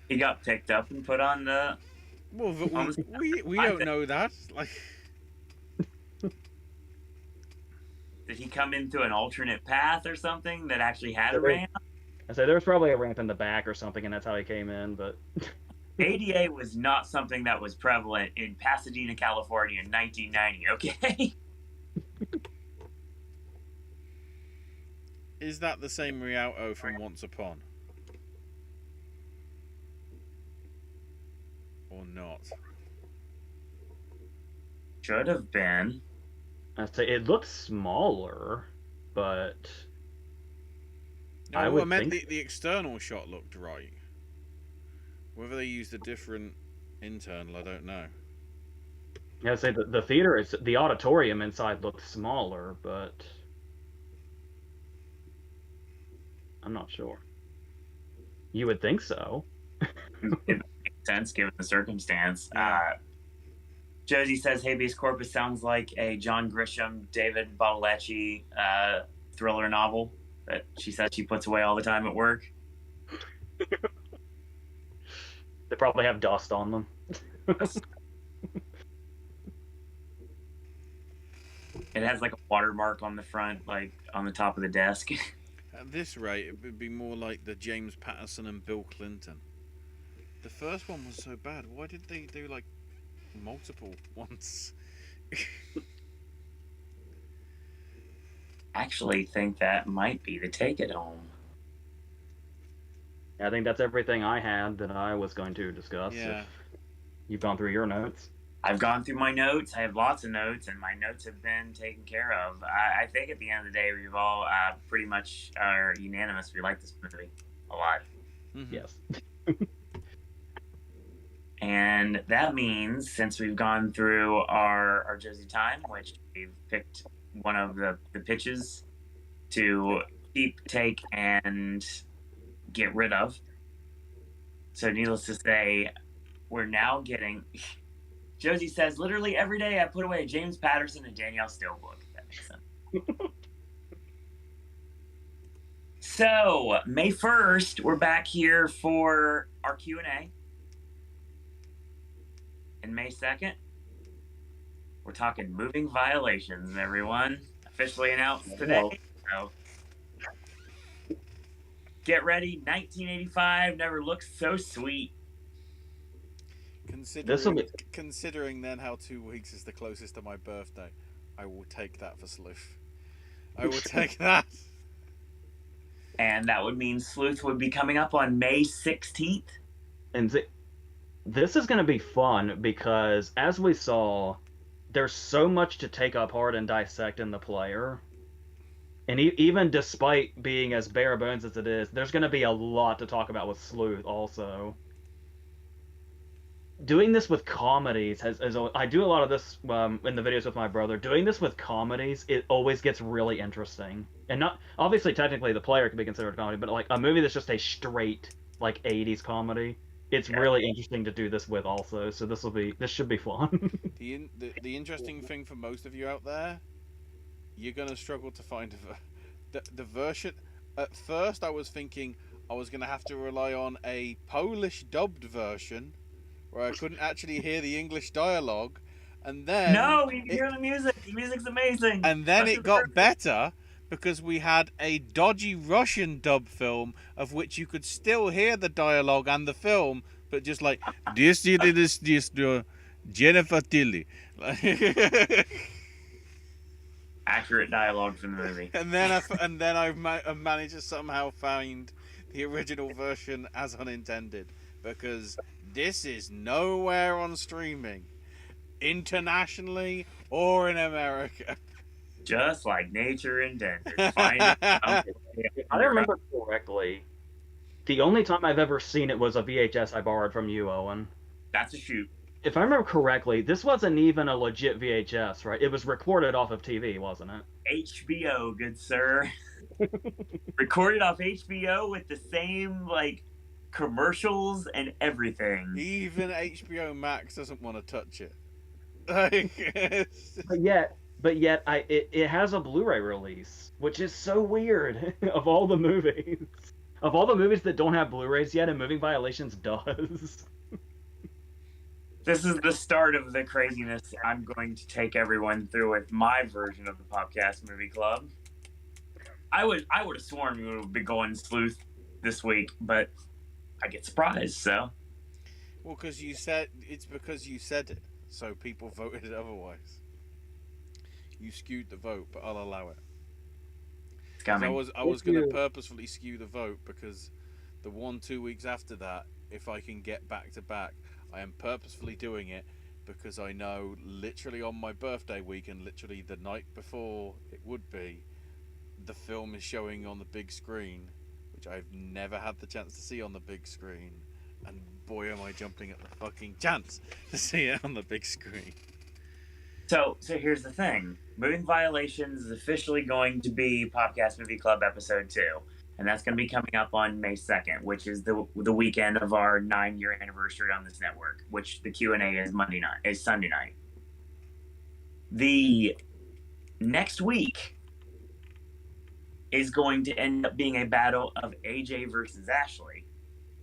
He got picked up and put on the... Well, but we don't know that. Like, Did he come in through an alternate path or something that actually had a ramp? I say there was probably a ramp in the back or something, and that's how he came in. But ADA was not something that was prevalent in Pasadena, California in 1990, okay? is that the same Rialto from Once Upon? Or not? Should have been. I say it looks smaller, but No, I I would meant think the external shot looked right. Whether they used a different internal, I don't know. I say the theater is the auditorium inside looks smaller, but I'm not sure. You would think so. It makes sense given the circumstance. Yeah. Josie says habeas corpus sounds like a John Grisham, David Bartolacci thriller novel that she says she puts away all the time at work. They probably have dust on them. It has like a watermark on the front, like on the top of the desk. At this rate, it would be more like the James Patterson and Bill Clinton. The first one was so bad. Why did they do like multiple ones? Actually think that might be the Take It Home. I think that's everything I had that I was going to discuss. Yeah. If you've gone through your notes. I've gone through my notes. I have lots of notes, and my notes have been taken care of. I think at the end of the day, we've all pretty much are unanimous. We like this movie a lot. Mm-hmm. Yes. And that means, since we've gone through our Josie time, which we've picked one of the pitches to keep, take, and get rid of. So needless to say, we're now getting... Josie says, literally every day I put away a James Patterson and Danielle Steele book. That makes sense. So, May 1st, we're back here for our Q&A. And May 2nd, we're talking moving violations, everyone. Officially announced today. So, get ready. 1985 never looked so sweet. Considering then how 2 weeks is the closest to my birthday, I will take that for Sleuth. I will take that. And that would mean Sleuth would be coming up on May 16th. And this is going to be fun because, as we saw, there's so much to take apart and dissect in the player. And even despite being as bare bones as it is, there's going to be a lot to talk about with Sleuth also. Doing this with comedies I do a lot of this in the videos with my brother. Doing this with comedies, it always gets really interesting. And not obviously technically the player can be considered a comedy, but like a movie that's just a straight like 80s comedy, it's really interesting to do this with also. So this should be fun. The interesting thing for most of you out there, you're gonna struggle to find the version. At first, I was thinking I was gonna have to rely on a Polish dubbed version, where I couldn't actually hear the English dialogue, and then no, you hear the music. The music's amazing. And then it got better because we had a dodgy Russian dub film of which you could still hear the dialogue and the film, but just like this Jennifer Tilly. Accurate dialogue from the movie. And then I've managed to somehow find the original version as unintended, because this is nowhere on streaming, internationally or in America. Just like nature intended. If I remember correctly, the only time I've ever seen it was a VHS I borrowed from you, Owen. That's a shoot. If I remember correctly, this wasn't even a legit VHS, right? It was recorded off of TV, wasn't it? HBO, good sir. Recorded off HBO with the same, like, commercials and everything. Even HBO Max doesn't want to touch it. But yet, it has a Blu-ray release, which is so weird. Of all the movies that don't have Blu-rays yet, and Moving Violations does. This is the start of the craziness I'm going to take everyone through with my version of the Popcast Movie Club. I would have sworn we would be going Sleuth this week, but I get surprised, so. Well, because you said it, so people voted it otherwise. You skewed the vote, but I'll allow it. It's coming. I was going to purposefully skew the vote because the 2 weeks after that, if I can get back to back, I am purposefully doing it because I know literally on my birthday week and literally the night before it would be, the film is showing on the big screen, which I've never had the chance to see on the big screen, and boy am I jumping at the fucking chance to see it on the big screen. So here's the thing. Moving Violations is officially going to be Popcast Movie Club episode 2. And that's going to be coming up on May 2nd, which is the weekend of our 9-year anniversary on this network, which the Q&A is Sunday night. The next week is going to end up being a battle of AJ versus Ashley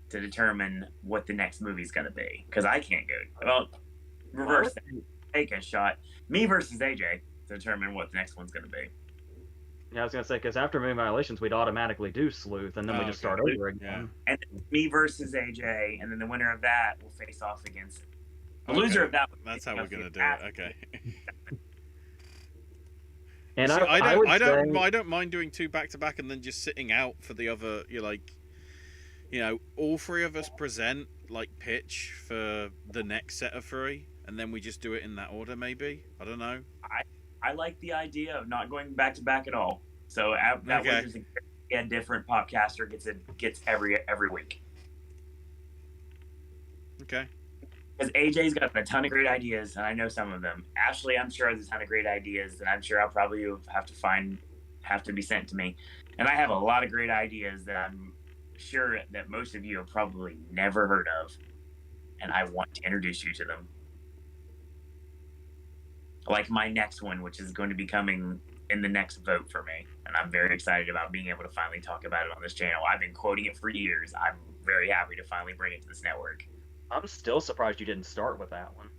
to determine what the next movie is going to be. Because I can't go. Well, reverse that. Take a shot. Me versus AJ to determine what the next one's going to be. Yeah, I was going to say, because after Moving Violations, we'd automatically do Sleuth, and then we just start over again. Yeah. And then me versus AJ, and then the winner of that will face off against the loser of that. That's how we're going to do it. Okay. And see, I don't mind doing 2 back-to-back and then just sitting out for the other. All 3 of us present, pitch for the next set of 3, and then we just do it in that order, maybe? I don't know. I like the idea of not going back to back at all. So that way, there's a different podcaster gets every week. Okay. Because AJ's got a ton of great ideas, and I know some of them. Ashley, I'm sure, has a ton of great ideas, and I'm sure I'll probably have to be sent to me. And I have a lot of great ideas that I'm sure that most of you have probably never heard of, and I want to introduce you to them. Like my next one, which is going to be coming in the next vote for me. And I'm very excited about being able to finally talk about it on this channel. I've been quoting it for years. I'm very happy to finally bring it to this network. I'm still surprised you didn't start with that one.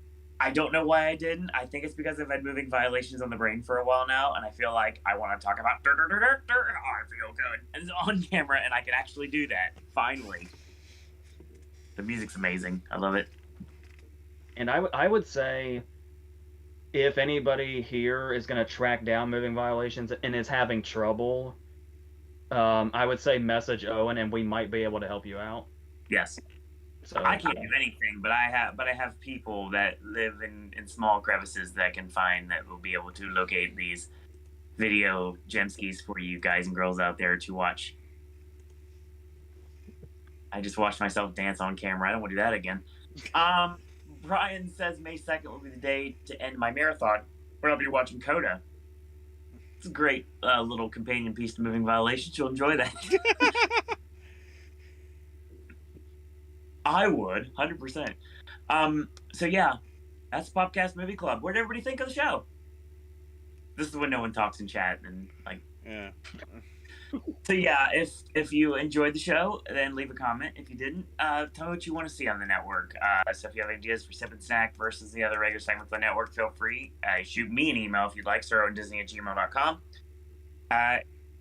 I don't know why I didn't. I think it's because I've had Moving Violations on the brain for a while now, and I feel like I want to talk about I feel good. And it's on camera, and I can actually do that. Finally. The music's amazing. I love it. And I would say if anybody here is going to track down moving violations and is having trouble, I would say message Owen, and we might be able to help you out. Yes. So I can't do anything, but I have people that live in small crevices that can find that will be able to locate these video gemskis for you guys and girls out there to watch. I just watched myself dance on camera. I don't want to do that again. Brian says May 2nd will be the day to end my marathon, where I'll be watching Coda. It's a great little companion piece to Moving Violations. You'll enjoy that. I would, 100%. So yeah, that's Popcast Movie Club. What did everybody think of the show? This is when no one talks in chat and like. Yeah. So yeah, if you enjoyed the show, then leave a comment. If you didn't, tell me what you want to see on the network. So if you have ideas for Sip and Snack versus the other regular segments on the network, feel free. Shoot me an email if you'd like, sarahondisney@gmail.com.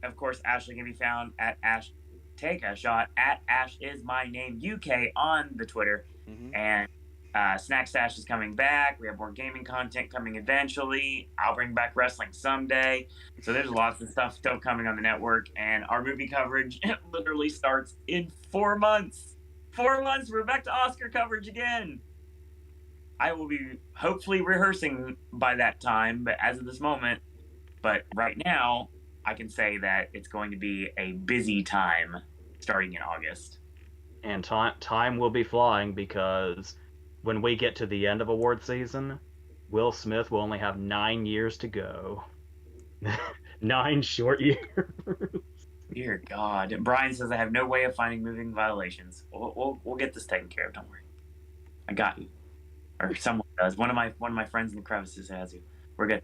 Of course, Ashley can be found at Ash Take a Shot at Ash Is My Name UK on the Twitter. Mm-hmm. And Snack Stash is coming back. We have more gaming content coming eventually. I'll bring back wrestling someday. So there's lots of stuff still coming on the network. And our movie coverage literally starts in 4 months. 4 months, we're back to Oscar coverage again. I will be hopefully rehearsing by that time, but as of this moment, but right now, I can say that it's going to be a busy time starting in August. And time will be flying, because when we get to the end of award season, Will Smith will only have 9 years to go. 9 short years. Dear God. Brian says I have no way of finding moving violations. We'll get this taken care of. Don't worry. I got you. Or someone does. One of my friends in the crevices has you. We're good.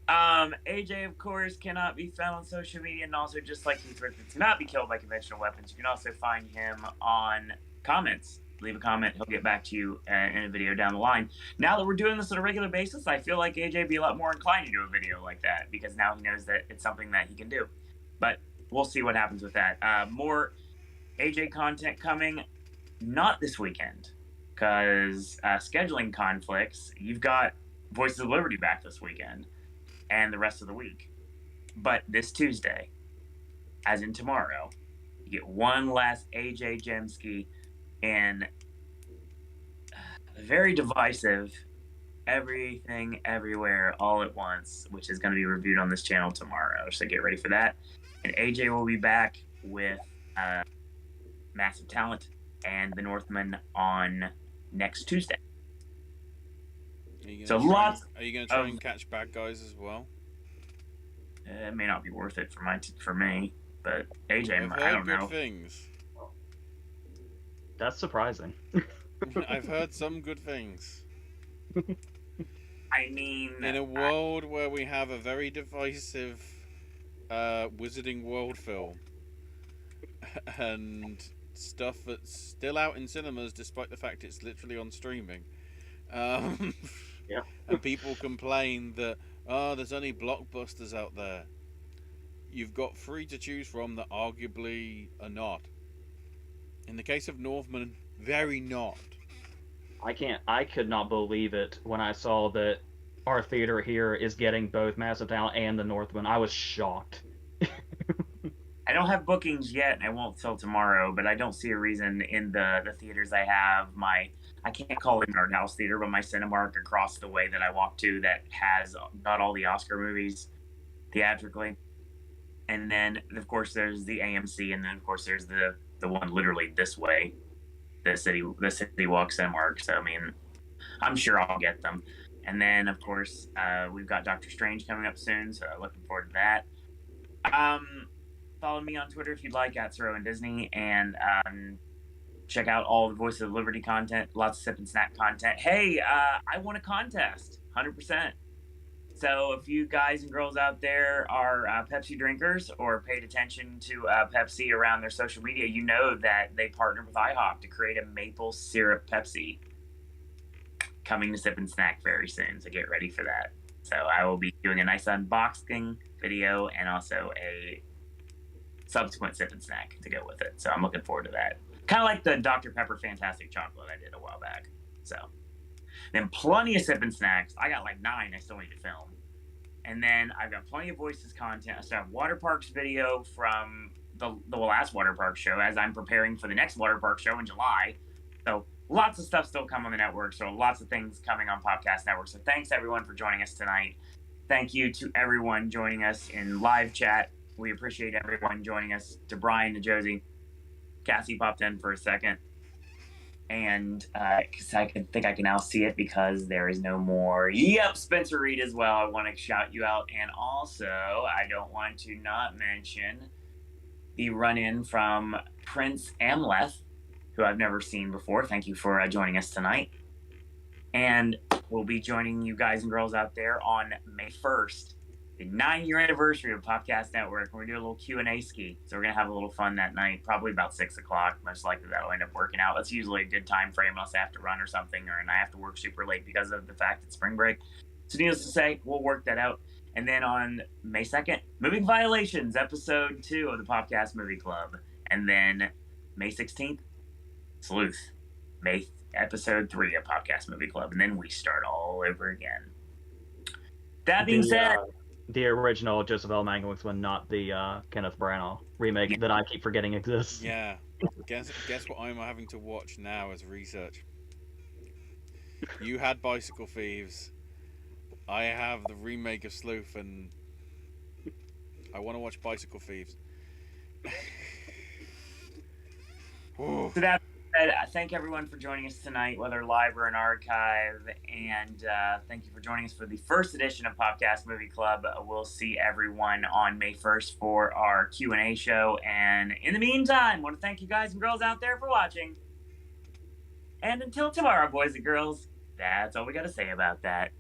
AJ, of course, cannot be found on social media, and also, just like Keith Richards, cannot be killed by conventional weapons. You can also find him on comments. Leave a comment. He'll get back to you in a video down the line. Now that we're doing this on a regular basis, I feel like AJ would be a lot more inclined to do a video like that, because now he knows that it's something that he can do. But we'll see what happens with that. More AJ content coming, not this weekend, because scheduling conflicts. You've got Voices of Liberty back this weekend and the rest of the week. But this Tuesday, as in tomorrow, you get one last AJ Jemski in very divisive Everything Everywhere All at Once, which is going to be reviewed on this channel tomorrow. So get ready for that. And AJ will be back with Massive Talent and The Northman on next Tuesday. Are you So going to try of- and catch bad guys as well? It may not be worth it for me, but AJ, I've I heard don't good know. things. That's surprising. I've heard some good things. I mean, In a world where we have a very divisive Wizarding World film and stuff that's still out in cinemas despite the fact it's literally on streaming, Yeah. and people complain that, there's only blockbusters out there. You've got 3 to choose from that arguably are not. In the case of Northman, very not. I could not believe it when I saw that our theater here is getting both Massive Talent and The Northman. I was shocked. I don't have bookings yet, and I won't till tomorrow, but I don't see a reason in the theaters I have. I can't call it an art house theater, but my Cinemark across the way that I walk to that has got all the Oscar movies theatrically. And then, of course, there's the AMC, and then, of course, there's the one literally this way, the City Walk Cinemark. So, I mean, I'm sure I'll get them. And then, of course, we've got Doctor Strange coming up soon, so looking forward to that. Follow me on Twitter if you'd like, at Sir Owen Disney, and check out all the Voices of Liberty content, lots of Sip and Snack content. Hey, I won a contest, 100%. So if you guys and girls out there are Pepsi drinkers or paid attention to Pepsi around their social media, you know that they partnered with IHOP to create a maple syrup Pepsi coming to Sip and Snack very soon. So get ready for that. So I will be doing a nice unboxing video and also a subsequent Sip and Snack to go with it. So I'm looking forward to that. Kind of like the Dr. Pepper Fantastic Chocolate I did a while back. So Then plenty of sipping snacks. I got like 9 I still need to film. And then I've got plenty of voices content. I still have Water Parks video from the last Water Park show as I'm preparing for the next Water Park show in July. So lots of stuff still come on the network. So lots of things coming on Popcast Network. So thanks everyone for joining us tonight. Thank you to everyone joining us in live chat. We appreciate everyone joining us. To Brian, to Josie. Cassie popped in for a second. And because I think I can now see it because there is no more. Yep, Spencer Reed as well. I want to shout you out. And also, I don't want to not mention the run-in from Prince Amleth, who I've never seen before. Thank you for joining us tonight. And we'll be joining you guys and girls out there on May 1st, the 9-year anniversary of Popcast Network. We're going to do a little Q&A ski. So we're going to have a little fun that night, probably about 6 o'clock. Most likely that'll end up working out. That's usually a good time frame unless I have to run or something, and I have to work super late because of the fact it's spring break. So needless to say, we'll work that out. And then on May 2nd, Moving Violations, episode 2 of the Popcast Movie Club. And then May 16th, Sleuth, episode 3 of Popcast Movie Club. And then we start all over again. That being said... the original Joseph L. Mankiewicz one, not the Kenneth Branagh remake that I keep forgetting exists. Yeah. Guess what I'm having to watch now as research. You had Bicycle Thieves. I have the remake of Sleuth, and I want to watch Bicycle Thieves. So that said, thank everyone for joining us tonight, whether live or in archive, and thank you for joining us for the first edition of Popcast Movie Club. We'll see everyone on May 1st for our Q&A show, and in the meantime, I want to thank you guys and girls out there for watching. And until tomorrow, boys and girls, that's all we got to say about that.